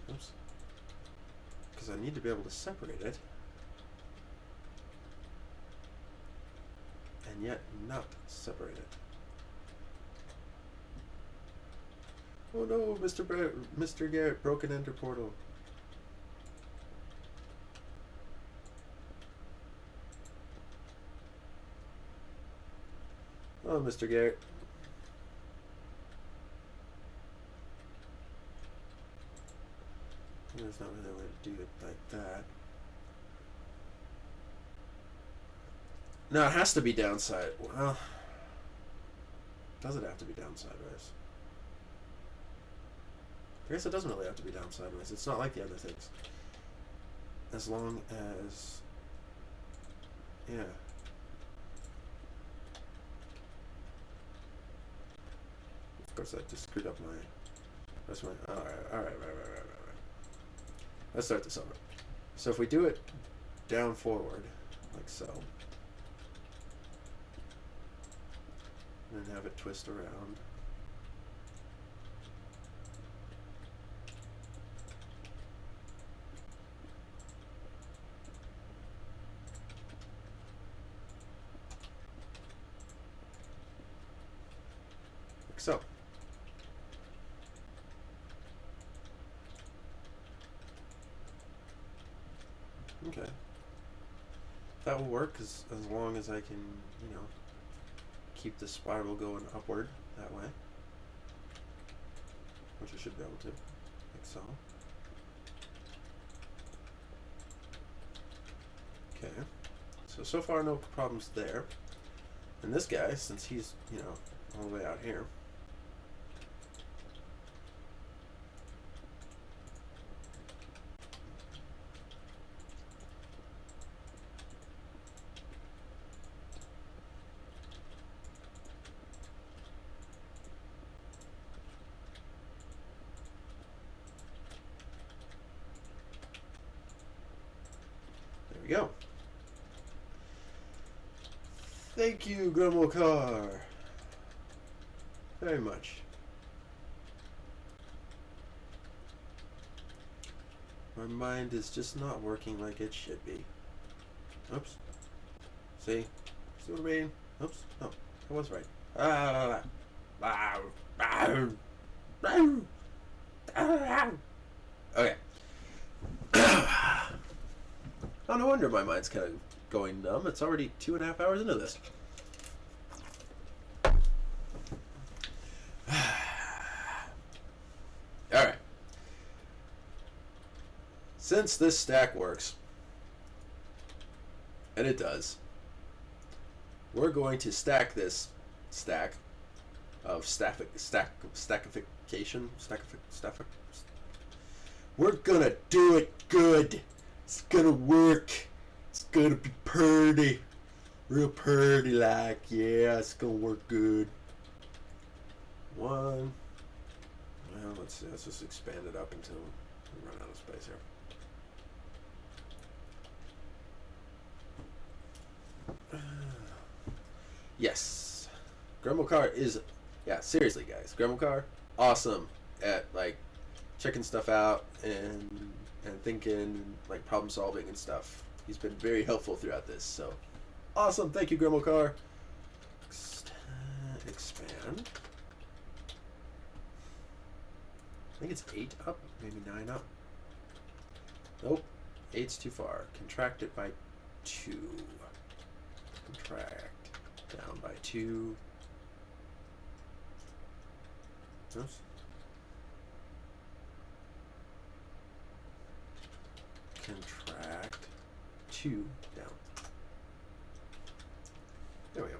Oops. Because I need to be able to separate it. And yet not separate it. Oh no, Mr. Garrett, broken enter portal. Oh, Mr. Garrett. There's not really a way to do it like that. No, it has to be downside. Well, does it have to be down sideways? I guess it doesn't really have to be down sideways. It's not like the other things. As long as, yeah. Of course, I just screwed up my. That's my. All right. Let's start this over. So if we do it down forward, like so. And then have it twist around. Like so. that will work as long as I can, you know, keep the spiral going upward that way. Which I should be able to, like so. Okay. So far no problems there. And this guy, since he's, you know, all the way out here, there we go. Thank you, Grummelcar, very much. My mind is just not working like it should be. Oops. See? See what I mean? Oops. No, I was right. Okay. Oh, no wonder my mind's kind of going numb. It's already 2.5 hours into this. Alright. Since this stack works, and it does, we're going to stack this stack of stackification. We're gonna do it good. It's gonna work. It's gonna be purty. Real purty like. Yeah, it's gonna work good. One. Well, let's see. Let's just expand it up until we run out of space here. Yes. Grummelcar is, yeah, seriously guys, Grummelcar, awesome at like checking stuff out and thinking, like problem solving and stuff. He's been very helpful throughout this, so awesome. Thank you, Grummelcar. Expand. I think it's 8 up, maybe 9 up. Nope, 8's too far. Contract it by 2. Contract down by 2. Oops. Contract 2 down. There we go.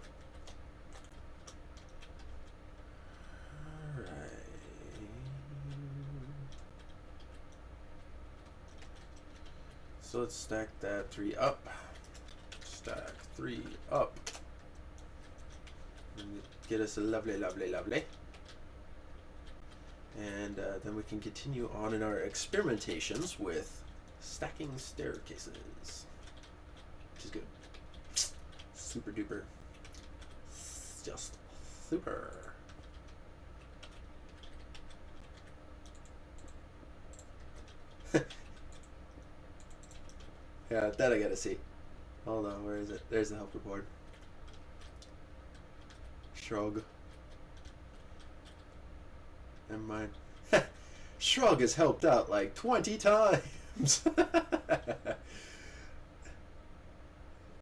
Alright. So let's stack that 3 up. Stack 3 up. And get us a lovely, lovely, lovely. And then we can continue on in our experimentations with stacking staircases, which is good. Super duper. Just super. Yeah, that I gotta see. Hold on, where is it? There's the helper board. Shrug. Never mind. Shrug has helped out like 20 times.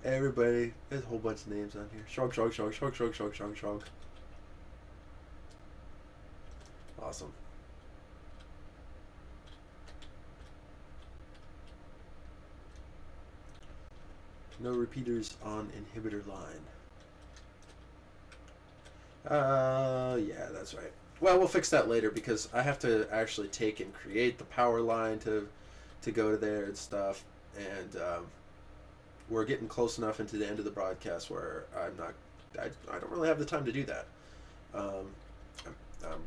Everybody, there's a whole bunch of names on here. Shrug, shrug, shrug, shrug, shrug, shrug, shrug, shrug. Awesome. No repeaters on inhibitor line. Yeah, that's right. Well, we'll fix that later because I have to actually take and create the power line to go to there and stuff. And we're getting close enough into the end of the broadcast where I don't really have the time to do that. I'm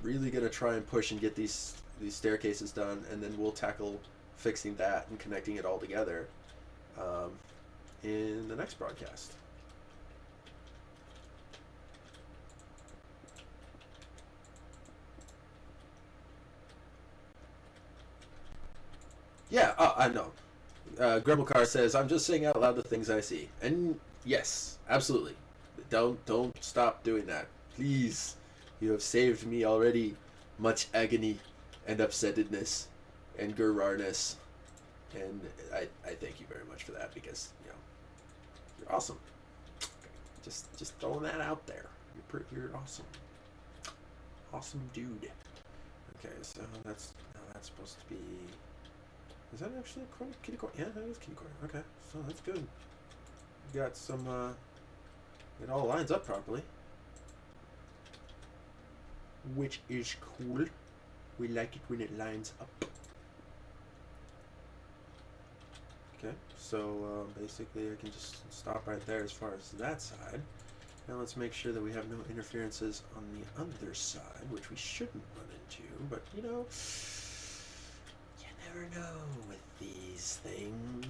really gonna try and push and get these staircases done, and then we'll tackle fixing that and connecting it all together in the next broadcast. Yeah, I know. Grummelcar says, I'm just saying out loud the things I see. And yes, absolutely. Don't stop doing that. Please. You have saved me already much agony and upsettedness and gurrarness. And I thank you very much for that because, you know, You're awesome. Just throwing that out there. You're awesome. Awesome dude. Okay, so that's supposed to be. Is that actually a kitty corner? Yeah, that is kitty corner. Okay, so that's good. We got some. It all lines up properly, which is cool. We like it when it lines up. Okay, so basically I can just stop right there as far as that side. Now let's make sure that we have no interferences on the other side, which we shouldn't run into, but you know, you never know with these things.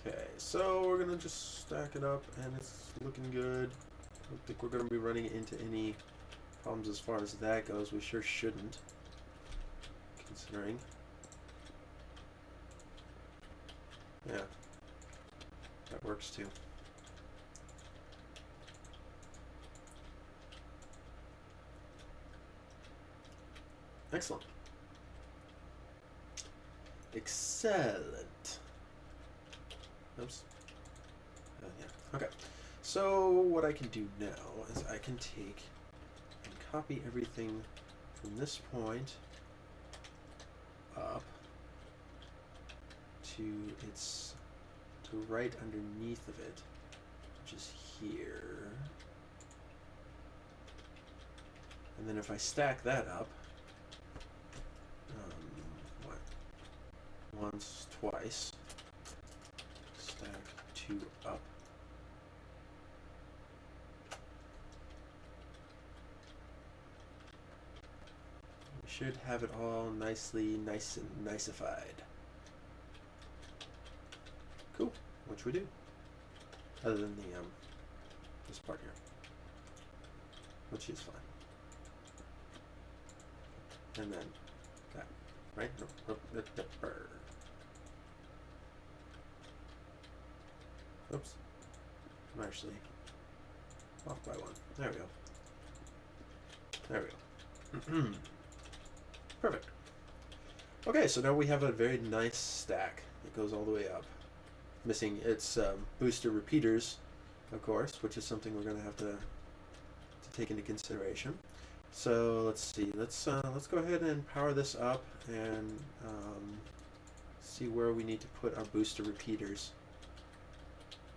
Okay, so we're gonna just stack it up and it's looking good. I don't think we're gonna be running into any problems as far as that goes. We sure shouldn't, considering. Yeah. That works too. Excellent. Excellent. Oops. Yeah. Okay. So what I can do now is I can take and copy everything from this point up to its right underneath of it, which is here. And then if I stack that up, once, twice, stack 2 up. We should have it all nice and niceified. Cool. What should we do? Other than the this part here, which is fine. And then that, right? Oops. I'm actually off by 1. There we go. There we go. Perfect. Okay, so now we have a very nice stack that goes all the way up. Missing its booster repeaters, of course, which is something we're going to have to take into consideration. So let's see. Let's go ahead and power this up and see where we need to put our booster repeaters.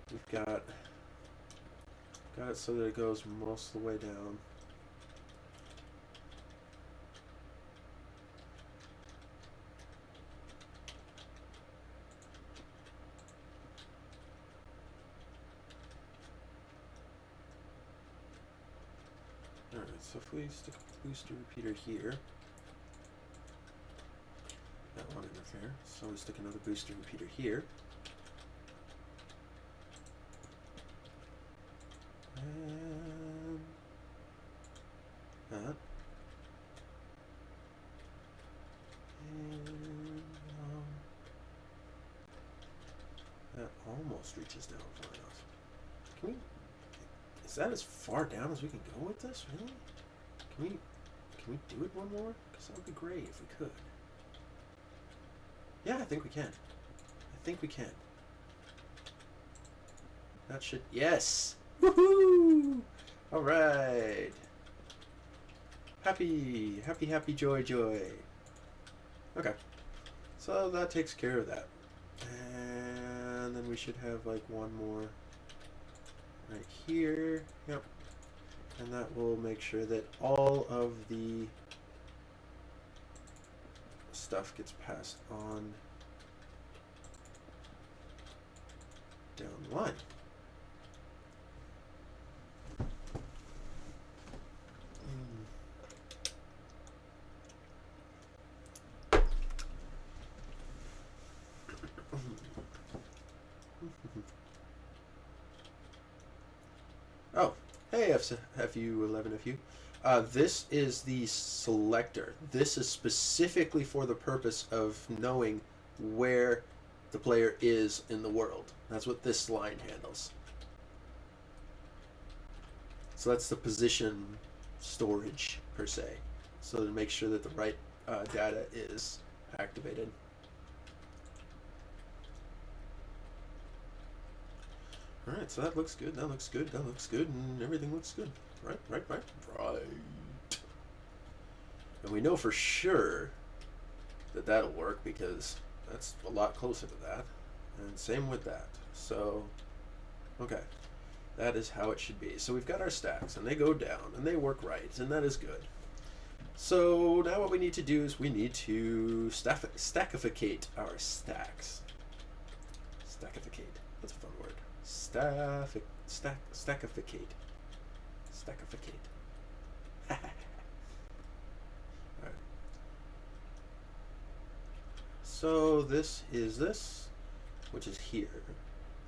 We've got it so that it goes most of the way down. Alright, so if we stick a booster repeater here, that won't interfere. So we stick another booster repeater here. And that. And that almost reaches down far enough. Can we? Is that as far down as we can go with this? Really? Can we do it one more? Because that would be great if we could. Yeah, I think we can. I think we can. That should... Yes! Woohoo! Alright. Happy, happy, happy, joy, joy. Okay. So that takes care of that. And then we should have like one more right here. Yep. And that will make sure that all of the stuff gets passed on down the line. Oh, hey FU11FU. This is the selector. This is specifically for the purpose of knowing where the player is in the world. That's what this line handles. So that's the position storage, per se. So to make sure that the right data is activated. Alright, so that looks good, that looks good, that looks good, and everything looks good. Right. And we know for sure that that'll work because that's a lot closer to that. And same with that. So, okay. That is how it should be. So we've got our stacks, and they go down, and they work right, and that is good. So now what we need to do is we need to stackificate our stacks. Stackificate. That's a fun word. Stackificate. Stackificate. Alright. So this is this, which is here.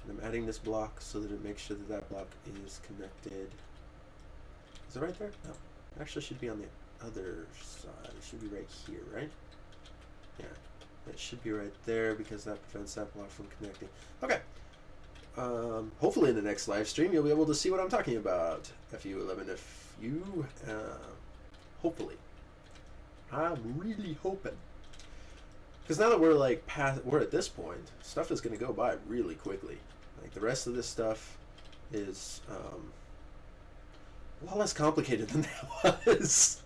And I'm adding this block so that it makes sure that that block is connected. Is it right there? No. It actually should be on the other side. It should be right here, right? Yeah. It should be right there because that prevents that block from connecting. Okay. Hopefully in the next live stream you'll be able to see what I'm talking about. FU11 if you hopefully. I'm really hoping. Because now that we're like we're at this point, stuff is going to go by really quickly. Like the rest of this stuff is a lot less complicated than that was.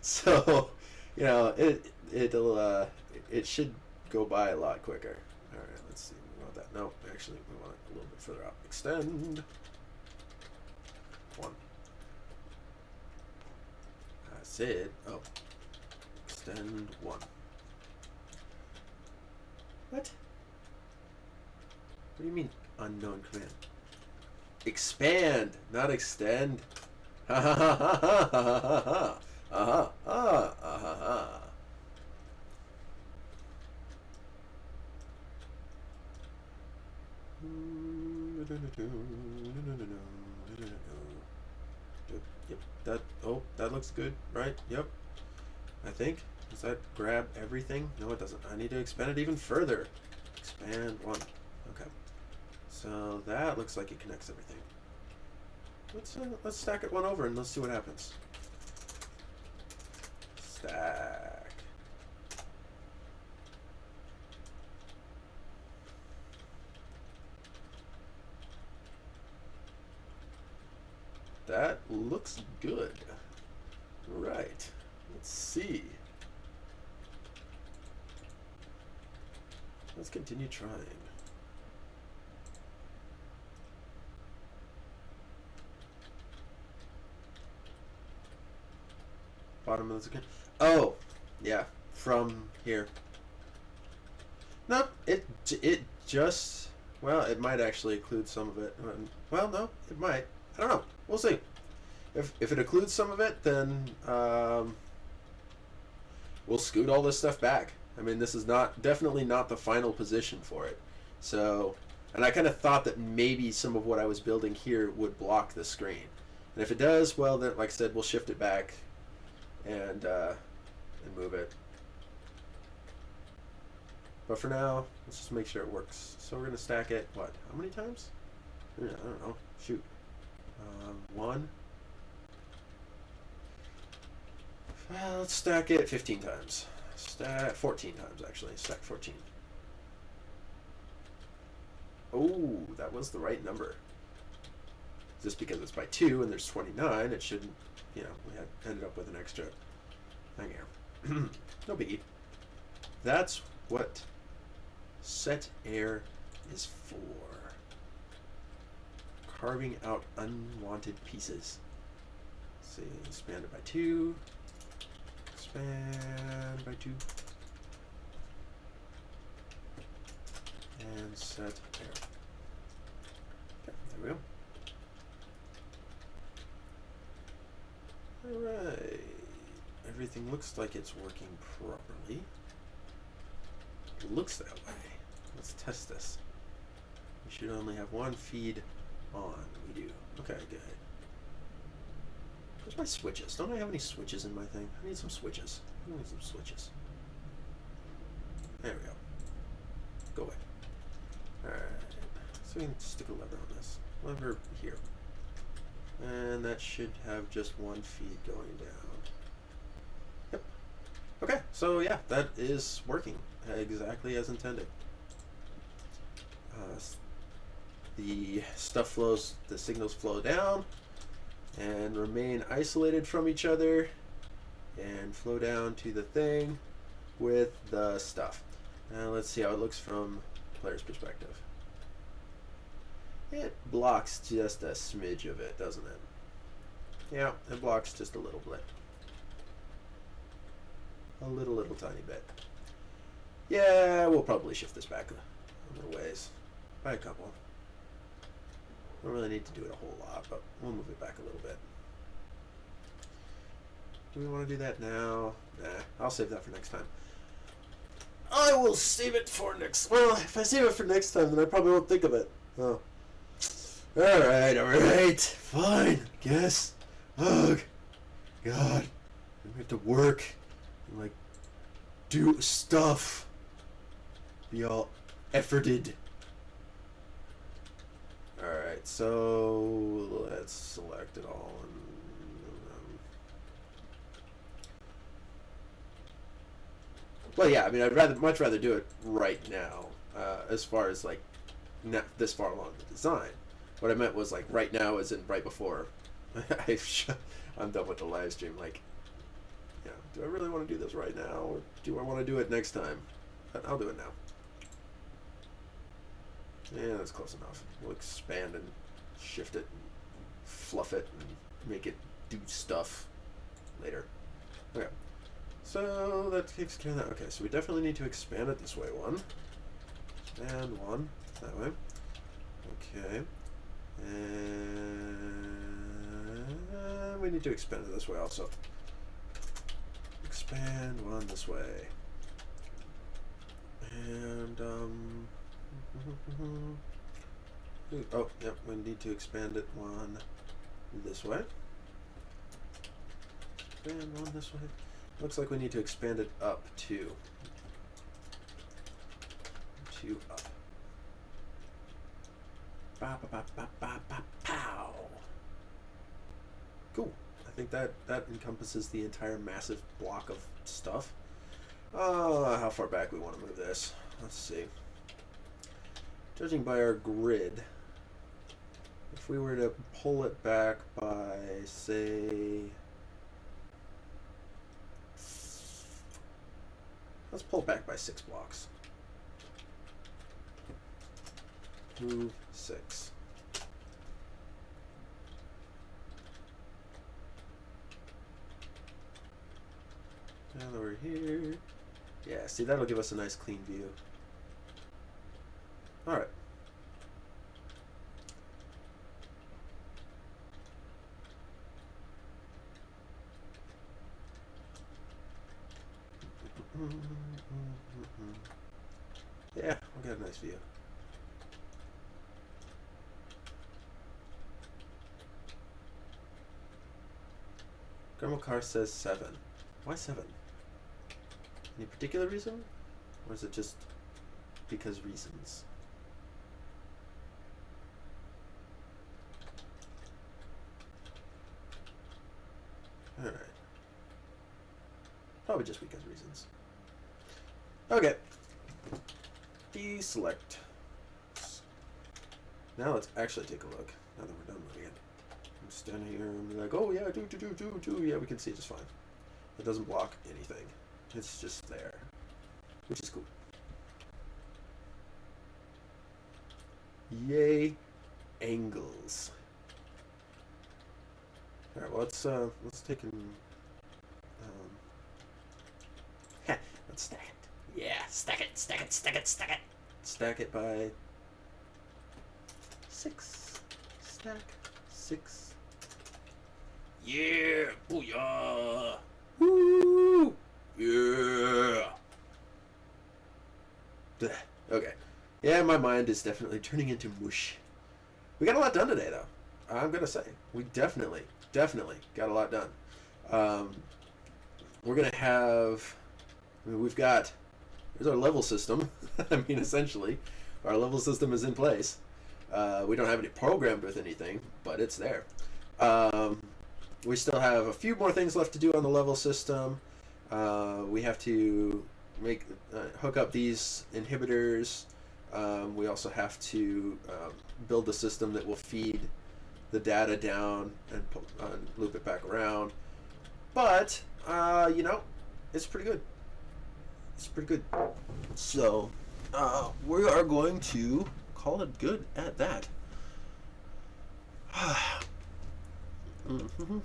So, you know, it should go by a lot quicker. All right, let's see. We want that. No, actually, we want it a little bit further out. Extend 1. I said, oh, extend 1. What? What do you mean unknown command? Expand, not extend. Ha ha ha ha ha ha ha ha. Ha ha ha ha. Yep, that looks good, right? Yep. I think. Does that grab everything? No, it doesn't. I need to expand it even further. Expand 1. Okay. So that looks like it connects everything. Let's stack it 1 over and let's see what happens. Stack. That looks good. Right. Let's see. Let's continue trying. Bottom of the screen. Oh, yeah, from here. No, it just, well, it might actually include some of it. Well, no, it might. I don't know. We'll see. If it includes some of it, then we'll scoot all this stuff back. I mean, this is definitely not the final position for it. So, and I kind of thought that maybe some of what I was building here would block the screen. And if it does, well, then, like I said, we'll shift it back and move it. But for now, let's just make sure it works. So we're going to stack it, what, how many times? I don't know. Shoot. 1. Well, let's stack it 15 times. Stack 14 times, actually. Stack 14. Oh, that was the right number. Just because it's by 2 and there's 29, it shouldn't, you know, we had ended up with an extra thing here. No biggie. That's what set air is for. Carving out unwanted pieces. Let's see, expand it by 2. Expand by 2. And set air. Okay, there we go. Alright. Everything looks like it's working properly. It looks that way. Let's test this. We should only have 1 feed on. We do. Okay, good. Where's my switches? Don't I have any switches in my thing? I need some switches. I need some switches. There we go. Go away. Alright. So we can stick a lever on this. Lever here. And that should have just 1 feed going down. Yep. Okay, so yeah, that is working exactly as intended. the stuff flows, the signals flow down and remain isolated from each other and flow down to the thing with the stuff. Now let's see how it looks from player's perspective. It blocks just a smidge of it, doesn't it? Yeah, it blocks just a little bit. A little tiny bit. Yeah, we'll probably shift this back a little ways. By a couple. Don't really need to do it a whole lot, but we'll move it back a little bit. Do we want to do that now? Nah, I'll save that for next time. I will save it for next... Well, if I save it for next time, then I probably won't think of it. Oh. Alright. Fine, I guess. Ugh. God. We have to work. And, like, do stuff. Be all efforted. Alright, so let's select it all. Well, yeah, I mean, I'd much rather do it right now, as far as, like, not this far along the design. What I meant was, like, right now as in right before I'm done with the live stream. Like, yeah, do I really want to do this right now, or do I want to do it next time? I'll do it now. Yeah, that's close enough. We'll expand and shift it, and fluff it, and make it do stuff later. Okay. So that takes care of that. Okay, so we definitely need to expand it this way. One. And one. That way. Okay. And we need to expand it this way also. Expand one this way. And, oh, yep, we need to expand it one this way. Expand one this way. Looks like we need to expand it up two. Two up. Ba, ba, ba, ba, ba, ba, pow. Cool. I think that encompasses the entire massive block of stuff. How far back we want to move this? Let's see. Judging by our grid, if we were to pull it back by, say, let's pull it back by 6 blocks. Move 6. Now that we're here, yeah, see, that'll give us a nice clean view. All right. Yeah, we got a nice view. Grandma Car says 7. Why 7? Any particular reason? Or is it just because reasons? Alright. Probably just because reasons. Okay. Deselect. Now let's actually take a look. Now that we're done with it. I'm standing here and be like, oh yeah, do. Yeah, we can see it just fine. It doesn't block anything. It's just there. Which is cool. Yay, angles. Alright, well let's take and let's stack it. Yeah, stack it. Stack it by 6. Stack 6. Yeah, booyah! Woo! Yeah. Okay. Yeah, my mind is definitely turning into mush. We got a lot done today, though. I'm gonna say we definitely got a lot done. We're gonna have. I mean, we've got. There's our level system. I mean, essentially, our level system is in place. We don't have any programmed with anything, but it's there. We still have a few more things left to do on the level system. We have to hook up these inhibitors We also have to build a system that will feed the data down and loop it back around. But, you know, it's pretty good. It's pretty good. So, we are going to call it good at that. Mm-hmm.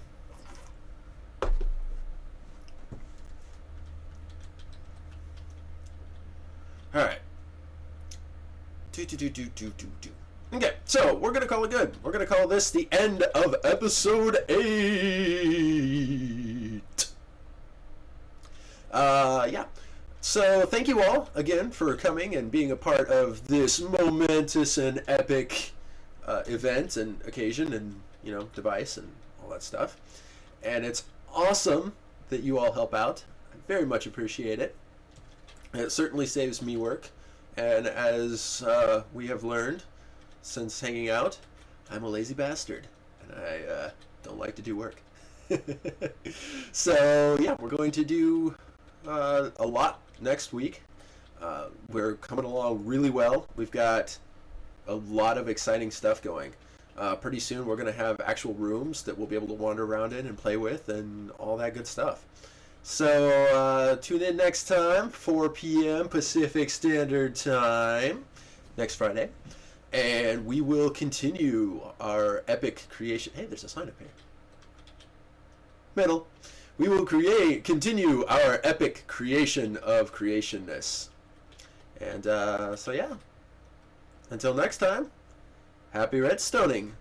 All right. Okay, so we're gonna call it good. We're gonna call this the end of episode 8. Yeah. So thank you all again for coming and being a part of this momentous and epic event and occasion and, you know, device and all that stuff. And it's awesome that you all help out. I very much appreciate it. It certainly saves me work. And as we have learned since hanging out, I'm a lazy bastard. And I don't like to do work. So, yeah, we're going to do a lot next week. We're coming along really well. We've got a lot of exciting stuff going. Pretty soon we're going to have actual rooms that we'll be able to wander around in and play with and all that good stuff. So tune in next time, 4 p.m. Pacific Standard Time, next Friday. And we will continue our epic creation. Hey, there's a sign up here. Middle. We will continue our epic creation of creationness. And so yeah, until next time, happy redstoning.